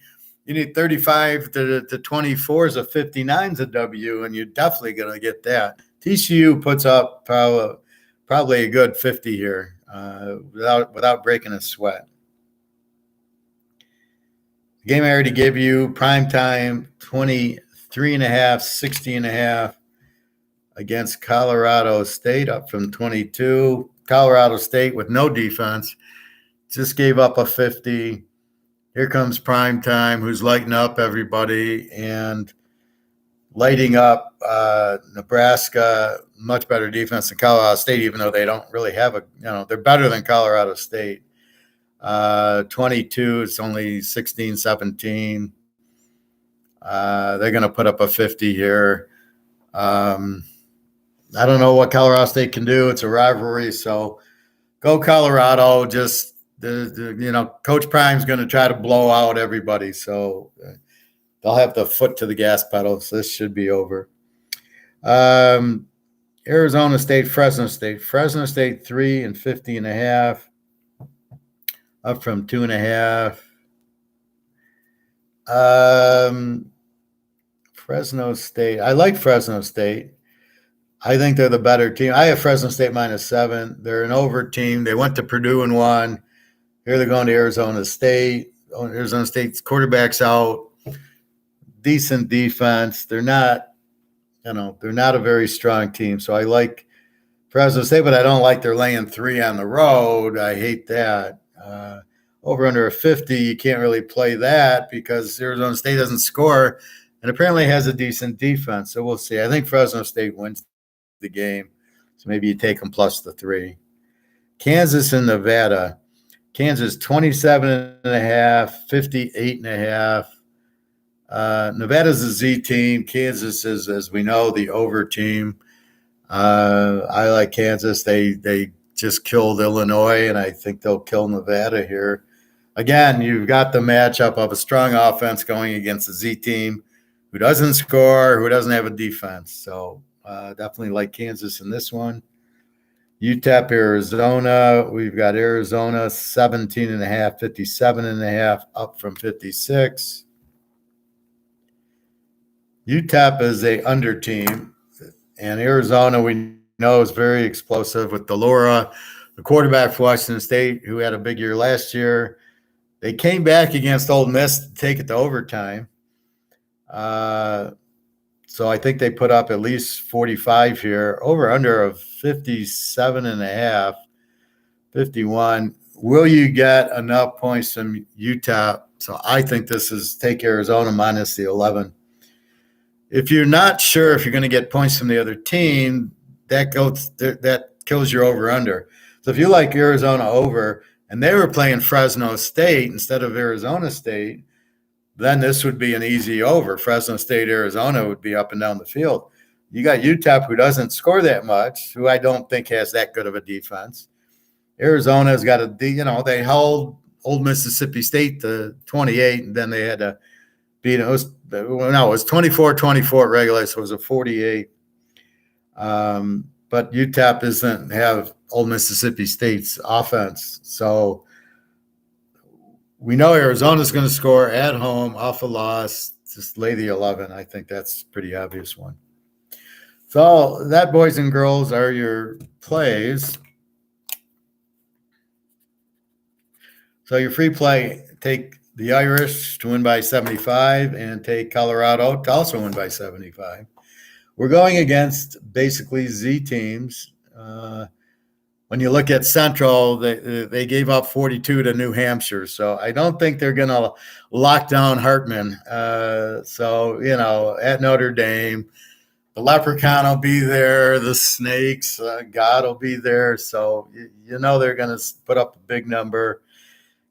35 to 24s of 59s a W, and you're definitely going to get that. TCU puts up probably a good 50 here without breaking a sweat. The game I already gave you, prime time, 23.5, 60.5 against Colorado State, up from 22. Colorado State with no defense just gave up a 50. Here comes prime time, who's lighting up everybody and lighting up Nebraska. Much better defense than Colorado State, even though they don't really have they're better than Colorado State. 22, it's only 16, 17. They're going to put up a 50 here. I don't know what Colorado State can do. It's a rivalry, so go Colorado. Just Coach Prime's going to try to blow out everybody, so they'll have the foot to the gas pedal. So this should be over. Arizona State, Fresno State. Fresno State 3 and 50.5. Up from 2.5. Fresno State. I like Fresno State. I think they're the better team. I have Fresno State -7. They're an over team. They went to Purdue and won. Here they're going to Arizona State. Arizona State's quarterback's out. Decent defense. They're not a very strong team. So I like Fresno State, but I don't like they're laying 3 on the road. I hate that. Over under a 50, you can't really play that because Arizona State doesn't score and apparently has a decent defense. So we'll see. I think Fresno State wins the game. So maybe you take them plus the 3. Kansas and Nevada. Kansas 27.5, 58.5. Nevada's a Z team. Kansas is, as we know, the over team. I like Kansas. They just killed Illinois, and I think they'll kill Nevada here. Again, you've got the matchup of a strong offense going against a Z team who doesn't score, who doesn't have a defense. So definitely like Kansas in this one. UTEP, Arizona. We've got Arizona 17.5, 57.5, up from 56. UTEP is a under team, and Arizona we know is very explosive with Delora, the quarterback for Washington State, who had a big year last year. They came back against Ole Miss to take it to overtime. So I think they put up at least 45 here. Over under of 57.5, 51. Will you get enough points from UTEP? So I think this is take Arizona minus the 11. If you're not sure if you're going to get points from the other team, that kills your over under. So if you like Arizona over and they were playing Fresno State instead of Arizona State, then this would be an easy over. Fresno State, Arizona would be up and down the field. You got UTEP, who doesn't score that much, who I don't think has that good of a defense. Arizona's got they held Old Mississippi State to 28, and then they had to beat it. It was 24-24 at regular, so it was a 48. But UTEP doesn't have Old Mississippi State's offense. So we know Arizona's going to score at home off a loss. Just lay the 11. I think that's a pretty obvious one. So that, boys and girls, are your plays. So your free play, take the Irish to win by 75 and take Colorado to also win by 75. We're going against basically Z teams. When you look at Central, they gave up 42 to New Hampshire. So I don't think they're going to lock down Hartman. So, at Notre Dame, the Leprechaun will be there. The Snakes, God will be there. So, they're going to put up a big number.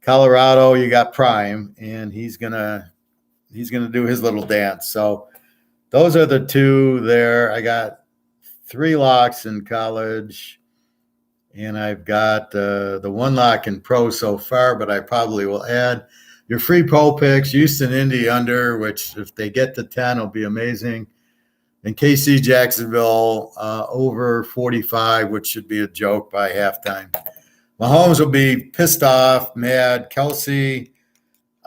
Colorado, you got Prime, and he's gonna do his little dance. So those are the two there. I got 3 locks in college, and I've got the 1 lock in pro so far, but I probably will add your free pro picks, Houston Indy under, which if they get to 10 will be amazing. And KC Jacksonville over 45, which should be a joke by halftime. Mahomes will be pissed off, mad. Kelsey,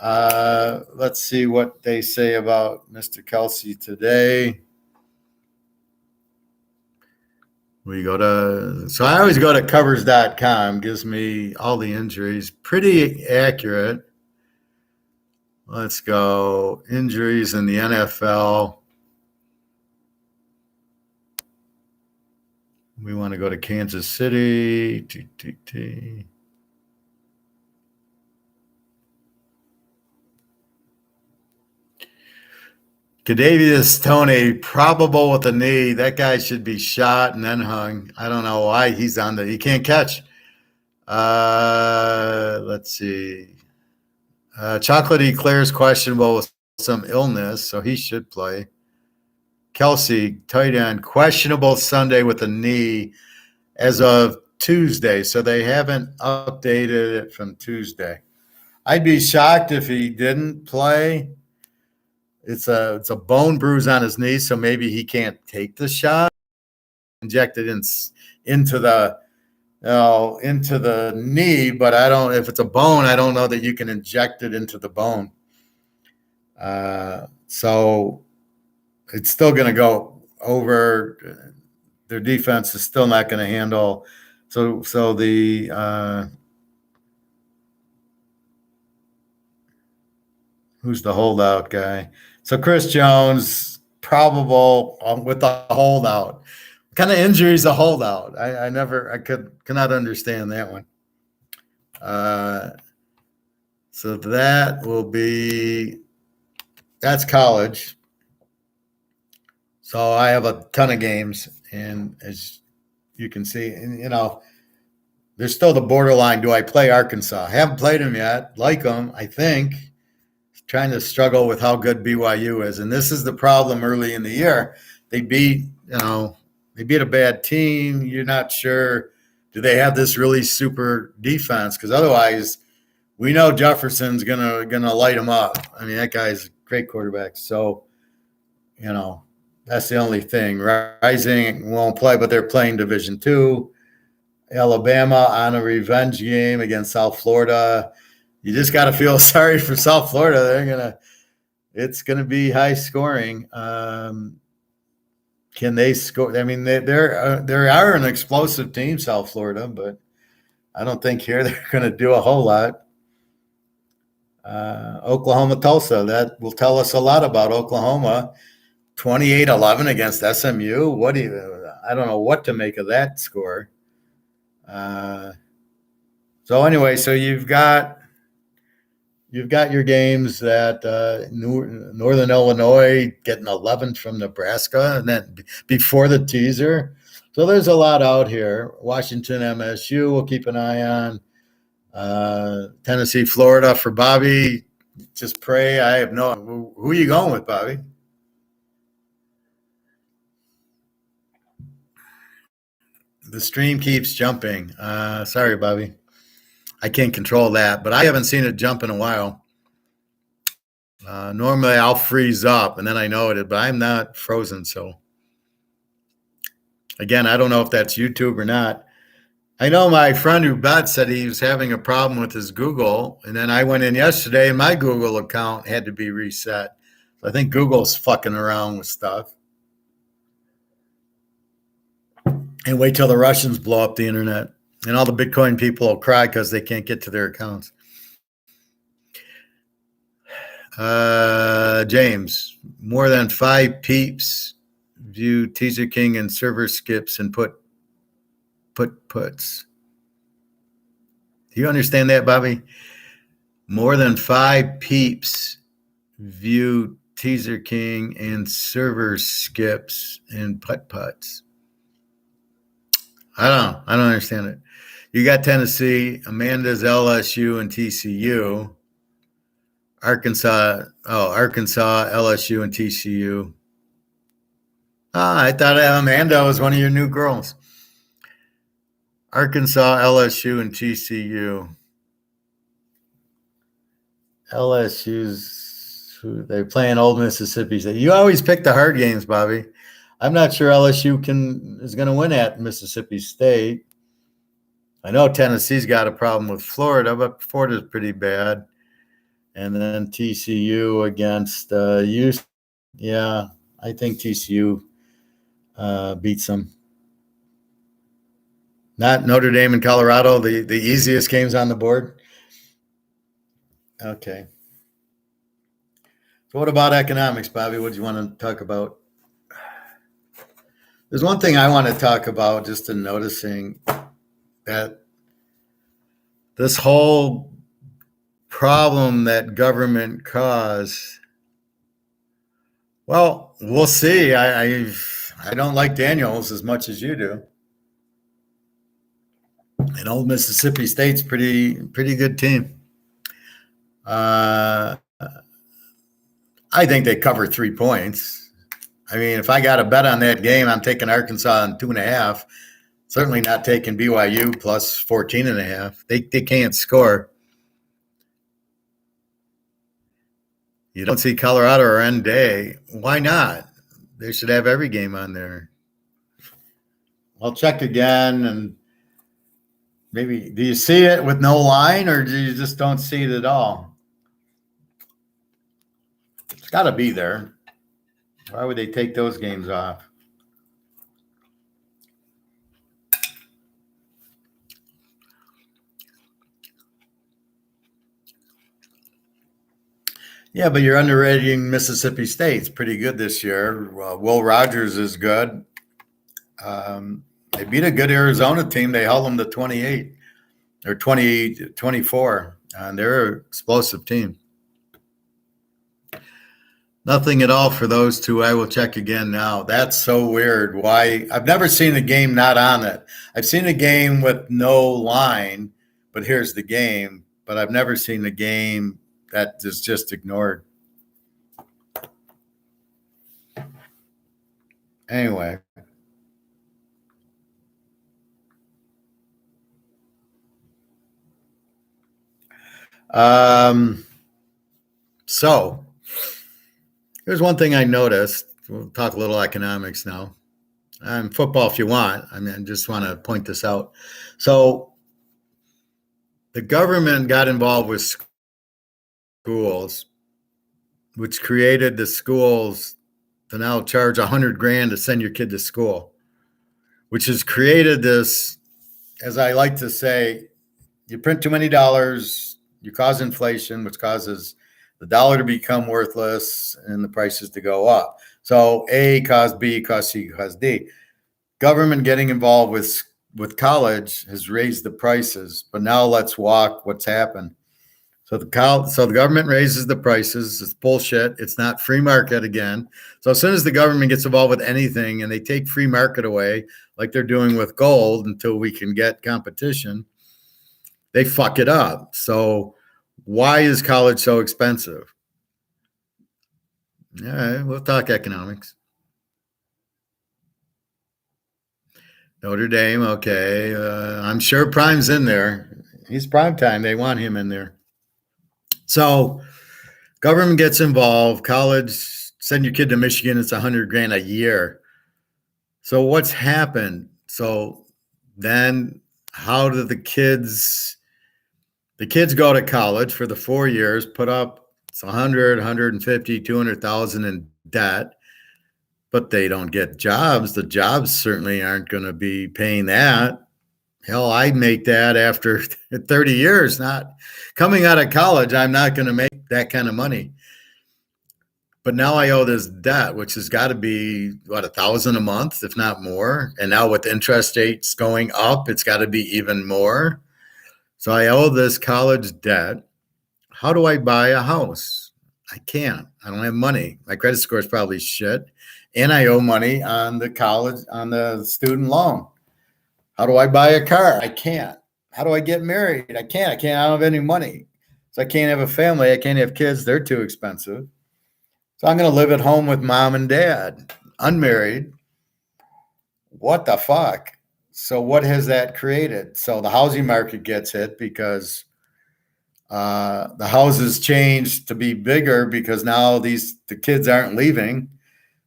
let's see what they say about Mr. Kelsey today. So I always go to covers.com, gives me all the injuries. Pretty accurate. Let's go injuries in the NFL. We want to go to Kansas City. Kadarius Toney, probable with a knee. That guy should be shot and then hung. I don't know why he can't catch. Let's see. Chocolate Eclair's questionable with some illness, so he should play. Kelsey, tight end, questionable Sunday with a knee as of Tuesday, so they haven't updated it from Tuesday. I'd be shocked if he didn't play. It's a bone bruise on his knee, so maybe he can't take the shot. Injected into the knee, but I don't. If it's a bone, I don't know that you can inject it into the bone. So it's still going to go over. Their defense is still not going to handle. So the who's the holdout guy? So Chris Jones, probable with the holdout. What kind of injury is a holdout? I cannot understand that one. So that's college. So I have a ton of games, and as you can see, and there's still the borderline. Do I play Arkansas? I haven't played them yet. Like them, I think. Trying to struggle with how good BYU is, and this is the problem early in the year. They beat a bad team. You're not sure, do they have this really super defense? Because otherwise, we know Jefferson's gonna light them up. I mean, that guy's a great quarterback. So, that's the only thing. Rising won't play, but they're playing Division II. Alabama on a revenge game against South Florida. You just got to feel sorry for South Florida. It's gonna be high scoring. Can they score? I mean, they are an explosive team, South Florida, but I don't think here they're going to do a whole lot. Oklahoma, Tulsa. That will tell us a lot about Oklahoma. 28-11 against SMU. I don't know what to make of that score. So anyway, so you've got your games that Northern Illinois getting 11 from Nebraska, and then before the teaser. So there's a lot out here. Washington, MSU, we'll keep an eye on. Tennessee, Florida for Bobby. Just pray. I have no. Who are you going with, Bobby? The stream keeps jumping. Sorry, Bobby. I can't control that, but I haven't seen it jump in a while. Normally I'll freeze up and then I know it, but I'm not frozen. So again, I don't know if that's YouTube or not. I know my friend who bet said he was having a problem with his Google, and then I went in yesterday and my Google account had to be reset. So I think Google's fucking around with stuff. And wait till the Russians blow up the internet and all the Bitcoin people will cry because they can't get to their accounts. James, more than 5 peeps view Teaser King and server skips and puts. Do you understand that, Bobby? More than 5 peeps view Teaser King and server skips and puts. I don't understand it. You got Tennessee, Amanda's LSU and TCU. Arkansas, LSU and TCU. I thought Amanda was one of your new girls. Arkansas, LSU, and TCU. They're playing Old Mississippi State. You always pick the hard games, Bobby. I'm not sure LSU is going to win at Mississippi State. I know Tennessee's got a problem with Florida, but Florida's pretty bad. And then TCU against Houston. Yeah, I think TCU beats them. Not Notre Dame and Colorado, the easiest games on the board. Okay. So what about economics, Bobby? What do you want to talk about? There's one thing I want to talk about, just in noticing that this whole problem that government caused. Well, we'll see. I don't like Daniels as much as you do. And Old Mississippi State's pretty good team. I think they cover 3 points. I mean, if I got a bet on that game, I'm taking Arkansas on 2.5. Certainly not taking BYU plus 14.5. They can't score. You don't see Colorado or ND. Why not? They should have every game on there. I'll check again, and maybe, do you see it with no line, or do you just don't see it at all? It's got to be there. Why would they take those games off? Yeah, but you're underrating Mississippi State. It's pretty good this year. Will Rogers is good. They beat a good Arizona team. They held them to 28 or 24. And they're an explosive team. Nothing at all for those two. I will check again now. That's so weird. Why? I've never seen a game not on it. I've seen a game with no line, but here's the game. But I've never seen a game that is just ignored. Anyway. So here's one thing I noticed. We'll talk a little economics now. And football if you want. I mean, I just want to point this out. So the government got involved with schools, which created the schools to now charge $100,000 to send your kid to school, which has created this, as I like to say, you print too many dollars, you cause inflation, which causes the dollar to become worthless and the prices to go up. So A caused B, caused C, caused D. Government getting involved with college has raised the prices, but now let's walk what's happened. So the government raises the prices. It's bullshit. It's not free market again. So as soon as the government gets involved with anything and they take free market away, like they're doing with gold until we can get competition, they fuck it up. So why is college so expensive? All right, we'll talk economics. Notre Dame, okay. I'm sure Prime's in there. He's prime time. They want him in there. So government gets involved. College, send your kid to Michigan. It's $100,000 a year. So what's happened? So then how do the kids go to college for the 4 years, put up 100, 150, 200,000 in debt, but they don't get jobs. The jobs certainly aren't going to be paying that. Hell, I'd make that after 30 years. Not coming out of college, I'm not going to make that kind of money. But now I owe this debt, which has got to be what, 1,000 a month, if not more. And now with interest rates going up, it's got to be even more. So I owe this college debt. How do I buy a house? I can't. I don't have money. My credit score is probably shit. And I owe money on the student loan. How do I buy a car? I can't. How do I get married? I can't. I don't have any money. So I can't have a family. I can't have kids. They're too expensive. So I'm going to live at home with mom and dad, unmarried. What the fuck? So what has that created? So the housing market gets hit because the houses changed to be bigger because now the kids aren't leaving.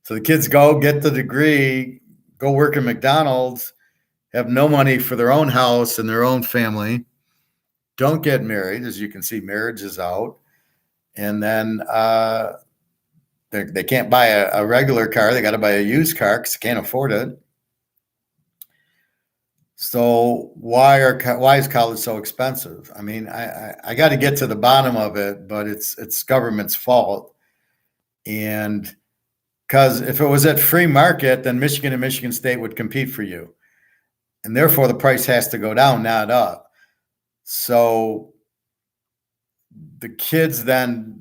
So the kids go get the degree, go work at McDonald's, have no money for their own house and their own family, don't get married. As you can see, marriage is out. And then they can't buy a regular car. They got to buy a used car because they can't afford it. So why is college so expensive? I mean, I got to get to the bottom of it, but it's government's fault. And because if it was at free market, then Michigan and Michigan State would compete for you. And therefore the price has to go down, not up. So the kids then,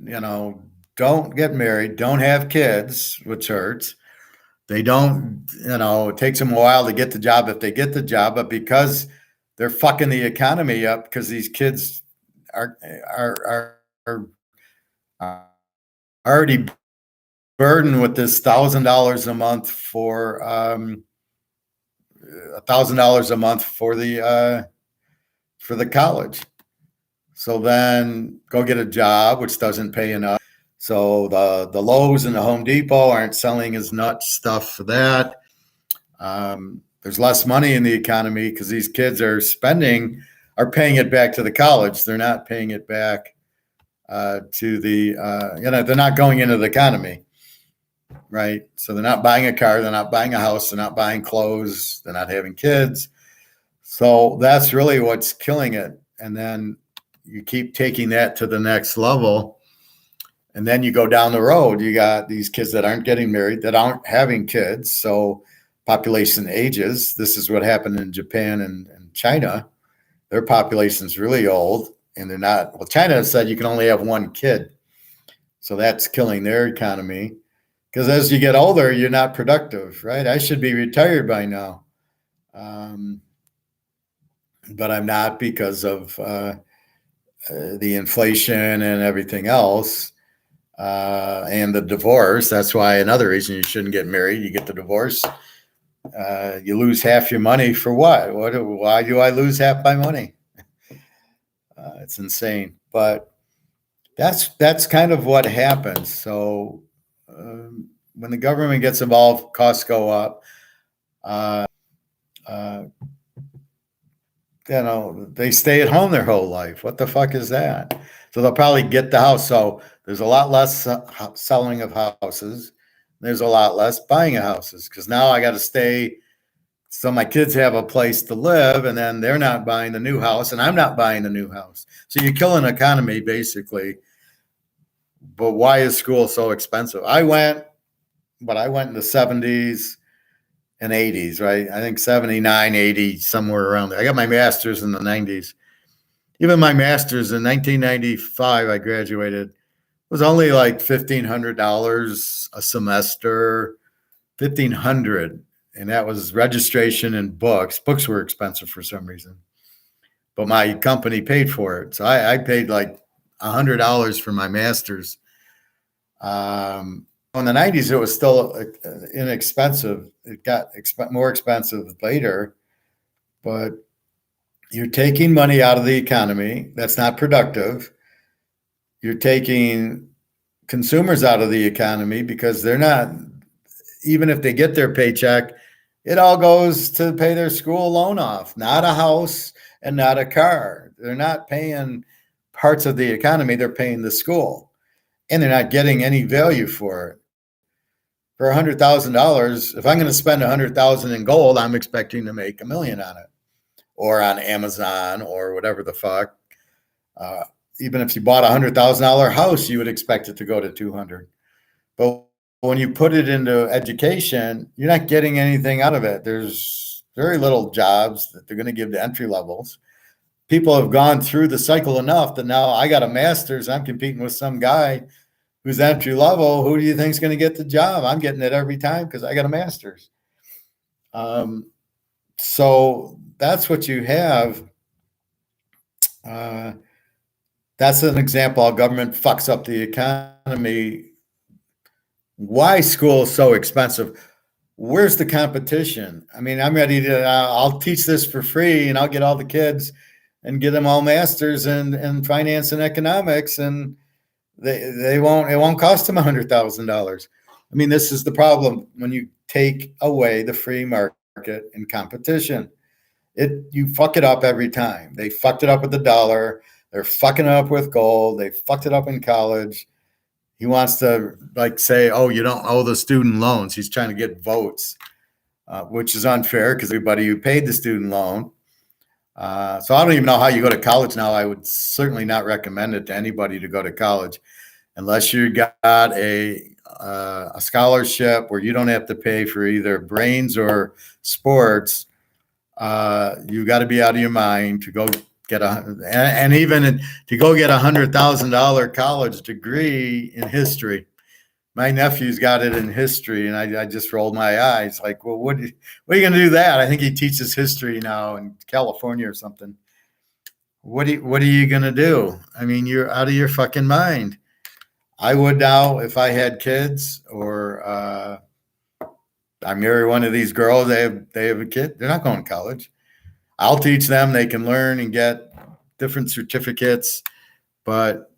don't get married, don't have kids, which hurts. They don't, it takes them a while to get the job if they get the job, but because they're fucking the economy up because these kids are already burdened with this $1,000 a month for $1,000 a month for the college. So then go get a job, which doesn't pay enough. So the Lowe's and the Home Depot aren't selling as much stuff for that. There's less money in the economy because these kids are paying it back to the college. They're not paying it back to the, they're not going into the economy, right? So they're not buying a car, they're not buying a house, they're not buying clothes, they're not having kids. So that's really what's killing it. And then you keep taking that to the next level. And then you go down the road, you got these kids that aren't getting married, that aren't having kids. So population ages. This is what happened in Japan and China. Their population's really old and they're not. Well, China said you can only have one kid. So that's killing their economy. Because as you get older, you're not productive, right? I should be retired by now. But I'm not because of the inflation and everything else. And the divorce. That's why another reason you shouldn't get married. You get the divorce, you lose half your money for what? Why do I lose half my money? It's insane. But that's kind of what happens. So when the government gets involved, costs go up. They stay at home their whole life. What the fuck is that? So they'll probably get the house. So there's a lot less selling of houses. There's a lot less buying of houses because now I got to stay. So my kids have a place to live and then they're not buying the new house and I'm not buying the new house. So you kill an economy basically. But why is school so expensive? I went in the 70s and 80s, right? I think 79, 80, somewhere around there. I got my master's in the 90s. Even my master's in 1995, I graduated, was only like $1,500 a semester, $1,500. And that was registration and books. Books were expensive for some reason. But my company paid for it. So I paid like $100 for my master's. In the 90s, it was still inexpensive. It got more expensive later, but you're taking money out of the economy. That's not productive. You're taking consumers out of the economy because they're not, even if they get their paycheck, it all goes to pay their school loan off, not a house and not a car. They're not paying parts of the economy. They're paying the school and they're not getting any value for it. For $100,000, if I'm going to spend $100,000 in gold, I'm expecting to make $1 million on it, or on Amazon, or whatever the fuck. Even if you bought $100,000 house, you would expect it to go to 200. But when you put it into education, you're not getting anything out of it. There's very little jobs that they're going to give to entry levels. People have gone through the cycle enough that now I got a master's. I'm competing with some guy who's entry level. Who do you think is going to get the job? I'm getting it every time because I got a master's. So that's what you have. That's an example how government fucks up the economy. Why school is so expensive? Where's the competition? I mean, I'm ready to. I'll teach this for free, and I'll get all the kids and get them all masters in finance and economics, and they won't. It won't cost them $100,000. I mean, this is the problem when you take away the free market and competition. You fuck it up every time. They fucked it up with the dollar. They're fucking it up with gold. They fucked it up in college. He wants to say, oh, you don't owe the student loans. He's trying to get votes, which is unfair because everybody who paid the student loan. So I don't even know how you go to college now. I would certainly not recommend it to anybody to go to college unless you got a scholarship where you don't have to pay for either brains or sports. You got to be out of your mind to go get and even to go get $100,000 college degree in history. My nephew's got it in history, and I just rolled my eyes like, well, what are you going to do that? I think he teaches history now in California or something. What are you going to do? I mean, you're out of your fucking mind. I would now, if I had kids, or I marry one of these girls, they have a kid, they're not going to college. I'll teach them. They can learn and get different certificates. But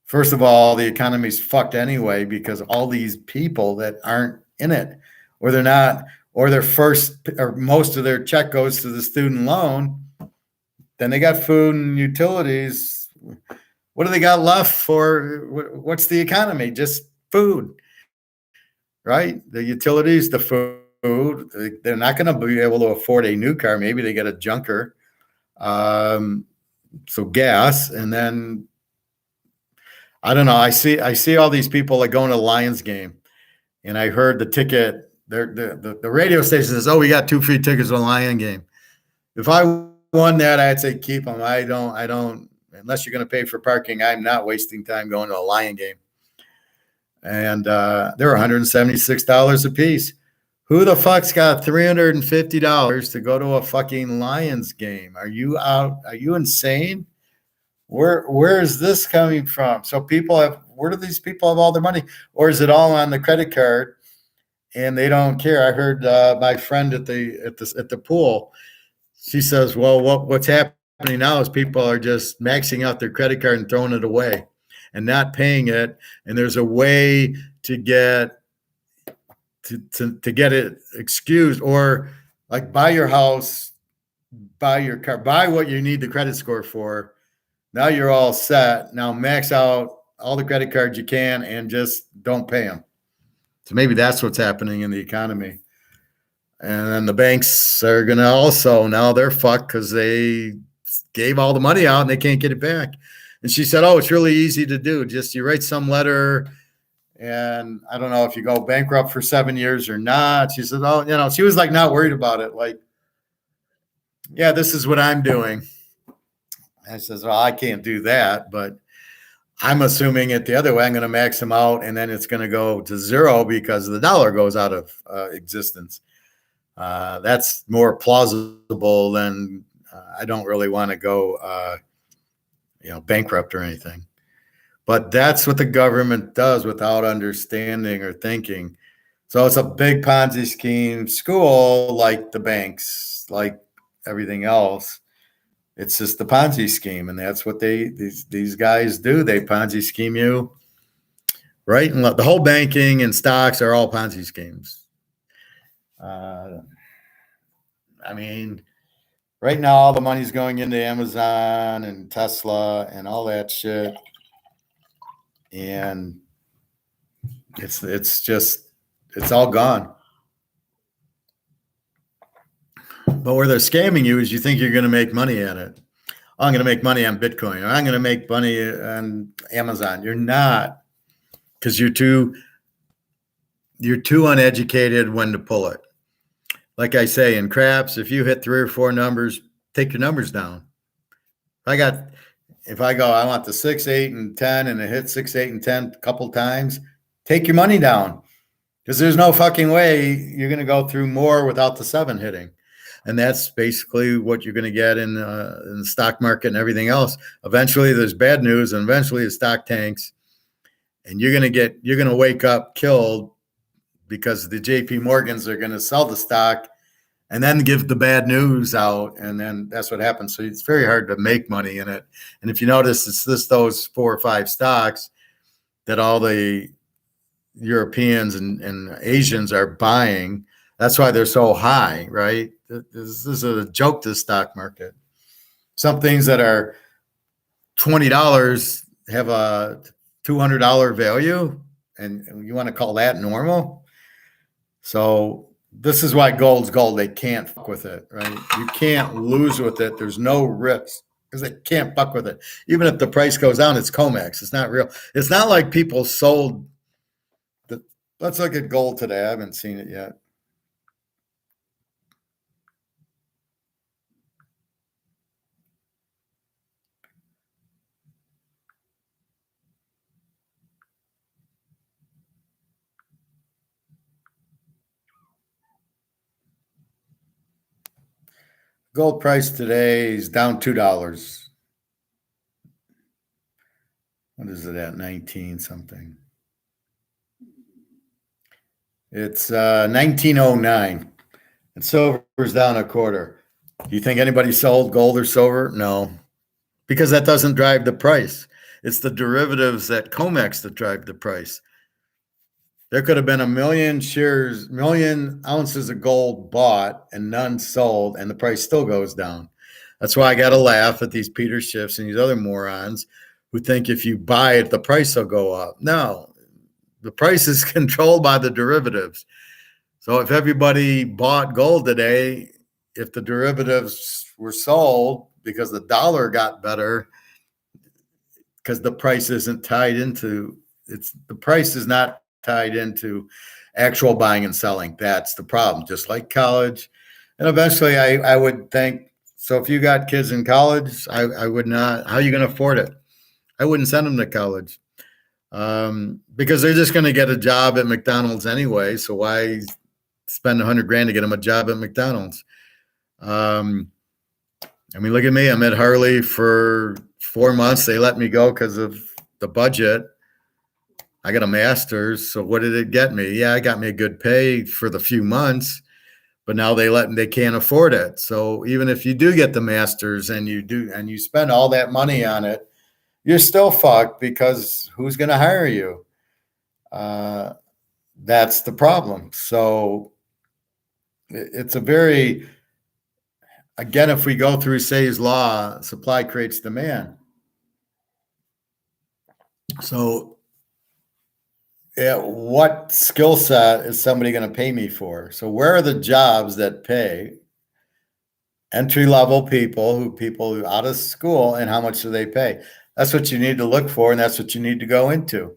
first of all, the economy's fucked anyway because all these people that aren't in it, or they're not, or their first or most of their check goes to the student loan. Then they got food and utilities. What do they got left for? What's the economy? Just food, right? The utilities, the food. They're not going to be able to afford a new car. Maybe they get a junker. So gas, and then I don't know. I see all these people like going to the Lions game, and I heard the ticket. The radio station says, "Oh, we got 2 free tickets to the Lion game." If I won that, I'd say keep them. I don't. Unless you're going to pay for parking, I'm not wasting time going to a Lion game. And they're $176 a piece. Who the fuck's got $350 to go to a fucking Lions game? Are you out? Are you insane? Where is this coming from? So where do these people have all their money? Or is it all on the credit card and they don't care? I heard my friend at the pool, she says, well, what's happening now is people are just maxing out their credit card and throwing it away and not paying it. And there's a way to get get it excused, or like buy your house, buy your car, buy what you need the credit score for. Now you're all set. Now max out all the credit cards you can and just don't pay them. So maybe that's what's happening in the economy. And then the banks are going to also, now they're fucked because they gave all the money out and they can't get it back. And she said, oh, it's really easy to do. Just you write some letter, and I don't know if you go bankrupt for 7 years or not. She said, oh, she was like not worried about it. Like, yeah, this is what I'm doing. I says, well, I can't do that, but I'm assuming it the other way. I'm going to max them out, and then it's going to go to zero because the dollar goes out of existence. That's more plausible than I don't really want to go, bankrupt or anything. But that's what the government does without understanding or thinking. So it's a big Ponzi scheme. School, like the banks, like everything else, it's just the Ponzi scheme, and that's what these guys do. They Ponzi scheme you, right? And the whole banking and stocks are all Ponzi schemes. I mean, right now all the money's going into Amazon and Tesla and all that shit, and it's all gone. But where they're scamming you is you think you're going to make money at it. Oh, I'm going to make money on Bitcoin, or I'm going to make money on Amazon. You're not, because you're too you're too uneducated when to pull it. Like I say, in craps, if you hit 3 or 4 numbers, take your numbers down. If I go, I want the 6, 8, and 10, and it hits 6, 8, and 10 a couple times, take your money down. Because there's no fucking way you're going to go through more without the 7 hitting. And that's basically what you're going to get in the stock market and everything else. Eventually there's bad news, and eventually the stock tanks, and you're going to wake up killed because the JP Morgans are going to sell the stock and then give the bad news out. And then that's what happens. So it's very hard to make money in it. And if you notice, it's just those 4 or 5 stocks that all the Europeans and Asians are buying. That's why they're so high, right? This is a joke to the stock market. Some things that are $20 have a $200 value, and you want to call that normal? So this is why gold's gold. They can't fuck with it, right? You can't lose with it. There's no risk because they can't fuck with it. Even if the price goes down, it's COMEX. It's not real. It's not like people sold. Let's look at gold today. I haven't seen it yet. Gold price today is down $2. What is it at? 19 something. It's 1909. And silver's down a quarter. Do you think anybody sold gold or silver? No, because that doesn't drive the price. It's the derivatives at COMEX that drive the price. There could have been 1 million shares, 1 million ounces of gold bought and none sold, and the price still goes down. That's why I got to laugh at these Peter Schiffs and these other morons who think if you buy it, the price will go up. No, the price is controlled by the derivatives. So if everybody bought gold today, if the derivatives were sold because the dollar got better, because the price isn't tied into the price is not tied into actual buying and selling. That's the problem, just like college. And eventually I would think, so if you got kids in college, I would not, how are you going to afford it? I wouldn't send them to college because they're just going to get a job at McDonald's anyway. So why spend $100,000 to get them a job at McDonald's? I mean, look at me. I'm at Harley for 4 months. They let me go because of the budget. I got a master's. So what did it get me? Yeah, it got me a good pay for the few months, but now they can't afford it. So even if you do get the master's and you spend all that money on it, you're still fucked because who's going to hire you? That's the problem. So it's a very, again, if we go through Say's law, supply creates demand. So what skill set is somebody going to pay me for? So where are the jobs that pay entry-level people out of school, and how much do they pay? That's what you need to look for, and that's what you need to go into.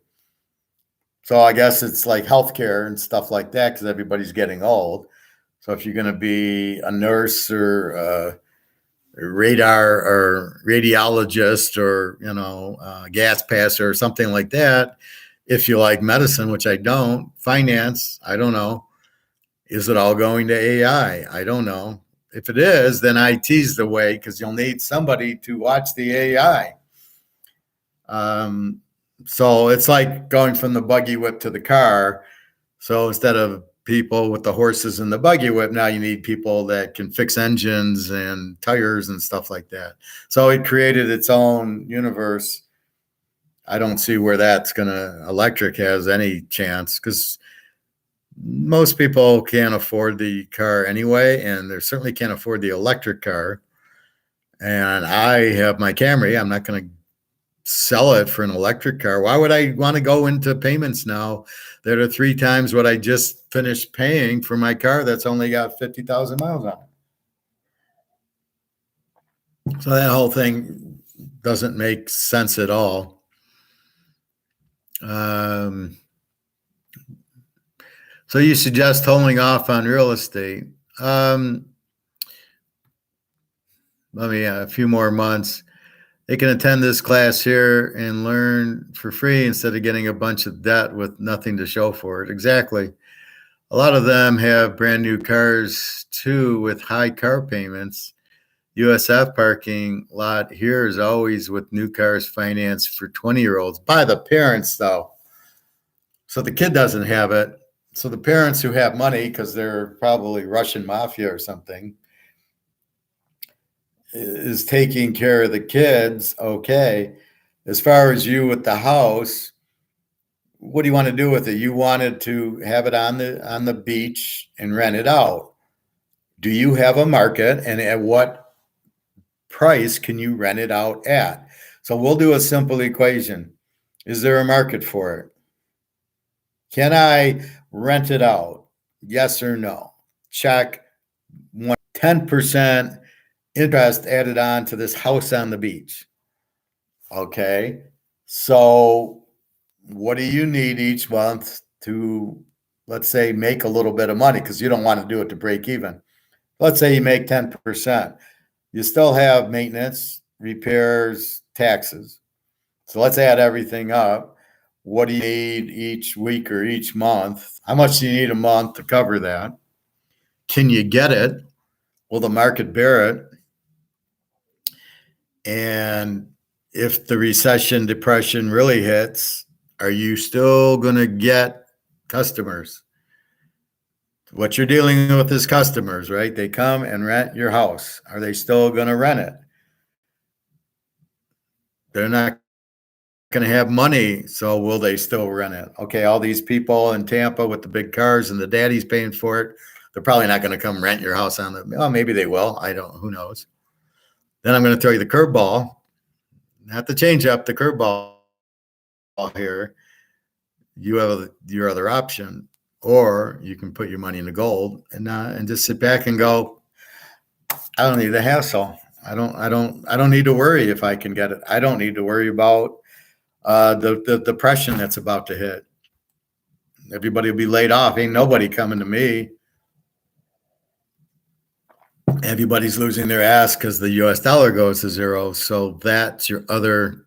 So I guess it's like healthcare and stuff like that because everybody's getting old. So if you're going to be a nurse or a radar or radiologist or, gas passer or something like that, if you like medicine, which I don't, finance, I don't know. Is it all going to AI? I don't know. If it is, then IT's the way because you'll need somebody to watch the AI. So it's like going from the buggy whip to the car. So instead of people with the horses and the buggy whip, now you need people that can fix engines and tires and stuff like that. So it created its own universe. I don't see where electric has any chance because most people can't afford the car anyway, and they certainly can't afford the electric car. And I have my Camry. I'm not going to sell it for an electric car. Why would I want to go into payments now that are 3 times what I just finished paying for my car that's only got 50,000 miles on it? So that whole thing doesn't make sense at all. So you suggest holding off on real estate. A few more months. They can attend this class here and learn for free instead of getting a bunch of debt with nothing to show for it. Exactly. A lot of them have brand new cars too with high car payments. USF parking lot here is always with new cars financed for 20-year-olds by the parents, though. So the kid doesn't have it. So the parents who have money, because they're probably Russian mafia or something, is taking care of the kids. Okay. As far as you with the house, what do you want to do with it? You wanted to have it on the beach and rent it out. Do you have a market, and at what price can you rent it out at? So we'll do a simple equation. Is there a market for it? Can I rent it out? Yes or no? Check. 10% interest added on to this house on the beach. Okay. So what do you need each month to, let's say, make a little bit of money? Because you don't want to do it to break even. Let's say you make 10%. You still have maintenance, repairs, taxes. So let's add everything up. What do you need each week or each month? How much do you need a month to cover that? Can you get it? Will the market bear it? And if the recession, depression really hits, are you still going to get customers? What you're dealing with is customers, right? They come and rent your house. Are they still going to rent it? They're not going to have money, so will they still rent it? Okay, all these people in Tampa with the big cars and the daddy's paying for it, they're probably not going to come rent your house on the, well, maybe they will. I don't, who knows? Then I'm going to throw you the curveball, not to change up the curveball here. You have your other option, or you can put your money in the gold and just sit back and go, I don't need the hassle. I don't need to worry if I can get it. I don't need to worry about the depression that's about to hit. Everybody will be laid off. Ain't nobody coming to me. Everybody's losing their ass because the US dollar goes to zero. So that's your other.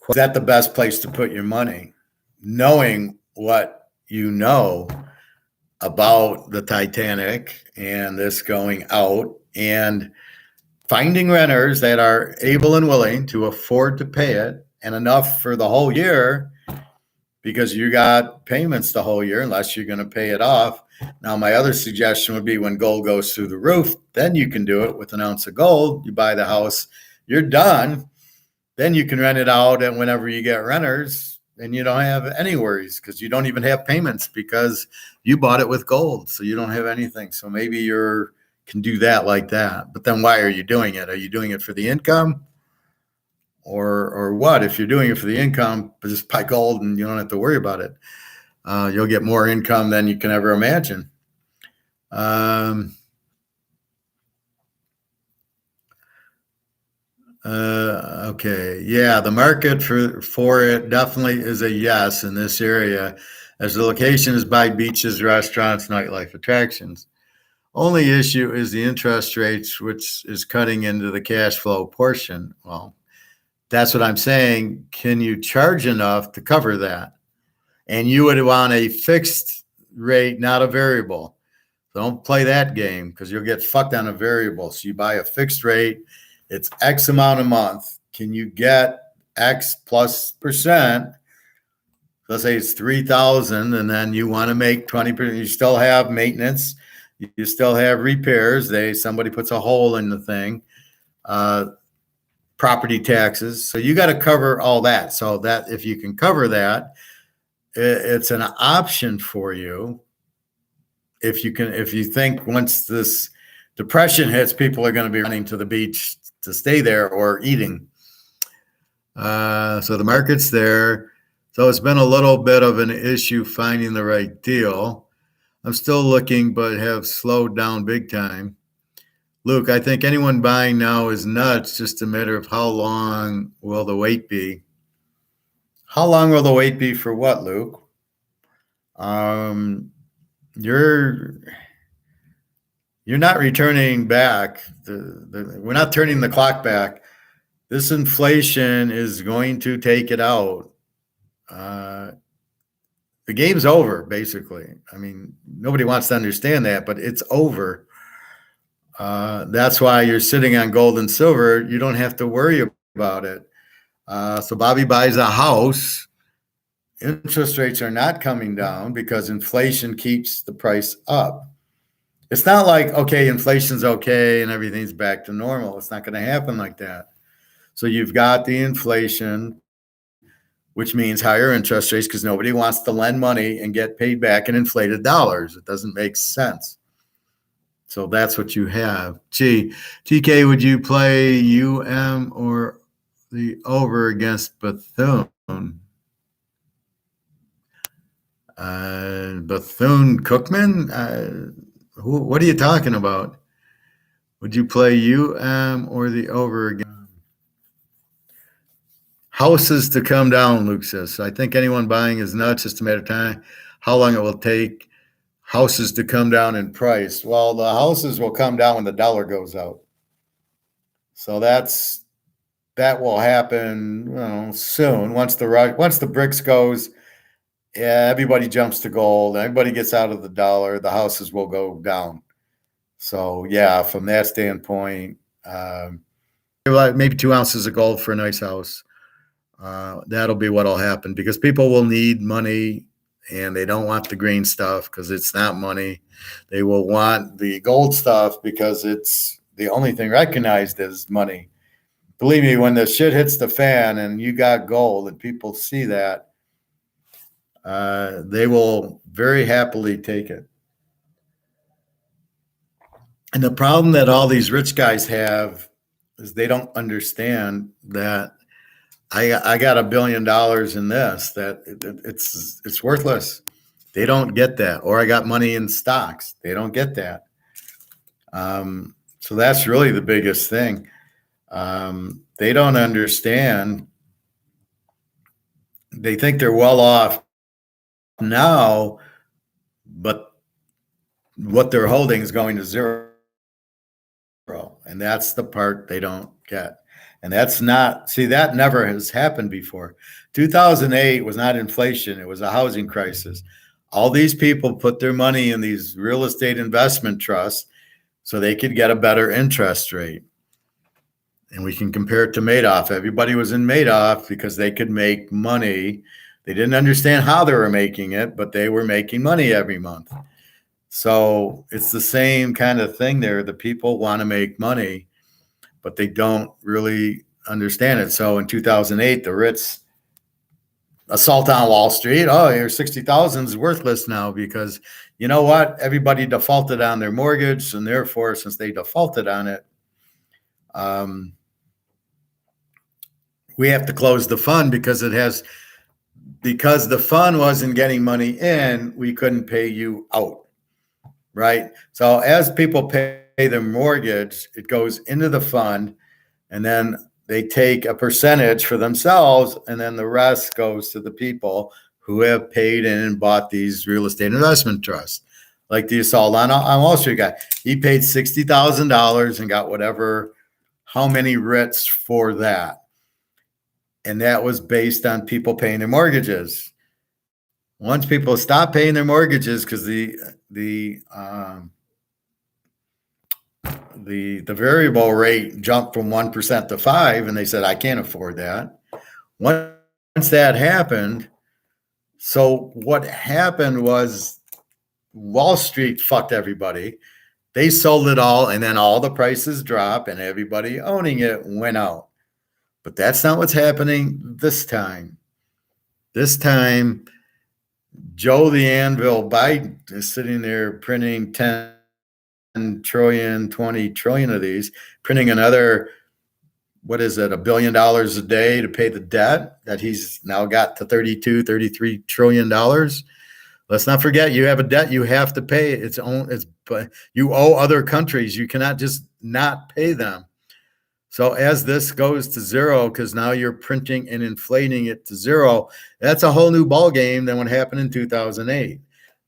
Is that the best place to put your money? Knowing what you know about the Titanic and this going out, and finding renters that are able and willing to afford to pay it and enough for the whole year, because you got payments the whole year unless you're going to pay it off. Now, my other suggestion would be when gold goes through the roof, then you can do it with an ounce of gold. You buy the house, you're done. Then you can rent it out, and whenever you get renters, and you don't have any worries because you don't even have payments because you bought it with gold. So you don't have anything. So maybe you can do that like that. But then why are you doing it? Are you doing it for the income? Or what? If you're doing it for the income, just buy gold and you don't have to worry about it. You'll get more income than you can ever imagine. Okay. Yeah, the market for it definitely is a yes in this area, as the location is by beaches, restaurants, nightlife attractions. Only issue is the interest rates, which is cutting into the cash flow portion. Well, that's what I'm saying. Can you charge enough to cover that? And you would want a fixed rate, not a variable. Don't play that game because you'll get fucked on a variable. So you buy a fixed rate. It's X amount a month. Can you get X plus percent? Let's say it's 3,000, and then you want to make 20%. You still have maintenance. You still have repairs. Somebody puts a hole in the thing. Property taxes. So you got to cover all that. So that if you can cover that, it's an option for you. If you think once this depression hits, people are going to be running to the beach to stay there or eating. So the market's there. So it's been a little bit of an issue finding the right deal. I'm still looking, but have slowed down big time. Luke, I think anyone buying now is nuts. Just a matter of how long will the wait be? How long will the wait be for what, Luke? you're not returning back. We're not turning the clock back. This inflation is going to take it out. The game's over, basically. I mean, nobody wants to understand that, but it's over. That's why you're sitting on gold and silver. You don't have to worry about it. So Bobby buys a house. Interest rates are not coming down because inflation keeps the price up. It's not like, okay, inflation's okay and everything's back to normal. It's not going to happen like that. So you've got the inflation, which means higher interest rates because nobody wants to lend money and get paid back in inflated dollars. It doesn't make sense. So that's what you have. Gee, TK, would you play or the over against Bethune? Bethune-Cookman? What are you talking about? Would you play or the over against? Houses to come down, Luke says. So I think anyone buying is nuts. Just a matter of time. How long it will take houses to come down in price? Well, the houses will come down when the dollar goes out. So that will happen soon. Once the BRICS goes, yeah, everybody jumps to gold. Everybody gets out of the dollar. The houses will go down. So yeah, from that standpoint, maybe 2 ounces of gold for a nice house. That'll be what'll happen because people will need money and they don't want the green stuff because it's not money. They will want the gold stuff because it's the only thing recognized as money. Believe me, when the shit hits the fan and you got gold and people see that, they will very happily take it. And the problem that all these rich guys have is they don't understand that I got $1 billion in this, that it's worthless. They don't get that. Or I got money in stocks. They don't get that. So that's really the biggest thing. They don't understand. They think they're well off now, but what they're holding is going to zero. And that's the part they don't get. And that never has happened before. 2008 was not inflation. It was a housing crisis. All these people put their money in these real estate investment trusts so they could get a better interest rate. And we can compare it to Madoff. Everybody was in Madoff because they could make money. They didn't understand how they were making it, but they were making money every month. So it's the same kind of thing there. The people want to make money, but they don't really understand it. So in 2008, the Ritz assault on Wall Street. Oh, your 60,000 is worthless now because you know what? Everybody defaulted on their mortgage, and therefore, since they defaulted on it, we have to close the fund because the fund wasn't getting money in, we couldn't pay you out, right? So as people pay their mortgage, it goes into the fund, and then they take a percentage for themselves, and then the rest goes to the people who have paid in and bought these real estate investment trusts. Like the assault on Wall Street guy. He paid $60,000 and got how many writs for that. And that was based on people paying their mortgages. Once people stopped paying their mortgages because the variable rate jumped from 1% to 5%, and they said, I can't afford that. Once that happened, so what happened was Wall Street fucked everybody. They sold it all, and then all the prices dropped, and everybody owning it went out. But that's not what's happening this time. This time, Joe the Anvil Biden is sitting there printing 10 trillion, 20 trillion of these, printing another, $1 billion a day to pay the debt that he's now got to $33 trillion. Let's not forget, you have a debt you have to pay. You owe other countries. You cannot just not pay them. So as this goes to zero, because now you're printing and inflating it to zero, that's a whole new ball game than what happened in 2008.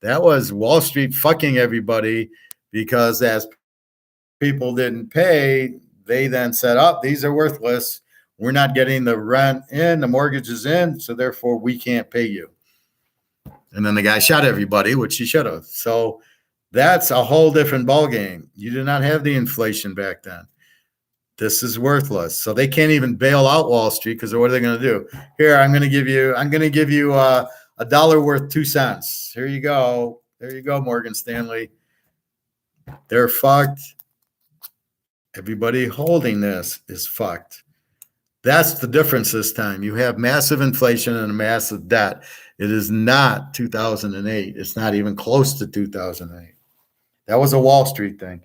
That was Wall Street fucking everybody, because as people didn't pay, they then said, oh, these are worthless. We're not getting the rent in, the mortgages in, so therefore we can't pay you. And then the guy shot everybody, which he should have. So that's a whole different ballgame. You did not have the inflation back then. This is worthless. So they can't even bail out Wall Street, because what are they going to do? Here, I'm going to give you a dollar worth 2 cents. Here you go. There you go, Morgan Stanley. They're fucked. Everybody holding this is fucked. That's the difference this time. You have massive inflation and a massive debt. It is not 2008. It's not even close to 2008. That was a Wall Street thing.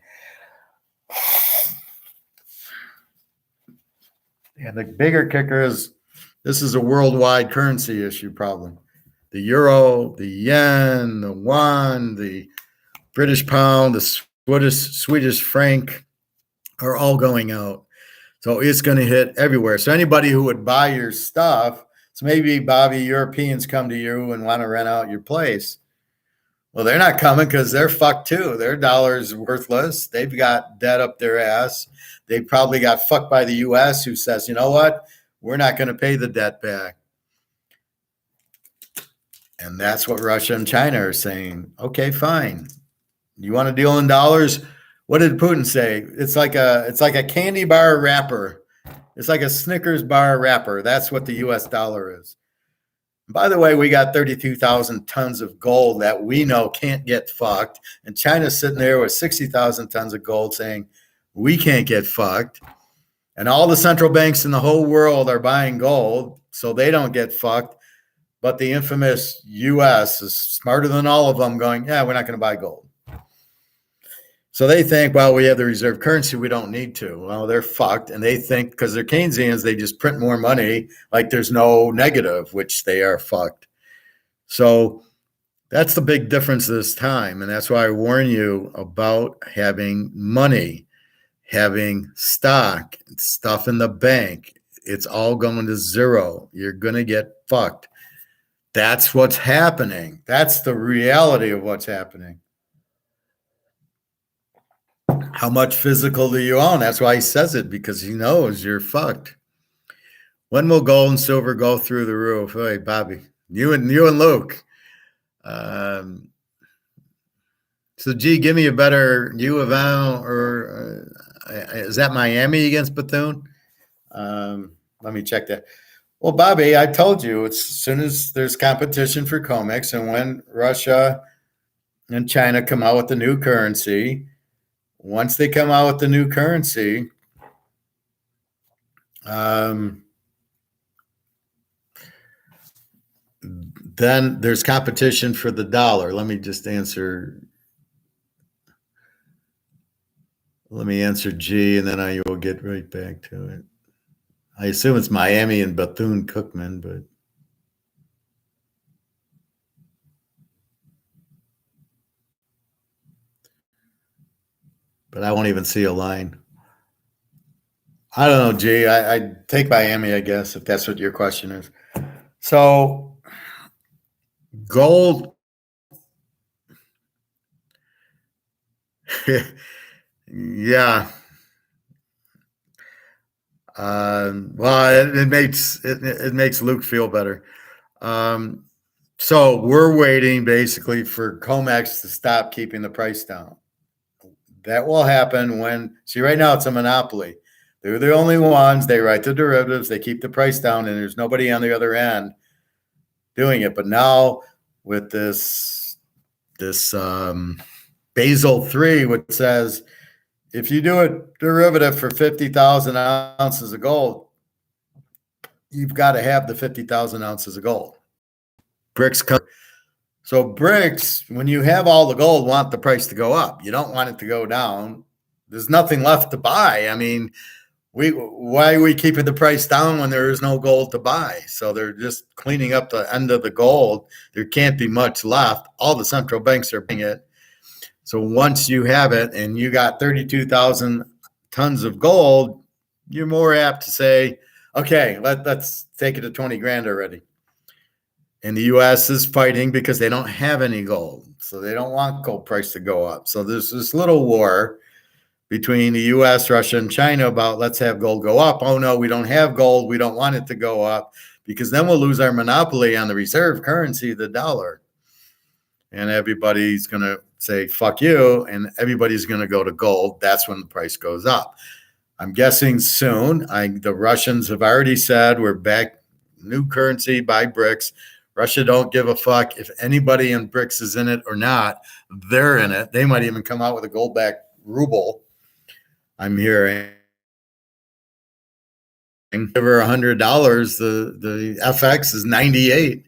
And the bigger kicker is, this is a worldwide currency issue problem. The euro, the yen, the won, the British pound, the Swedish franc are all going out. So it's going to hit everywhere. So anybody who would buy your stuff, so maybe, Bobby, Europeans come to you and want to rent out your place. Well, they're not coming because they're fucked too. Their dollar's worthless. They've got debt up their ass. They probably got fucked by the U.S., who says, you know what? We're not going to pay the debt back. And that's what Russia and China are saying. Okay, fine. You want to deal in dollars? What did Putin say? It's like a candy bar wrapper. It's like a Snickers bar wrapper. That's what the U.S. dollar is. By the way, we got 32,000 tons of gold that we know can't get fucked. And China's sitting there with 60,000 tons of gold saying, we can't get fucked. And all the central banks in the whole world are buying gold so they don't get fucked. But the infamous U.S. is smarter than all of them, going, yeah, we're not going to buy gold. So they think, well, we have the reserve currency, we don't need to. Well, they're fucked. And they think, because they're Keynesians, they just print more money like there's no negative, which they are fucked. So that's the big difference this time. And that's why I warn you about having money, having stock, stuff in the bank. It's all going to zero. You're going to get fucked. That's what's happening. That's the reality of what's happening. How much physical do you own? That's why he says it, because he knows you're fucked. When will gold and silver go through the roof? Hey, Bobby, you and Luke. So, give me a better U of M, or is that Miami against Bethune? Let me check that. Well, Bobby, I told you, it's as soon as there's competition for COMEX, and when Russia and China come out with the new currency, once they come out with the new currency, then there's competition for the dollar. Let me answer G, and then I will get right back to it. I assume it's Miami and Bethune-Cookman, but I won't even see a line. I don't know, G. I'd take Miami, I guess, if that's what your question is. So gold, yeah. Well, it makes Luke feel better. So we're waiting basically for COMEX to stop keeping the price down. That will happen when, see, right now it's a monopoly. They're the only ones. They write the derivatives. They keep the price down, and there's nobody on the other end doing it. But now with this Basel III, which says if you do a derivative for 50,000 ounces of gold, you've got to have the 50,000 ounces of gold. BRICS cover. So BRICS, when you have all the gold, want the price to go up. You don't want it to go down. There's nothing left to buy. I mean, why are we keeping the price down when there is no gold to buy? So they're just cleaning up the end of the gold. There can't be much left. All the central banks are buying it. So once you have it and you got 32,000 tons of gold, you're more apt to say, okay, let's take it to 20 grand already. And the U.S. is fighting because they don't have any gold. So they don't want gold price to go up. So there's this little war between the US, Russia, and China about let's have gold go up. Oh, no, we don't have gold. We don't want it to go up because then we'll lose our monopoly on the reserve currency, the dollar. And everybody's going to say, fuck you. And everybody's going to go to gold. That's when the price goes up. I'm guessing soon. The Russians have already said we're back new currency by BRICS. Russia don't give a fuck if anybody in BRICS is in it or not. They're in it. They might even come out with a gold-backed ruble. I'm hearing over $100. The FX is 98.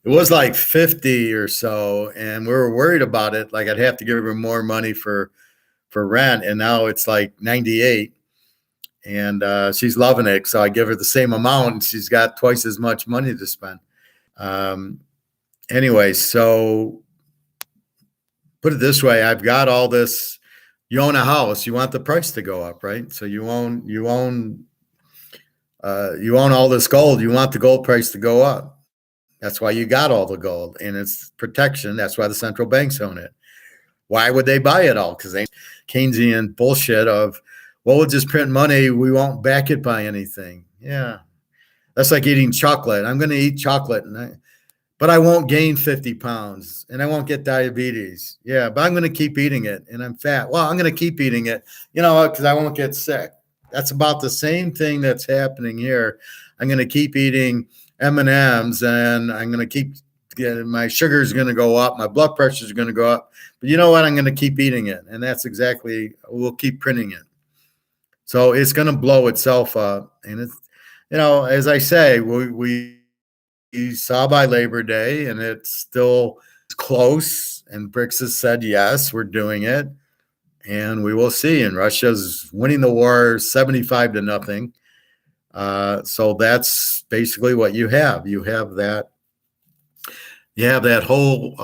It was like 50 or so, and we were worried about it. Like I'd have to give her more money for rent, and now it's like 98. And she's loving it. So I give her the same amount, and she's got twice as much money to spend. Anyway, so put it this way: I've got all this. You own a house, you want the price to go up, right? So you own all this gold. You want the gold price to go up. That's why you got all the gold, and it's protection. That's why the central banks own it. Why would they buy it all? Because they Keynesian bullshit of, well, we'll just print money. We won't back it by anything. Yeah, that's like eating chocolate. I'm going to eat chocolate, but I won't gain 50 pounds, and I won't get diabetes. Yeah, but I'm going to keep eating it, and I'm fat. Well, I'm going to keep eating it, because I won't get sick. That's about the same thing that's happening here. I'm going to keep eating M&Ms, and I'm going to keep my sugar is going to go up, my blood pressure is going to go up. But you know what? I'm going to keep eating it, and that's exactly, we'll keep printing it. So it's going to blow itself up, and it's, as I say, we saw by Labor Day, and it's still close. And BRICS has said yes, we're doing it, and we will see. And Russia's winning the war 75-0. So that's basically what you have. You have that whole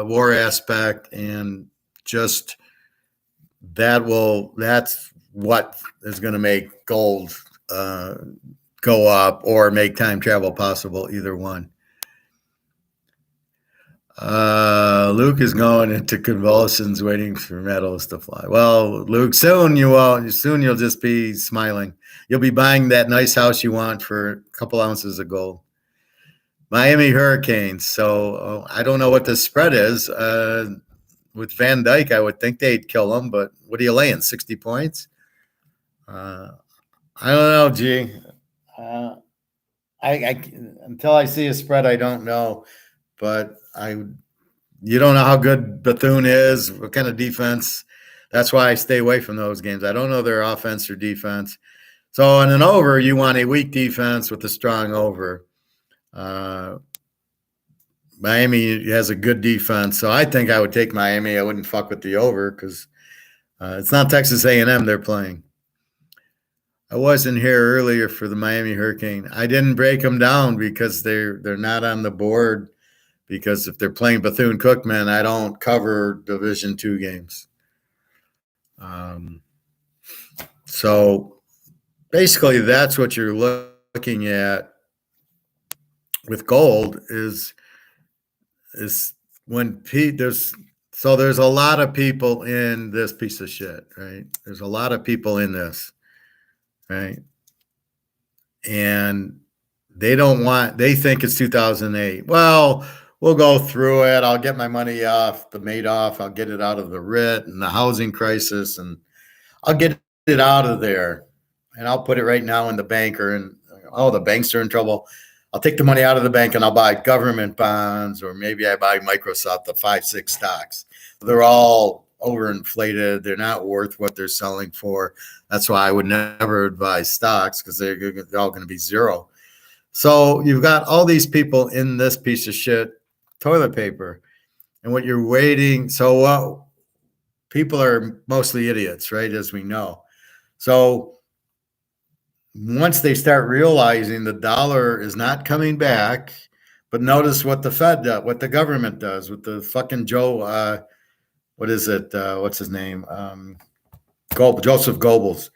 war aspect, and just that's what is going to make gold go up or make time travel possible, either one. Luke is going into convulsions waiting for metals to fly. Well, Luke, soon you'll just be smiling. You'll be buying that nice house you want for a couple ounces of gold. Miami Hurricanes. So I don't know what the spread is. With Van Dyke, I would think they'd kill him, but what are you laying, 60 points? I don't know, G. I until I see a spread, I don't know. But you don't know how good Bethune is, what kind of defense. That's why I stay away from those games. I don't know their offense or defense. So in an over, you want a weak defense with a strong over. Miami has a good defense, so I think I would take Miami. I wouldn't fuck with the over because it's not Texas A&M they're playing. I wasn't here earlier for the Miami Hurricane. I didn't break them down because they're not on the board. Because if they're playing Bethune-Cookman, I don't cover Division II games. So basically, that's what you're looking at with gold is when there's a lot of people in this piece of shit, right? There's a lot of people in this, right? And they think it's 2008. Well, we'll go through it. I'll get my money off the Madoff. I'll get it out of the RIT and the housing crisis, and I'll get it out of there. And I'll put it right now in the bank the banks are in trouble. I'll take the money out of the bank and I'll buy government bonds, or maybe I buy Microsoft, the 5-6 stocks. They're all overinflated. They're not worth what they're selling for. That's why I would never advise stocks, because they're all going to be zero. So you've got all these people in this piece of shit toilet paper, and what you're waiting. So people are mostly idiots, right? As we know. So once they start realizing the dollar is not coming back, but notice what the Fed does, what the government does with the fucking Joe, what is it? What's his name? Joseph Goebbels.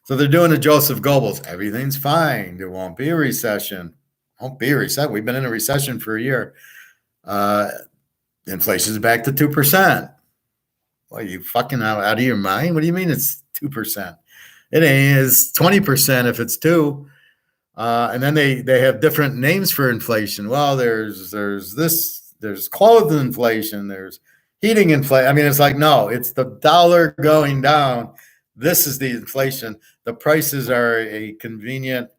So they're doing a Joseph Goebbels. Everything's fine. There won't be a recession. Won't be a recession. We've been in a recession for a year. Inflation's back to 2%. Well, you fucking out of your mind? What do you mean it's 2%? It ain't. It's 20% if it's 2. And then they have different names for inflation. Well, there's this, there's clothes inflation, there's heating inflation. I mean, it's like, no, it's the dollar going down. This is the inflation. The prices are a convenient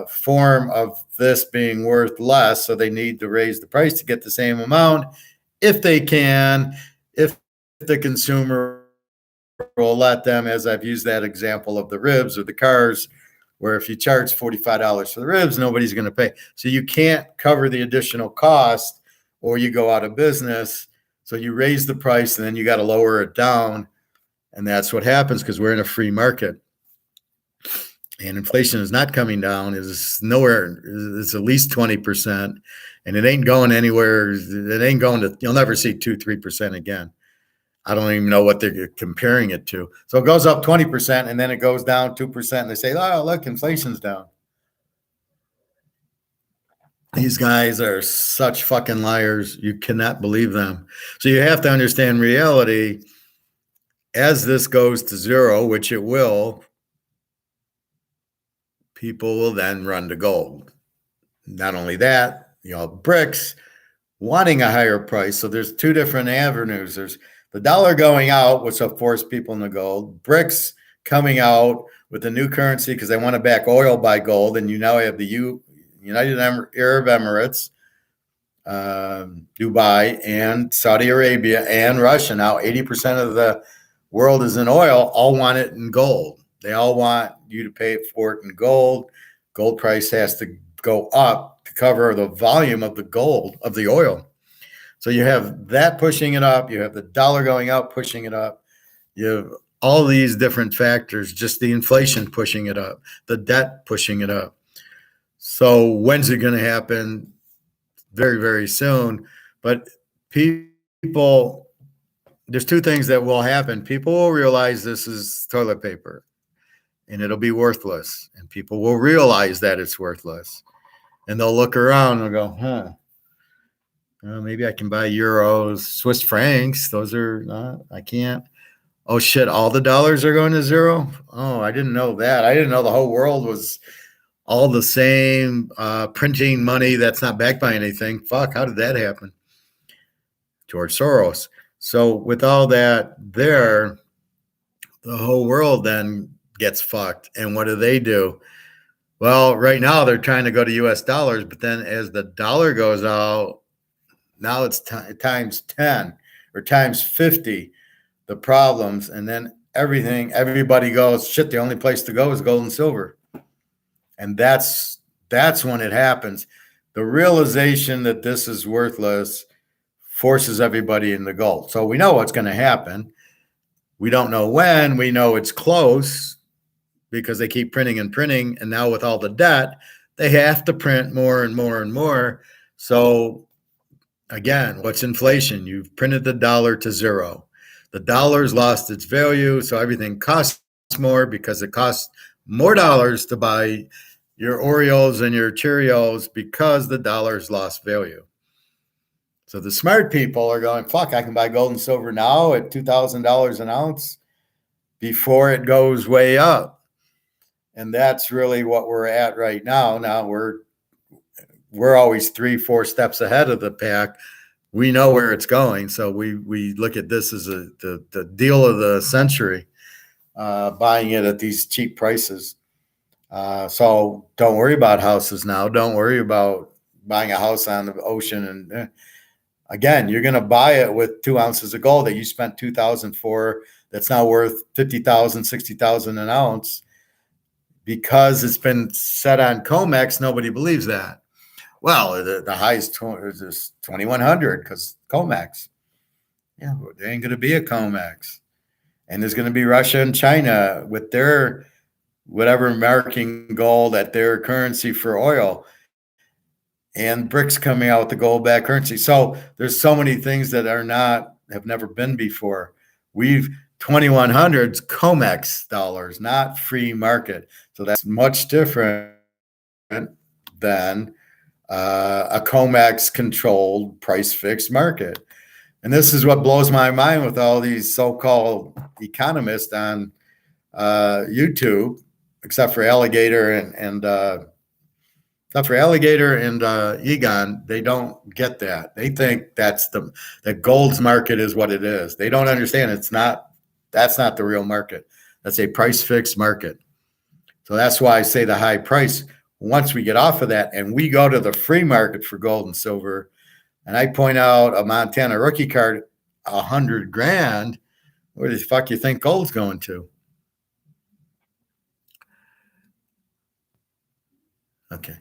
form of this being worth less. So they need to raise the price to get the same amount if they can, if the consumer will let them, as I've used that example of the ribs or the cars, where if you charge $45 for the ribs, nobody's going to pay. So you can't cover the additional cost or you go out of business. So you raise the price and then you got to lower it down. And that's what happens because we're in a free market. And inflation is not coming down, is nowhere, it's at least 20%. And it ain't going anywhere. It ain't going to, you'll never see 2-3% again. I don't even know what they're comparing it to. So it goes up 20% and then it goes down 2%. And they say, oh, look, inflation's down. These guys are such fucking liars. You cannot believe them. So you have to understand reality. As this goes to zero, which it will, people will then run to gold. Not only that, bricks wanting a higher price. So there's two different avenues. There's the dollar going out, which will force people into gold. Bricks coming out with a new currency because they want to back oil by gold. And you now have the United Arab Emirates, Dubai, and Saudi Arabia, and Russia. Now 80% of the world is in oil, all want it in gold. They all want you to pay for it in gold. Gold price has to go up to cover the volume of the gold, of the oil. So you have that pushing it up. You have the dollar going out, pushing it up. You have all these different factors, just the inflation pushing it up, the debt pushing it up. So when's it going to happen? Very, very soon. But people, there's two things that will happen. People will realize this is toilet paper and it'll be worthless. And people will realize that it's worthless. And they'll look around and go, maybe I can buy euros, Swiss francs. Those are not, I can't. Oh, shit, all the dollars are going to zero? Oh, I didn't know that. I didn't know the whole world was all the same, printing money that's not backed by anything. Fuck, how did that happen? George Soros. So with all that there, the whole world then gets fucked. And what do? Well, right now they're trying to go to US dollars, but then as the dollar goes out, now it's times 10 or times 50, the problems. And then everybody goes, shit, the only place to go is gold and silver. And that's when it happens. The realization that this is worthless forces everybody into gold. So we know what's going to happen. We don't know when. We know it's close because they keep printing and printing. And now with all the debt, they have to print more and more and more. So again, what's inflation? You've printed the dollar to zero. The dollar's lost its value. So everything costs more because it costs more dollars to buy your Oreos and your Cheerios because the dollar's lost value. So the smart people are going, fuck, I can buy gold and silver now at $2,000 an ounce before it goes way up. And that's really what we're at right now. Now we're always 3-4 steps ahead of the pack. We know where it's going. So we look at this as the deal of the century, buying it at these cheap prices. So don't worry about houses now. Don't worry about buying a house on the ocean. And again, you're going to buy it with 2 ounces of gold that you spent $2,000 for. That's now worth $50,000, $60,000 an ounce because it's been set on COMEX. Nobody believes that. Well, the high is 2,100 because COMEX. Yeah, there ain't going to be a COMEX. And there's going to be Russia and China with their whatever marking gold at their currency for oil, and BRICS coming out with the gold backed currency. So there's so many things that have never been before. 2100's COMEX dollars, not free market. So that's much different than a COMEX controlled price fixed market. And this is what blows my mind with all these so-called economists on YouTube, except for Alligator and Egon. They don't get that. They think that gold's market is what it is. They don't understand it's not. That's not the real market. That's a price fixed market. So that's why I say the high price. Once we get off of that and we go to the free market for gold and silver, and I point out a Montana rookie card, $100,000, where the fuck you think gold's going to? Okay.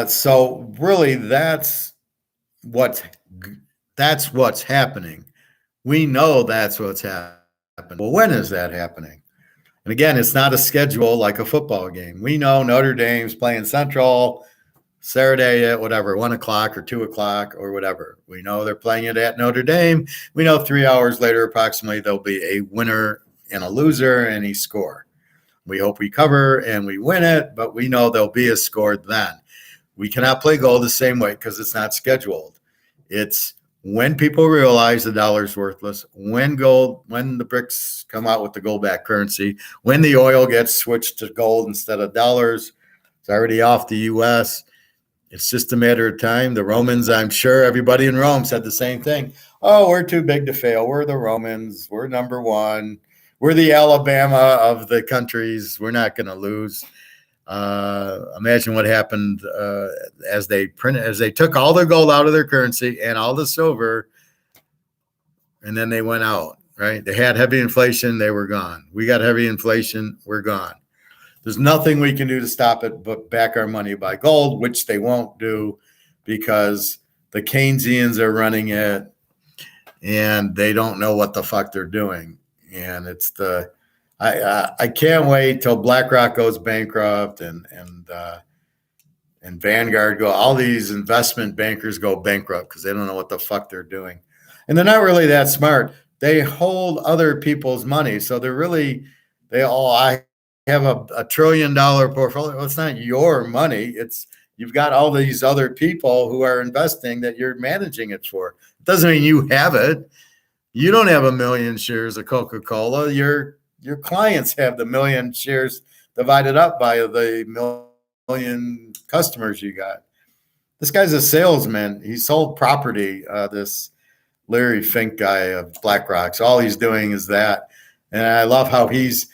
So really that's what's happening. We know that's what's happening. Well, when is that happening? And again, it's not a schedule like a football game. We know Notre Dame's playing Central Saturday at whatever, 1 o'clock or 2 o'clock or whatever. We know they're playing it at Notre Dame. We know 3 hours later, approximately, there'll be a winner and a loser and a score. We hope we cover and we win it, but we know there'll be a score then. We cannot play gold the same way because it's not scheduled. It's when people realize the dollar's worthless, when the BRICS come out with the gold-backed currency, when the oil gets switched to gold instead of dollars, it's already off the U.S. It's just a matter of time. The Romans, I'm sure everybody in Rome said the same thing. Oh, we're too big to fail. We're the Romans. We're number one. We're the Alabama of the countries. We're not going to lose. Imagine what happened as they took all their gold out of their currency and all the silver, and then they went out, right? They had heavy inflation. They were gone. We got heavy inflation. We're gone. There's nothing we can do to stop it but back our money by gold, which they won't do because the Keynesians are running it and they don't know what the fuck they're doing. And it's I can't wait till BlackRock goes bankrupt and Vanguard go. All these investment bankers go bankrupt because they don't know what the fuck they're doing, and they're not really that smart. They hold other people's money, so I have a $1 trillion portfolio. Well, it's not your money. You've got all these other people who are investing that you're managing it for. It doesn't mean you have it. You don't have 1 million shares of Coca-Cola. Your clients have the 1 million shares divided up by the million customers you got. This guy's a salesman. He sold property, this Larry Fink guy of BlackRock. So all he's doing is that. And I love how he's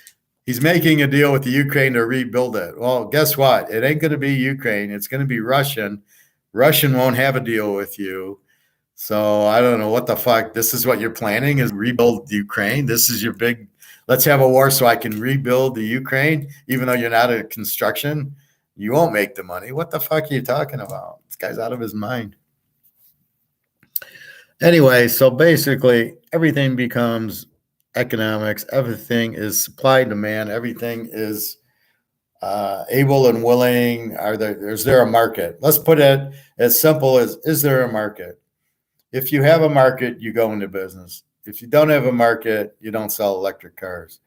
making a deal with the Ukraine to rebuild it. Well, guess what? It ain't going to be Ukraine. It's going to be Russian. Russian won't have a deal with you. So I don't know what the fuck. This is what you're planning is rebuild Ukraine. This is your big, let's have a war so I can rebuild the Ukraine, even though you're not in construction. You won't make the money. What the fuck are you talking about? This guy's out of his mind. Anyway, so basically everything becomes economics. Everything is supply and demand. Everything is able and willing. Is there a market? Let's put it as simple as, is there a market? If you have a market, you go into business. If you don't have a market, you don't sell electric cars.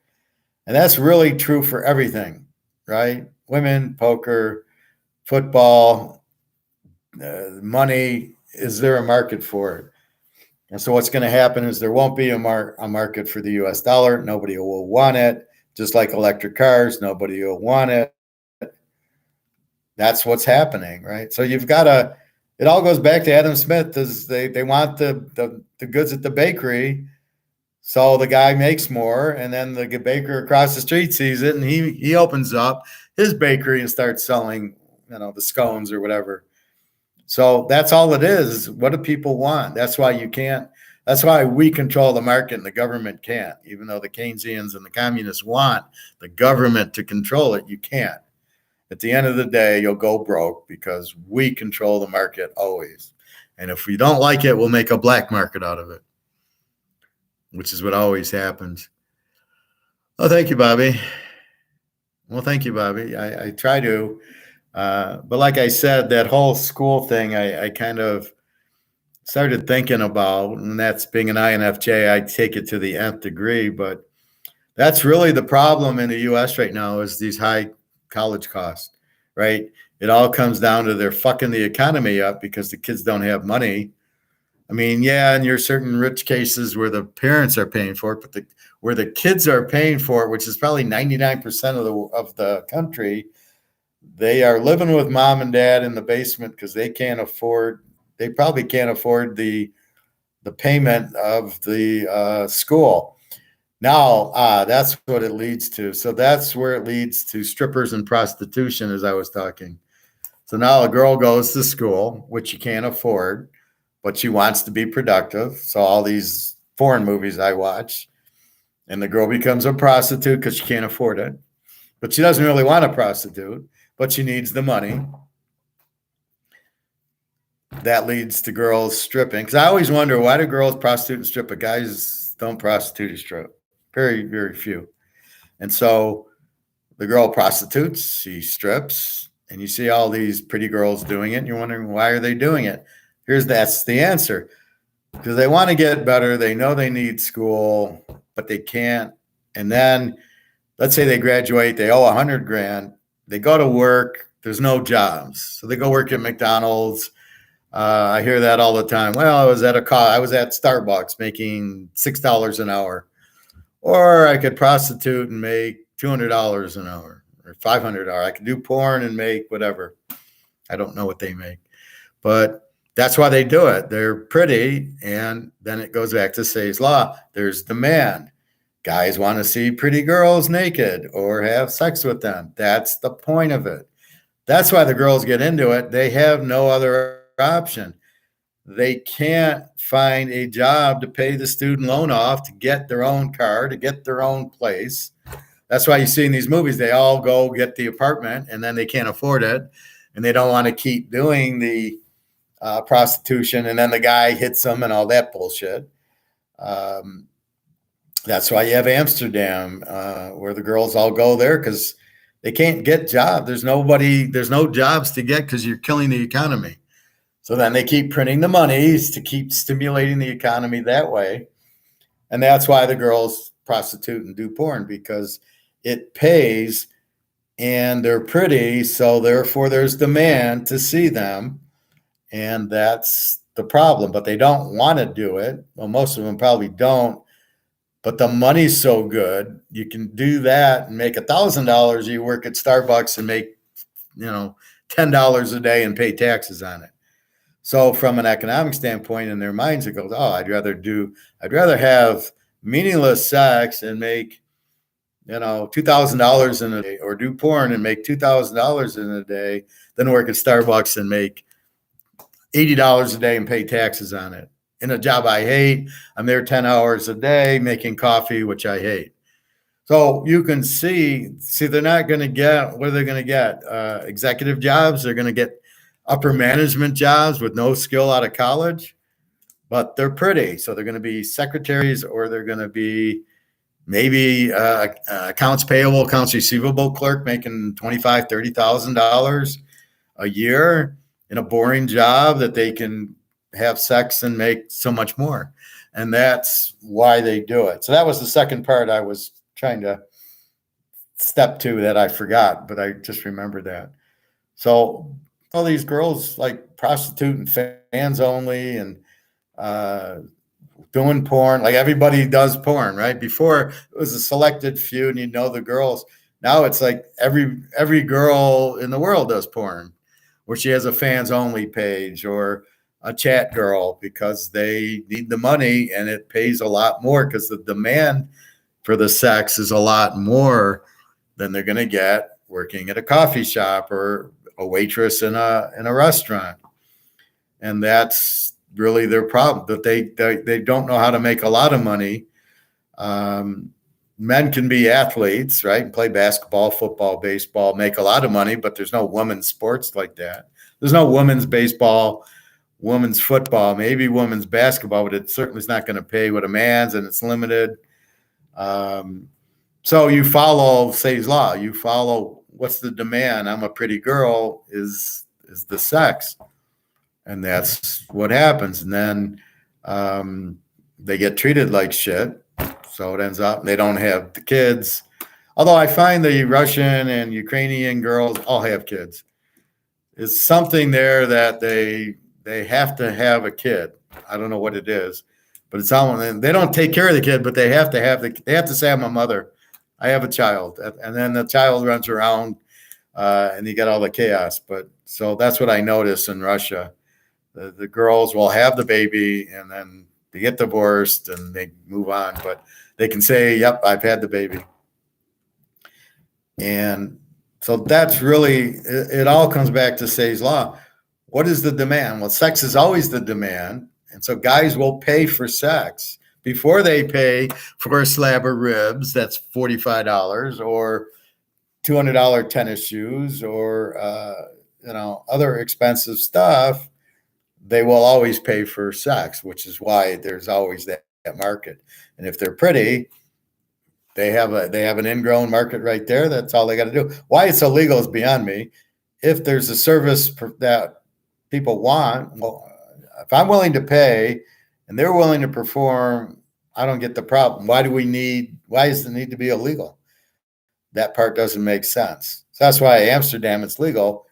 And that's really true for everything, right? Women, poker, football, money. Is there a market for it? And so what's going to happen is there won't be a market for the U.S. dollar. Nobody will want it. Just like electric cars, nobody will want it. That's what's happening, right? So you've got to. It all goes back to Adam Smith. They want the goods at the bakery, so the guy makes more, and then the baker across the street sees it, and he opens up his bakery and starts selling, the scones or whatever. So that's all it is. What do people want? That's why you can't. That's why we control the market and the government can't. Even though the Keynesians and the communists want the government to control it, you can't. At the end of the day, you'll go broke because we control the market always. And if we don't like it, we'll make a black market out of it, which is what always happens. Oh, thank you, Bobby. Well, thank you, Bobby. I try to. But like I said, that whole school thing, I kind of started thinking about, and that's being an INFJ, I take it to the nth degree. But that's really the problem in the U.S. right now is these high college costs, right? It all comes down to they're fucking the economy up because the kids don't have money. I mean, yeah, and there's certain rich cases where the parents are paying for it, but where the kids are paying for it, which is probably 99% of the country, they are living with mom and dad in the basement because they probably can't afford the payment of the school. Now, that's what it leads to. So that's where it leads to strippers and prostitution, as I was talking. So now a girl goes to school, which she can't afford, but she wants to be productive. So all these foreign movies I watch, and the girl becomes a prostitute because she can't afford it. But she doesn't really want a prostitute, but she needs the money. That leads to girls stripping. Because I always wonder, why do girls prostitute and strip, but guys don't prostitute or strip? Very, very few. And so the girl prostitutes, she strips, and you see all these pretty girls doing it, and you're wondering, why are they doing it? That's the answer. Because they want to get better. They know they need school, but they can't. And then let's say they graduate, they owe $100,000. They go to work, there's no jobs. So they go work at McDonald's. I hear that all the time. Well, I was at Starbucks making $6 an hour. Or I could prostitute and make $200 an hour or $500. I could do porn and make whatever. I don't know what they make, but that's why they do it. They're pretty. And then it goes back to Say's law. There's demand. Guys want to see pretty girls naked or have sex with them. That's the point of it. That's why the girls get into it. They have no other option. They can't find a job to pay the student loan off, to get their own car, to get their own place. That's why you see in these movies, they all go get the apartment and then they can't afford it. And they don't want to keep doing the prostitution. And then the guy hits them and all that bullshit. That's why you have Amsterdam, where the girls all go there because they can't get jobs. There's no jobs to get because you're killing the economy. So then they keep printing the monies to keep stimulating the economy that way. And that's why the girls prostitute and do porn, because it pays and they're pretty. So therefore there's demand to see them. And that's the problem. But they don't want to do it. Well, most of them probably don't. But the money's so good, you can do that and make $1,000. You work at Starbucks and make, $10 a day and pay taxes on it. So from an economic standpoint, in their minds, it goes, oh, I'd rather have meaningless sex and make, $2,000 in a day, or do porn and make $2,000 in a day than work at Starbucks and make $80 a day and pay taxes on it. In a job I hate, I'm there 10 hours a day making coffee, which I hate. So you can see they're not going to get, what are they going to get? Executive jobs. They're going to get upper management jobs with no skill out of college, but they're pretty. So they're going to be secretaries, or they're going to be maybe accounts payable, accounts receivable clerk making $25,000, $30,000 a year in a boring job that they can have sex and make so much more. And that's why they do it. So that was the second part I was trying to step to that I forgot, but I just remembered that. So all these girls like prostitute and fans only and doing porn. Like everybody does porn, right? Before it was a selected few and the girls. Now it's like every girl in the world does porn, where she has a fans only page or a chat girl, because they need the money and it pays a lot more because the demand for the sex is a lot more than they're going to get working at a coffee shop or a waitress in a restaurant. And that's really their problem, that they don't know how to make a lot of money. Men can be athletes, right? Play basketball, football, baseball, make a lot of money, but there's no women's sports like that. There's no women's baseball, women's football, maybe women's basketball, but it certainly is not going to pay what a man's, and it's limited. So you follow Say's law. You follow what's the demand. I'm a pretty girl is the sex. And that's what happens. And then they get treated like shit. So it ends up they don't have the kids. Although I find the Russian and Ukrainian girls all have kids. It's something there that they have to have a kid. I don't know what it is, but it's all, and they don't take care of the kid, but they have to have they have to say, I'm a mother. I have a child, and then the child runs around, and you get all the chaos. But so that's what I notice in Russia. The girls will have the baby, and then they get divorced and they move on, but they can say, "Yep, I've had the baby." And so that's really it all comes back to Say's law. What is the demand? Well, sex is always the demand. And so guys will pay for sex before they pay for a slab of ribs that's $45 or $200 tennis shoes or other expensive stuff. They will always pay for sex, which is why there's always that market. And if they're pretty, they have an ingrown market right there. That's all they got to do. Why it's illegal is beyond me. If there's a service that people want, well, if I'm willing to pay and they're willing to perform, I don't get the problem. Why does it need to be illegal? That part doesn't make sense. So that's why Amsterdam, it's legal.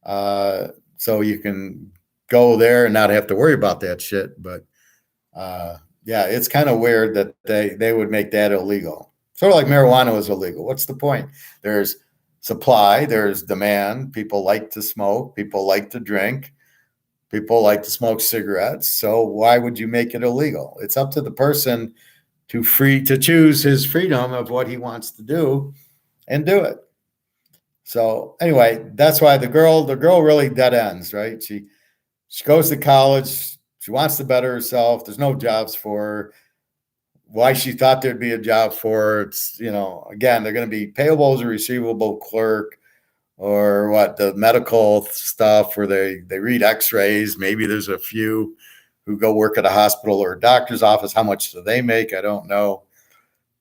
So you can go there and not have to worry about that shit. But yeah, it's kind of weird that they would make that illegal. Sort of like marijuana was illegal. What's the point? There's supply, there's demand. People like to smoke, people like to drink, people like to smoke cigarettes. So why would you make it illegal? It's up to the person to choose his freedom of what he wants to do and do it. So anyway, that's why the girl really dead ends, right? She goes to college, she wants to better herself. There's no jobs for her. Why she thought there'd be a job for her, it's, again, they're going to be payable as a receivable clerk or what, the medical stuff where they read x-rays. Maybe there's a few who go work at a hospital or a doctor's office. How much do they make? I don't know.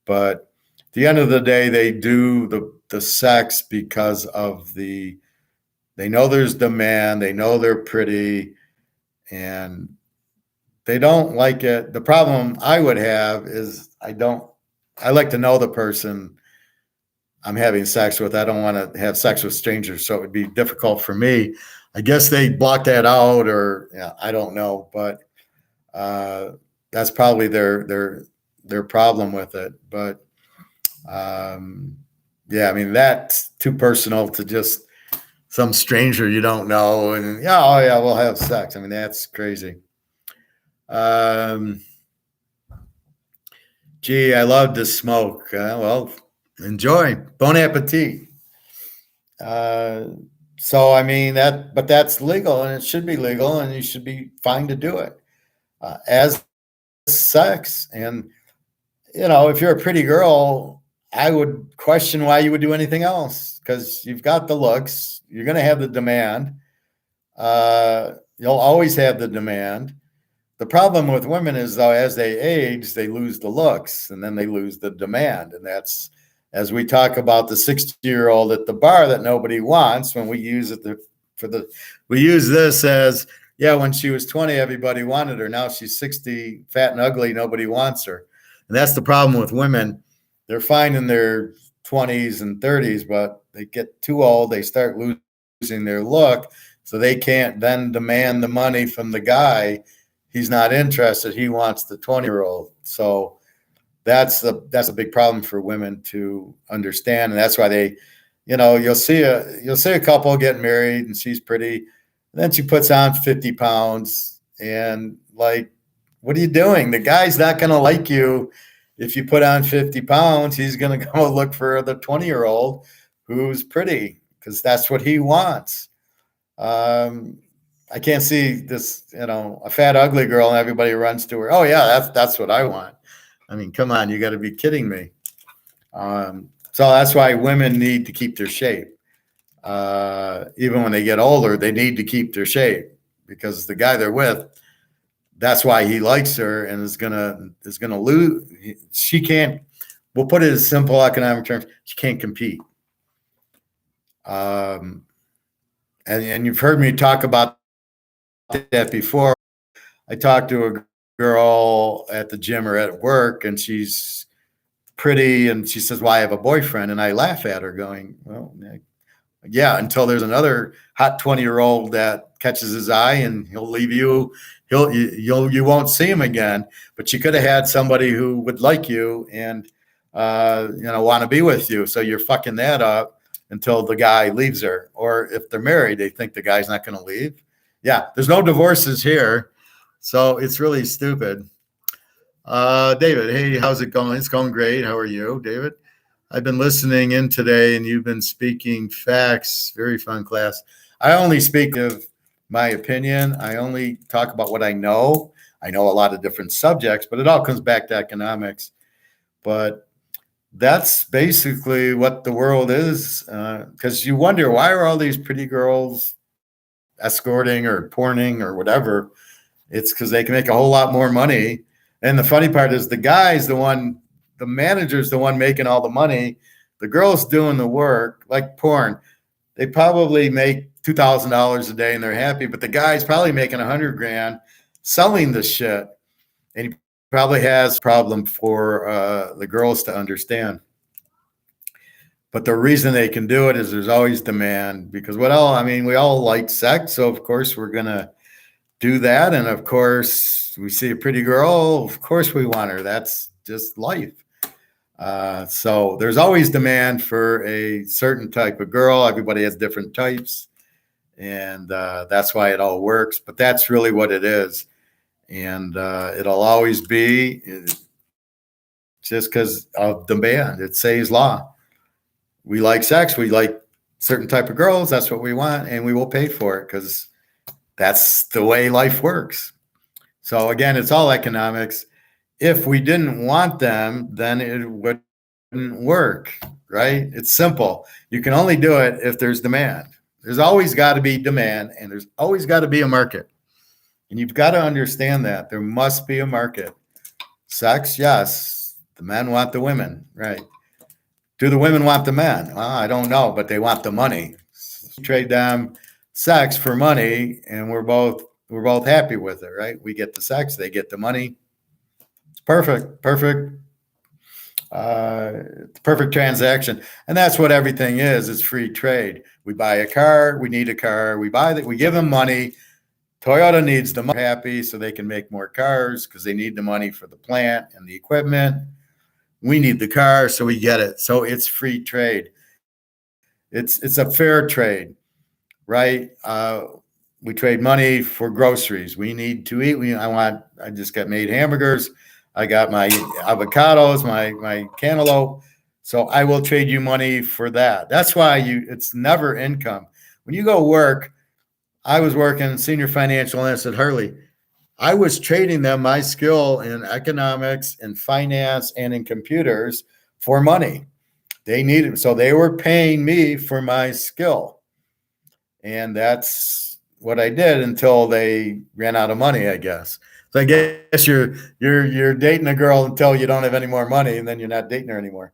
But at the end of the day, they do the sex because of they know there's demand. They know they're pretty and they don't like it. The problem I would have is I like to know the person I'm having sex with. I don't want to have sex with strangers. So it would be difficult for me. I guess they block that out or I don't know, but that's probably their problem with it. But yeah, I mean, that's too personal to just some stranger you don't know. And oh yeah, we'll have sex. I mean, that's crazy. Gee, I love to smoke. Well, enjoy. Bon appetit. So I mean but that's legal and it should be legal and you should be fine to do it as sex. And if you're a pretty girl, I would question why you would do anything else because you've got the looks. You're going to have the demand. You'll always have the demand. The problem with women is, though, as they age, they lose the looks and then they lose the demand. And that's, as we talk about the 60-year-old at the bar that nobody wants, when we use it we use this as, yeah, when she was 20, everybody wanted her. Now she's 60, fat and ugly, nobody wants her. And that's the problem with women. They're fine in their 20s and 30s, but they get too old, they start losing their look, so they can't then demand the money from the guy. He's not interested. He wants the 20-year-old. So that's a big problem for women to understand. And that's why they, you'll see a couple get married and she's pretty. And then she puts on 50 pounds and like, what are you doing? The guy's not going to like you. If you put on 50 pounds, he's going to go look for the 20-year-old who's pretty because that's what he wants. I can't see this, a fat, ugly girl and everybody runs to her. Oh yeah, that's what I want. I mean, come on, you got to be kidding me. So that's why women need to keep their shape. Even when they get older, they need to keep their shape because the guy they're with, that's why he likes her and is gonna lose. She can't. We'll put it in simple economic terms. She can't compete. And you've heard me talk about that before. I talked to a girl at the gym or at work, and she's pretty. And she says, well, I have a boyfriend. And I laugh at her going, well, yeah, until there's another hot 20-year-old that catches his eye and he'll leave you. You won't see him again. But you could have had somebody who would like you and want to be with you. So you're fucking that up until the guy leaves her. Or if they're married, they think the guy's not going to leave. Yeah, there's no divorces here. So it's really stupid. David, hey, how's it going? It's going great. How are you, David? I've been listening in today and you've been speaking facts. Very fun class. I only speak of my opinion. I only talk about what I know. I know a lot of different subjects, but it all comes back to economics. But that's basically what the world is. Because you wonder, why are all these pretty girls escorting or porning or whatever? It's because they can make a whole lot more money. And the funny part is the guy's the manager's the one making all the money. The girl's doing the work, like porn. They probably make $2,000 a day and they're happy, but the guy's probably making $100,000 selling the shit. And he probably has a problem for the girls to understand. But the reason they can do it is there's always demand because we all like sex. So of course we're going to do that. And of course we see a pretty girl. Of course we want her. That's just life. So there's always demand for a certain type of girl. Everybody has different types. And that's why it all works. But that's really what it is. And it'll always be just because of demand. It says law. We like sex. We like certain type of girls. That's what we want. And we will pay for it because that's the way life works. So again, it's all economics. If we didn't want them, then it wouldn't work, right? It's simple. You can only do it if there's demand. There's always got to be demand and there's always got to be a market. And you've got to understand that there must be a market. Sex, yes. The men want the women, right? Do the women want the men? Well, I don't know, but they want the money. Trade them sex for money, and we're both happy with it, right? We get the sex, they get the money. It's perfect. Perfect transaction, and that's what everything is. It's free trade. We buy a car, we need a car, we give them money. Toyota needs the money, happy, so they can make more cars because they need the money for the plant and the equipment. We need the car, so we get it. So it's free trade. It's a fair trade, right? We trade money for groceries. We need to eat. I just got made hamburgers. I got my avocados, my cantaloupe. So I will trade you money for that. That's why it's never income. When you go work, I was working senior financial analyst at Hurley. I was trading them my skill in economics and finance and in computers for money. They needed, so they were paying me for my skill. And that's what I did until they ran out of money, I guess. So I guess you're dating a girl until you don't have any more money and then you're not dating her anymore.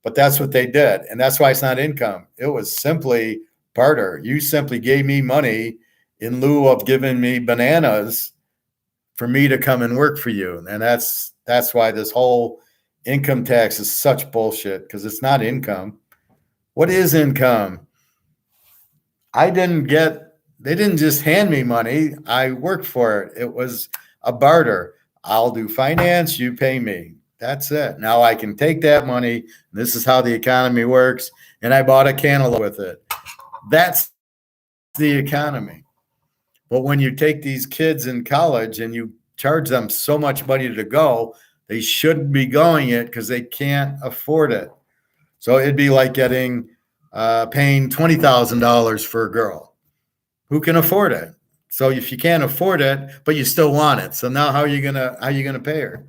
But that's what they did. And that's why it's not income. It was simply barter. You simply gave me money in lieu of giving me bananas for me to come and work for you. And that's why this whole income tax is such bullshit, because it's not income. What is income? They didn't just hand me money. I worked for it. It was a barter. I'll do finance, you pay me. That's it. Now I can take that money. This is how the economy works. And I bought a cantaloupe with it. That's the economy. But when you take these kids in college and you charge them so much money to go, they shouldn't be going it because they can't afford it. So it'd be like paying $20,000 for a girl who can afford it. So if you can't afford it, but you still want it, so now how are you gonna pay her?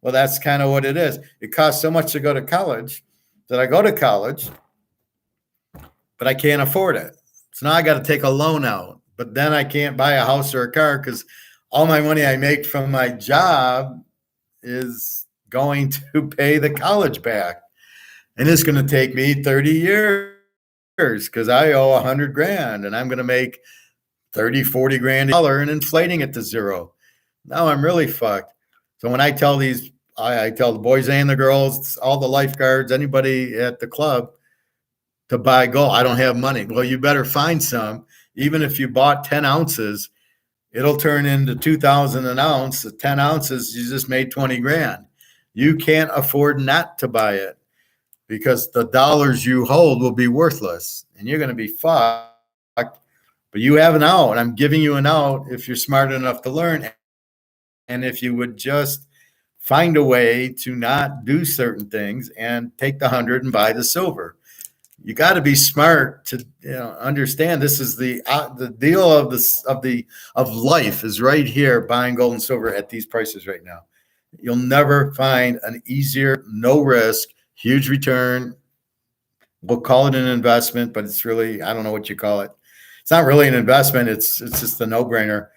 Well, that's kind of what it is. It costs so much to go to college that I go to college, but I can't afford it. So now I got to take a loan out, but then I can't buy a house or a car because all my money I make from my job is going to pay the college back. And it's going to take me 30 years because I owe $100,000 and I'm going to make 30, 40 grand a dollar and inflating it to zero. Now I'm really fucked. So when I tell these I tell the boys and the girls, all the lifeguards, anybody at the club to buy gold. I don't have money. Well, you better find some. Even if you bought 10 ounces, it'll turn into 2,000 an ounce. At 10 ounces, you just made 20 grand. You can't afford not to buy it because the dollars you hold will be worthless and you're going to be fucked. But you have an out. I'm giving you an out if you're smart enough to learn. And if you would just find a way to not do certain things and take the 100 and buy the silver. You got to be smart to understand this is the deal of life is right here, buying gold and silver at these prices right now. You'll never find an easier, no risk, huge return. We'll call it an investment, but it's really, I don't know what you call it. It's not really an investment. It's just a no-brainer.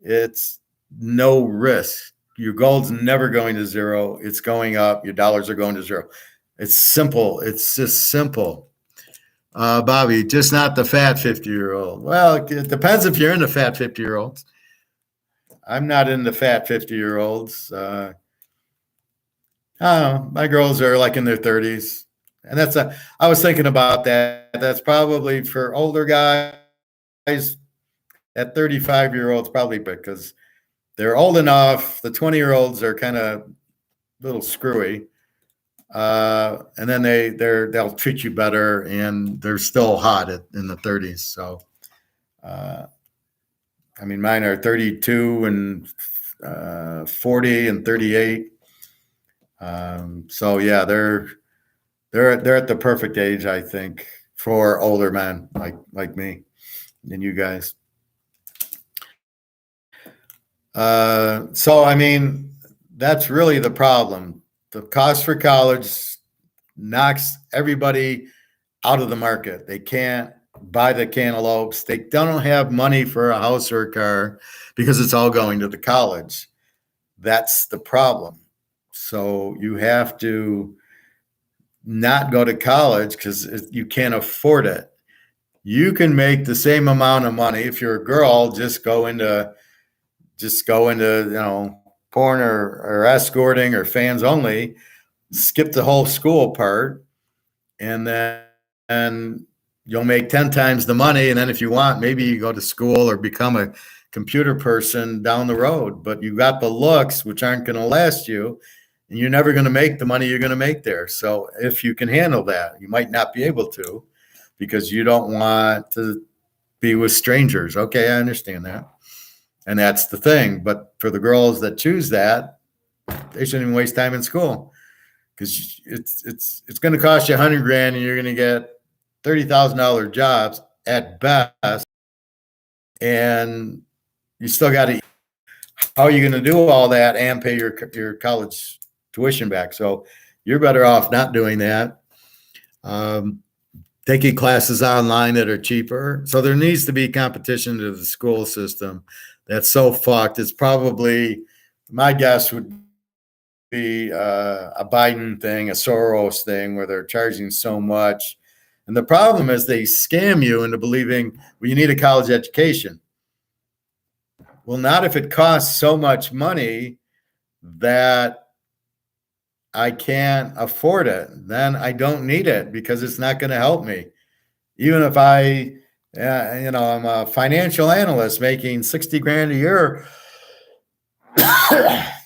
It's no risk. Your gold's never going to zero. It's going up. Your dollars are going to zero. It's simple. It's just simple. Bobby, just not the fat 50-year-old. Well, it depends if you're into fat 50-year-olds. I'm not into fat 50-year-olds. I don't know. My girls are like in their 30s. And I was thinking about that. That's probably for older guys at 35-year-olds, probably because they're old enough. The 20-year-olds are kind of a little screwy. And then they'll treat you better, and they're still hot in the 30s. So, I mean, mine are 32 and 40 and 38. So yeah, they're at the perfect age, I think, for older men like me and you guys. So I mean, that's really the problem. The cost for college knocks everybody out of the market. They can't buy the cantaloupes. They don't have money for a house or a car because it's all going to the college. That's the problem. So you have to not go to college because you can't afford it. You can make the same amount of money if you're a girl. Just go into porn or escorting or fans only. Skip the whole school part, and then you'll make 10 times the money. And then if you want, maybe you go to school or become a computer person down the road. But you got the looks, which aren't going to last you, and you're never going to make the money you're going to make there. So if you can handle that, you might not be able to because you don't want to be with strangers. Okay, I understand that. And that's the thing. But for the girls that choose that, they shouldn't even waste time in school because it's going to cost you $100 grand and you're going to get $30,000 jobs at best. And you still got to, how are you going to do all that and pay your college tuition back? So you're better off not doing that. Taking classes online that are cheaper. So there needs to be competition to the school system. That's so fucked. It's probably, my guess would be a Biden thing, a Soros thing, where they're charging so much. And the problem is they scam you into believing, well, you need a college education. Well, not if it costs so much money that I can't afford it. Then I don't need it because it's not going to help me. Even if I'm a financial analyst making 60 grand a year,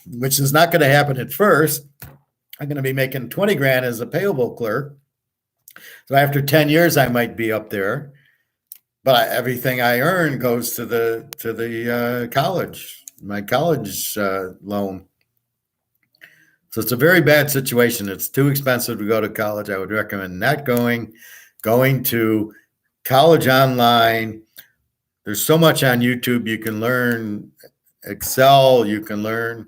which is not going to happen at first. I'm going to be making 20 grand as a payable clerk. So after 10 years, I might be up there. But everything I earn goes to the college, my college loan. So it's a very bad situation. It's too expensive to go to college. I would recommend not going to college online. There's so much on YouTube. You can learn Excel, you can learn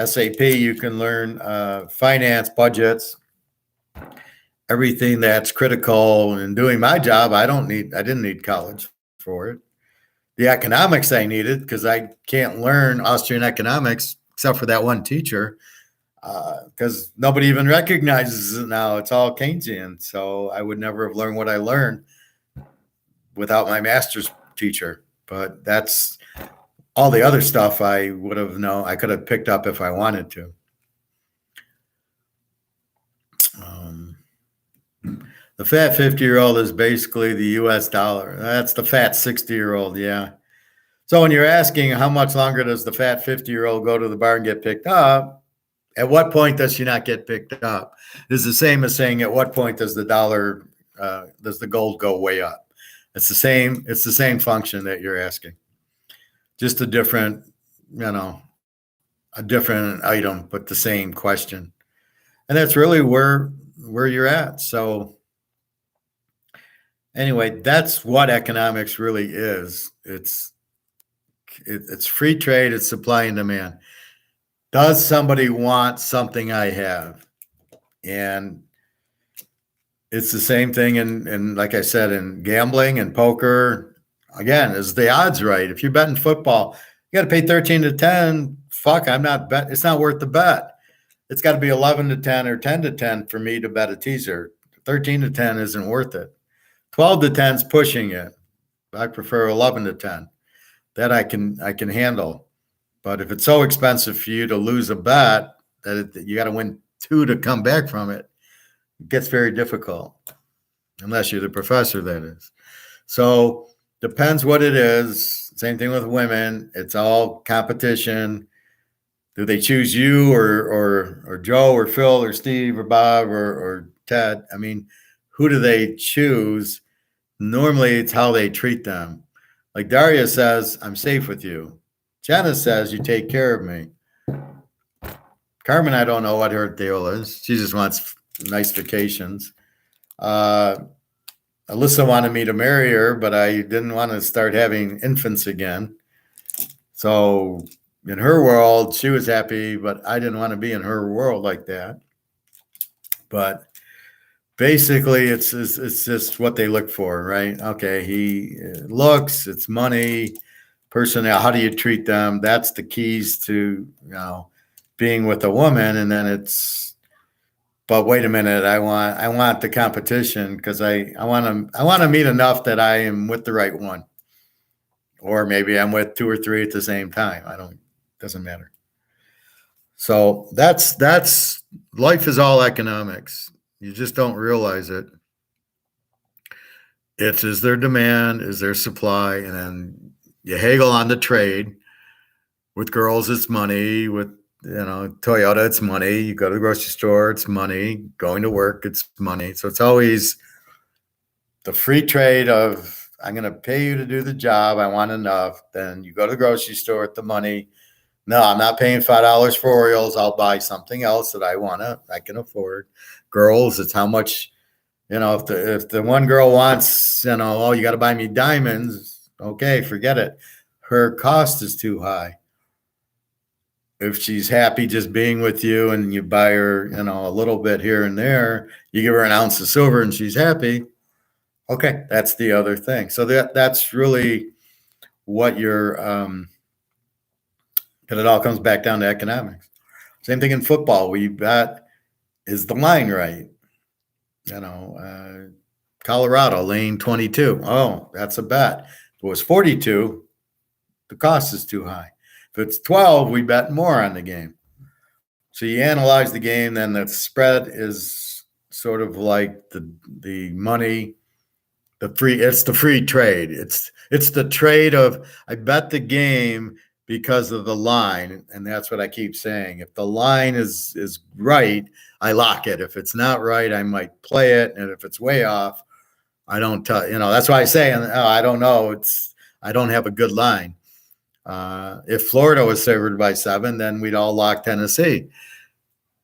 SAP, you can learn finance, budgets, everything that's critical. In doing my job, I didn't need college for it. The economics I needed because I can't learn Austrian economics except for that one teacher because nobody even recognizes it now. It's all Keynesian. So I would never have learned what I learned without my master's teacher. But that's all the other stuff I would have known. I could have picked up if I wanted to. The fat 50-year-old is basically the US dollar. That's the fat 60-year-old, yeah. So when you're asking how much longer does the fat 50-year-old go to the bar and get picked up, at what point does she not get picked up? Is the same as saying at what point does the dollar, does the gold go way up? It's the same. It's the same function that you're asking, just a different, you know, a different item, but the same question. And that's really where you're at. So anyway, that's what economics really is. It's free trade. It's supply and demand. Does somebody want something I have? And it's the same thing in like I said, in gambling and poker. Again, is the odds right? If you're betting football, you got to pay 13 to 10. Fuck, I'm not bet. It's not worth the bet. It's got to be 11 to 10 or 10 to 10 for me to bet a teaser. 13 to 10 isn't worth it. 12 to 10 is pushing it. I prefer 11 to 10. That I can handle. But if it's so expensive for you to lose a bet that you got to win 2 to come back from it, it gets very difficult. Unless you're the professor, that is. So depends what it is. Same thing with women. It's all competition. Do they choose you or Joe or Phil or Steve or Bob or Ted? I mean, who do they choose? Normally, it's how they treat them. Like Daria says, I'm safe with you. Jenna says, you take care of me. Carmen, I don't know what her deal is. She just wants nice vacations. Alyssa wanted me to marry her, but I didn't want to start having infants again. So in her world, she was happy, but I didn't want to be in her world like that. But basically, it's just what they look for, right? Okay, he looks, it's money, personnel. How do you treat them? That's the keys to being with a woman, and then it's. But wait a minute, I want the competition because I want to meet enough that I am with the right one, or maybe I'm with 2 or 3 at the same time. Doesn't matter. So that's life is all economics. You just don't realize it. It's is there demand, is there supply, and then you haggle on the trade. With girls, it's money. With Toyota, it's money. You go to the grocery store, it's money. Going to work, it's money. So it's always the free trade of I'm going to pay you to do the job. I want enough. Then you go to the grocery store with the money. No, I'm not paying $5 for Orioles. I'll buy something else that I can afford. Girls, it's how much, if the one girl wants, oh, you got to buy me diamonds. Okay, forget it. Her cost is too high. If she's happy just being with you and you buy her, a little bit here and there, you give her an ounce of silver and she's happy. Okay, that's the other thing. So that's really what you're, but it all comes back down to economics. Same thing in football. We bet, is the line right? Colorado lane 22. Oh, that's a bet. If it was 42, the cost is too high. If it's 12, we bet more on the game. So you analyze the game, then the spread is sort of like the money, it's the free trade. It's the trade of I bet the game because of the line, and that's what I keep saying. If the line is right, I lock it. If it's not right, I might play it, and if it's way off, I don't tell. That's why I say, I don't know. I don't have a good line. If Florida was favored by 7, then we'd all lock Tennessee.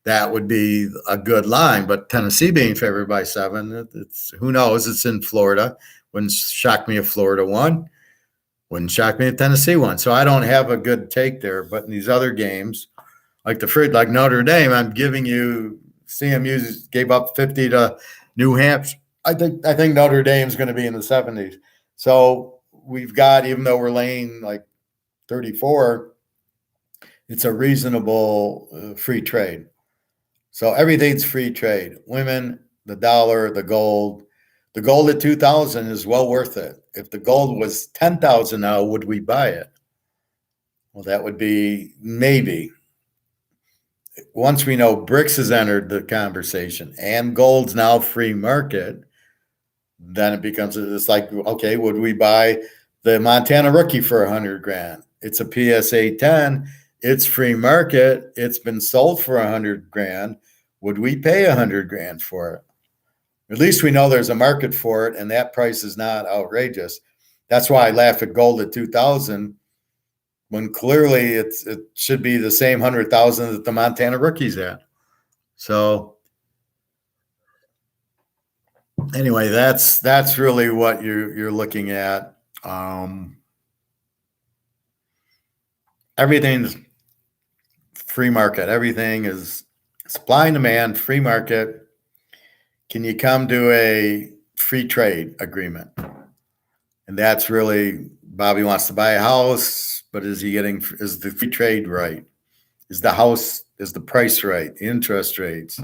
That would be a good line, but Tennessee being favored by 7, it's who knows? It's in Florida. Wouldn't shock me if Florida won. Wouldn't shock me if Tennessee won. So I don't have a good take there. But in these other games, like like Notre Dame, I'm giving you CMU gave up 50 to New Hampshire. I think Notre Dame's going to be in the 70s. So we've got, even though we're laying like 34, it's a reasonable free trade. So everything's free trade. Women, the dollar, the gold. The gold at 2,000 is well worth it. If the gold was 10,000 now, would we buy it? Well, that would be maybe. Once we know BRICS has entered the conversation and gold's now free market, then it becomes, it's like, okay, would we buy the Montana rookie for $100,000? It's a PSA 10. It's free market. It's been sold for $100,000. Would we pay $100,000 for it? At least we know there's a market for it, and that price is not outrageous. That's why I laugh at gold at 2,000 when clearly it should be the same 100,000 that the Montana rookie's at. So anyway, that's really what you're looking at. Everything's free market. Everything is supply and demand, free market. Can you come to a free trade agreement? And that's really, Bobby wants to buy a house, but is the free trade right? Is the price right? The interest rates?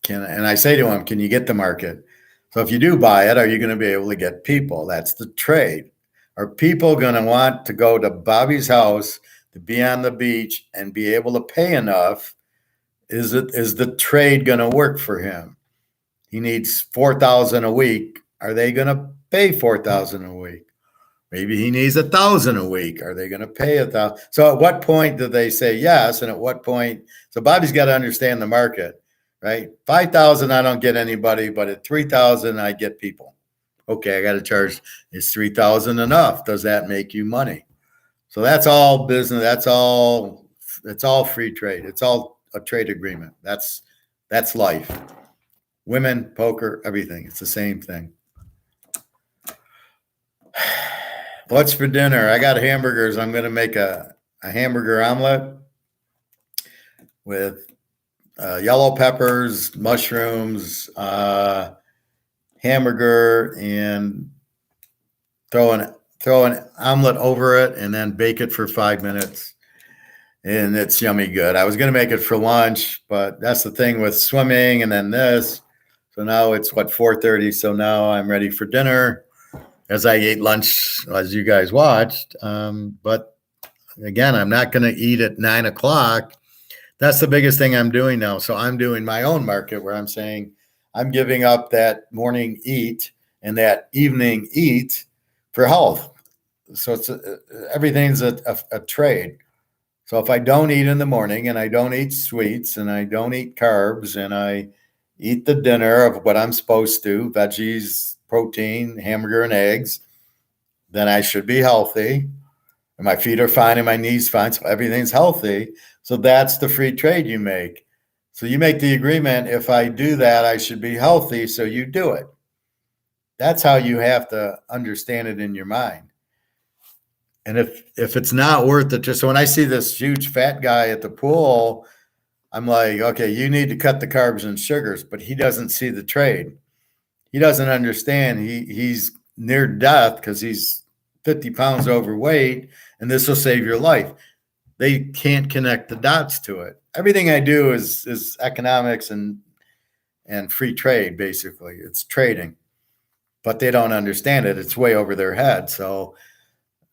And I say to him, can you get the market? So if you do buy it, are you going to be able to get people? That's the trade. Are people going to want to go to Bobby's house to be on the beach and be able to pay enough? Is the trade going to work for him? He needs $4,000 a week. Are they going to pay $4,000 a week? Maybe he needs $1,000 a week. Are they going to pay $1,000? So at what point do they say yes? And at what point? So Bobby's got to understand the market, right? 5,000, I don't get anybody, but at 3,000, I get people. Okay, I got to charge. Is 3,000 enough? Does that make you money? So that's all business. It's all free trade. It's all a trade agreement. That's life. Women, poker, everything. It's the same thing. What's for dinner? I got hamburgers. I'm going to make a hamburger omelet with yellow peppers, mushrooms, hamburger, and throw an omelet over it, and then bake it for 5 minutes. And it's yummy good. I was going to make it for lunch, but that's the thing with swimming and then this. So now it's 4:30. So now I'm ready for dinner, as I ate lunch as you guys watched. But again, I'm not going to eat at 9 o'clock. That's the biggest thing I'm doing now. So I'm doing my own market where I'm saying I'm giving up that morning eat and that evening eat for health. So everything's a trade. So if I don't eat in the morning and I don't eat sweets and I don't eat carbs and I eat the dinner of what I'm supposed to, veggies, protein, hamburger, and eggs, then I should be healthy. And my feet are fine and my knees fine. So everything's healthy. So that's the free trade you make. So you make the agreement, if I do that, I should be healthy. So you do it. That's how you have to understand it in your mind. And if it's not worth it, so when I see this huge fat guy at the pool, I'm like, okay, you need to cut the carbs and sugars, but he doesn't see the trade. He doesn't understand. He's near death because he's 50 pounds overweight, and this will save your life. They can't connect the dots to it. Everything I do is economics and free trade, basically. It's trading, but they don't understand it. It's way over their head. So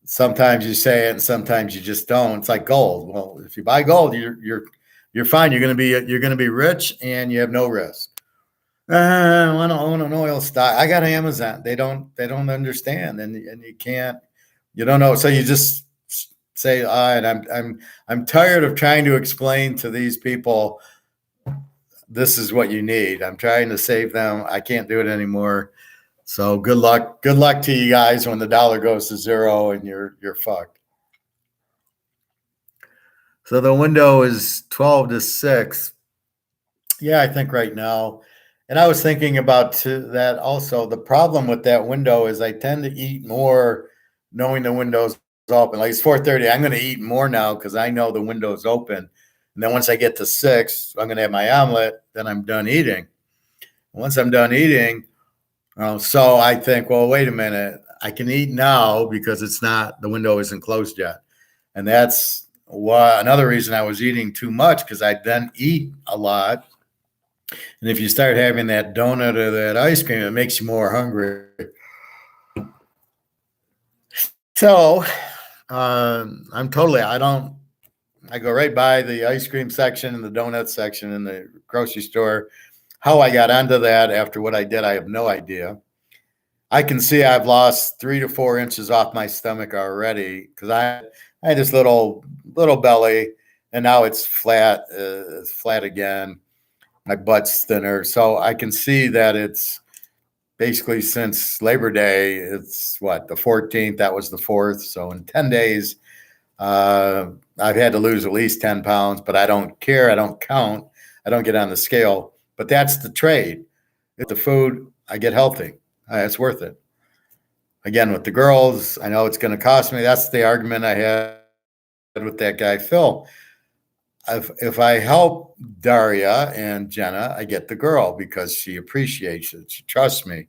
sometimes you say it and sometimes you just don't. It's like gold. Well, if you buy gold, you're fine. You're going to be rich and you have no risk. I want to own an oil stock. I got Amazon. They don't understand, and you don't know. So you just say, all right, I'm tired of trying to explain to these people this is what you need. I'm trying to save them. I can't do it anymore. So good luck. Good luck to you guys when the dollar goes to zero and you're fucked. So the window is 12 to 6. Yeah, I think right now. And I was thinking about that also. The problem with that window is I tend to eat more knowing the window's open. Like it's 4:30. I'm going to eat more now because I know the window's open. And then once I get to 6, I'm going to have my omelet. Then I'm done eating. Once I'm done eating, so I think, well, wait a minute. I can eat now because the window isn't closed yet. And that's another reason I was eating too much, because I then eat a lot. And if you start having that donut or that ice cream, it makes you more hungry. So I go right by the ice cream section and the donut section in the grocery store. How I got onto that after what I did, I have no idea. I can see I've lost 3 to 4 inches off my stomach already because I had this little belly, and now it's flat again. My butt's thinner, so I can see that it's basically since Labor Day. It's what, the 14th. That was the 4th. So in 10 days, uh, I've had to lose at least 10 pounds. But I don't care. I don't count. I don't get on the scale. But that's the trade. With the food, I get healthy. It's worth it. Again, with the girls, I know it's going to cost me. That's the argument I had with that guy, Phil. If I help Daria and Jenna, I get the girl because she appreciates it. She trusts me.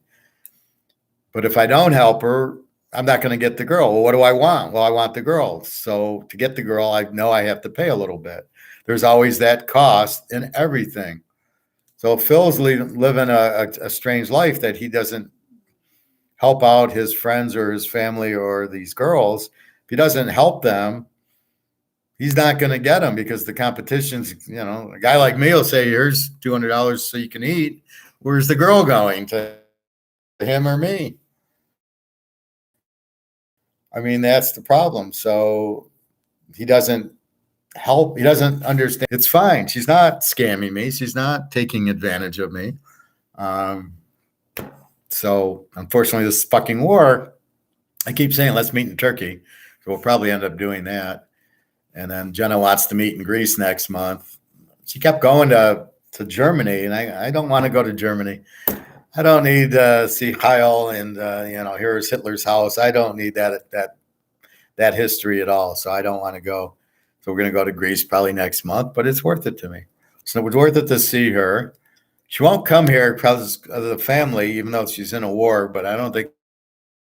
But if I don't help her, I'm not going to get the girl. Well, what do I want? Well, I want the girl. So to get the girl, I know I have to pay a little bit. There's always that cost in everything. So Phil's living a strange life that he doesn't help out his friends or his family or these girls. If he doesn't help them, he's not going to get them because the competition's, a guy like me will say, here's $200 so you can eat. Where's the girl going? To him or me? I mean, that's the problem. So he doesn't help. He doesn't understand. It's fine. She's not scamming me. She's not taking advantage of me. So unfortunately, this fucking war, I keep saying, let's meet in Turkey. So we'll probably end up doing that. And then Jenna wants to meet in Greece next month. She kept going to Germany, and I don't want to go to Germany. I don't need to see Heil and here's Hitler's house. I don't need that history at all. So I don't want to go. So we're going to go to Greece probably next month, but it's worth it to me. So it's worth it to see her. She won't come here because of the family, even though she's in a war. But I don't think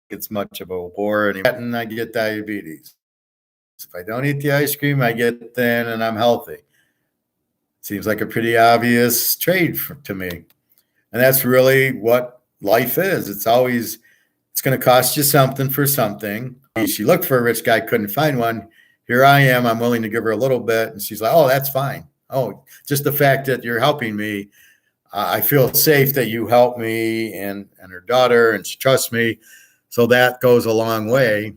it's much of a war anymore. And I get diabetes. If I don't eat the ice cream, I get thin and I'm healthy. Seems like a pretty obvious trade to me. And that's really what life is. It's going to cost you something for something. She looked for a rich guy, couldn't find one. Here I am. I'm willing to give her a little bit. And she's like, oh, that's fine. Oh, just the fact that you're helping me. I feel safe that you help me and her daughter, and she trusts me. So that goes a long way.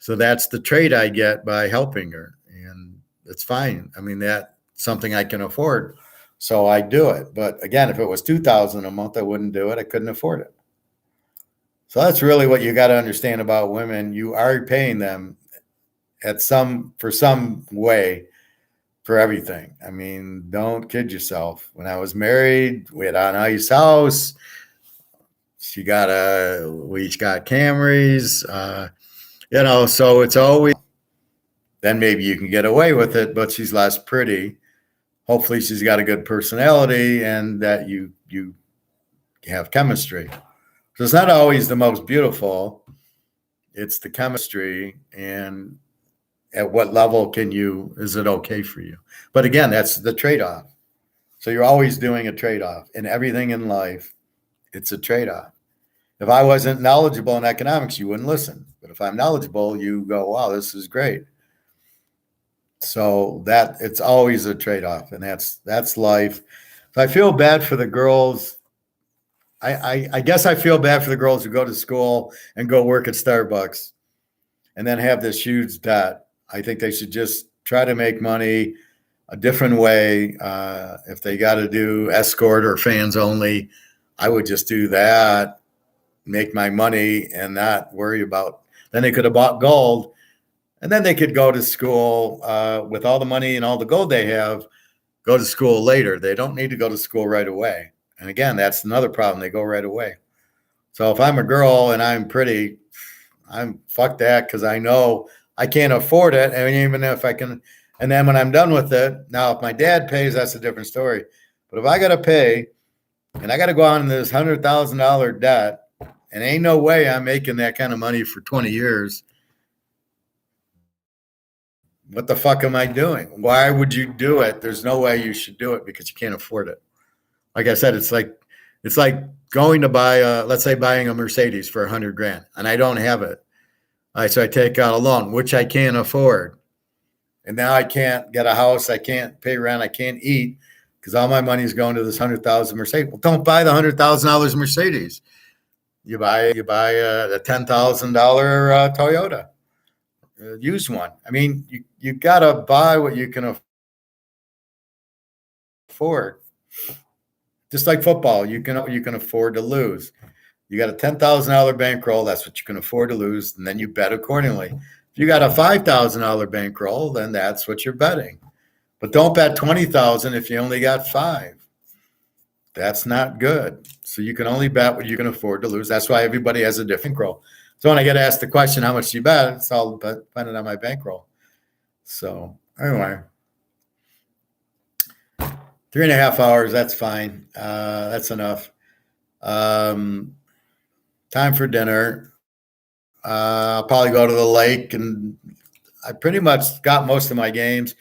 So that's the trade I get by helping her. And it's fine. I mean, that's something I can afford. So I do it. But again, if it was $2,000 a month, I wouldn't do it. I couldn't afford it. So that's really what you got to understand about women. You are paying them for some way for everything. I mean, don't kid yourself. When I was married, we had a nice house. We each got Camrys, so it's always, then maybe you can get away with it, but she's less pretty. Hopefully she's got a good personality and that you have chemistry. So it's not always the most beautiful. It's the chemistry and at what level is it okay for you? But again, that's the trade-off. So you're always doing a trade-off in everything in life. It's a trade-off. If I wasn't knowledgeable in economics, you wouldn't listen. But if I'm knowledgeable, you go, wow, this is great. So that it's always a trade-off, and that's life. So I feel bad for the girls. I guess I feel bad for the girls who go to school and go work at Starbucks and then have this huge debt. I think they should just try to make money a different way. If they got to do escort or fans only, I would just do that, make my money and not worry about. Then they could have bought gold, and then they could go to school with all the money and all the gold they have, go to school later. They don't need to go to school right away. And again, that's another problem. They go right away. So if I'm a girl and I'm pretty, I'm fuck that because I know I can't afford it. I mean, even if I can, and then when I'm done with it, now if my dad pays, that's a different story. But if I got to pay and I got to go on this $100,000 debt, and ain't no way I'm making that kind of money for 20 years. What the fuck am I doing? Why would you do it? There's no way you should do it because you can't afford it. Like I said, it's like going to buy let's say buying a Mercedes for $100,000 and I don't have it. All right, so I take out a loan, which I can't afford. And now I can't get a house. I can't pay rent. I can't eat because all my money is going to this $100,000 Mercedes. Well, don't buy the $100,000 Mercedes. You buy a $10,000 Toyota, used one. I mean, you got to buy what you can afford. Just like football, you can afford to lose. You got a $10,000 bankroll. That's what you can afford to lose, and then you bet accordingly. If you got a $5,000 bankroll, then that's what you're betting. But don't bet 20,000 if you only got five. That's not good. So you can only bet what you can afford to lose. That's why everybody has a different bankroll. So when I get asked the question, how much do you bet? It's all dependent on my bankroll. So anyway, 3.5 hours. That's fine. That's enough. Time for dinner. I'll probably go to the lake, and I pretty much got most of my games.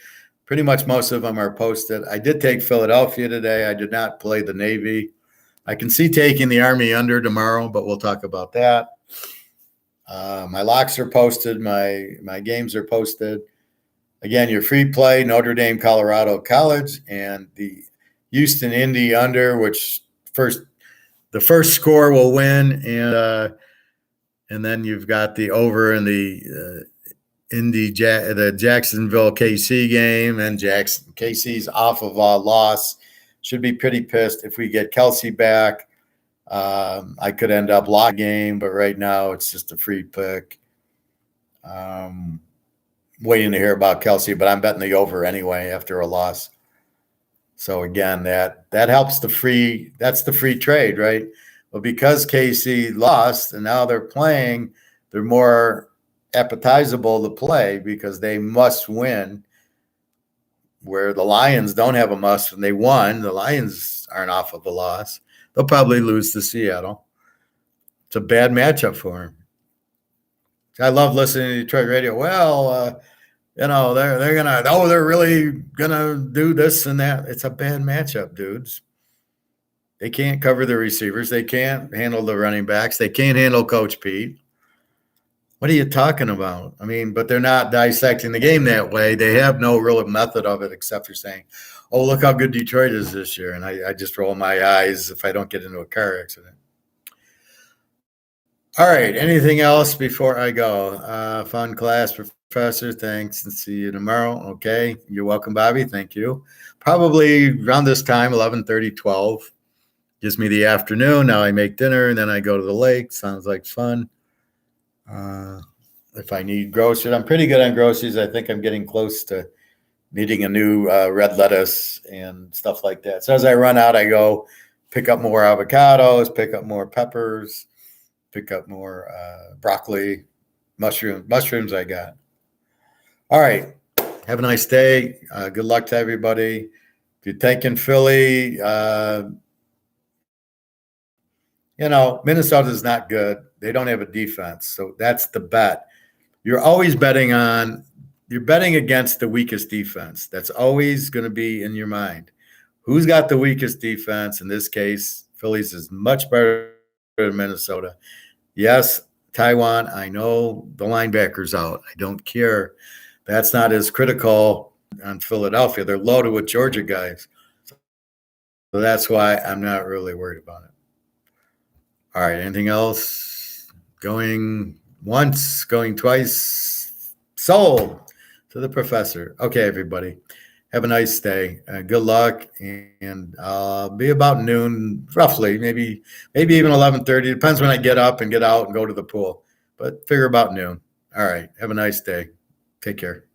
Pretty much most of them are posted. I did take Philadelphia today. I did not play the Navy. I can see taking the Army under tomorrow, but we'll talk about that. My locks are posted. My games are posted. Again, your free play, Notre Dame, Colorado College, and the Houston Indy under, which the first score will win, and then you've got the over in the the Jacksonville KC game, and KC's off of a loss. Should be pretty pissed if we get Kelsey back. I could end up locking game, but right now it's just a free pick. Waiting to hear about Kelsey, but I'm betting the over anyway after a loss. So again, that helps that's the free trade, right? But because KC lost and now they're playing, they're more appetizable to play because they must win, where the Lions don't have a must and they won. The Lions aren't off of a loss. They'll probably lose to Seattle. It's a bad matchup for them. I love listening to Detroit radio. Well, they're really gonna do this and that. It's a bad matchup, dudes. They can't cover the receivers. They can't handle the running backs. They can't handle Coach Pete. What are you talking about? I mean, but they're not dissecting the game that way. They have no real method of it except for saying, oh, look how good Detroit is this year. And I just roll my eyes if I don't get into a car accident. All right. Anything else before I go? Fun class, Professor. Thanks, and see you tomorrow. Okay. You're welcome, Bobby. Thank you. Probably around this time, 11:30, 12. Gives me the afternoon. Now I make dinner, and then I go to the lake. Sounds like fun. If I need groceries, I'm pretty good on groceries. I think I'm getting close to needing a new red lettuce and stuff like that. So as I run out, I go pick up more avocados, pick up more peppers, pick up more broccoli, mushrooms I got. All right. Have a nice day. Good luck to everybody. If you're taking Philly, Minnesota's not good. They don't have a defense. So that's the bet. You're always betting against the weakest defense. That's always going to be in your mind. Who's got the weakest defense? In this case, Phillies is much better than Minnesota. Yes, Taiwan, I know the linebacker's out. I don't care. That's not as critical on Philadelphia. They're loaded with Georgia guys. So that's why I'm not really worried about it. All right, anything else? Going once, going twice, sold to the professor. Okay, everybody, have a nice day. Good luck, and I'll be about noon, roughly, maybe even 11:30. Depends when I get up and get out and go to the pool, but figure about noon. All right, have a nice day. Take care.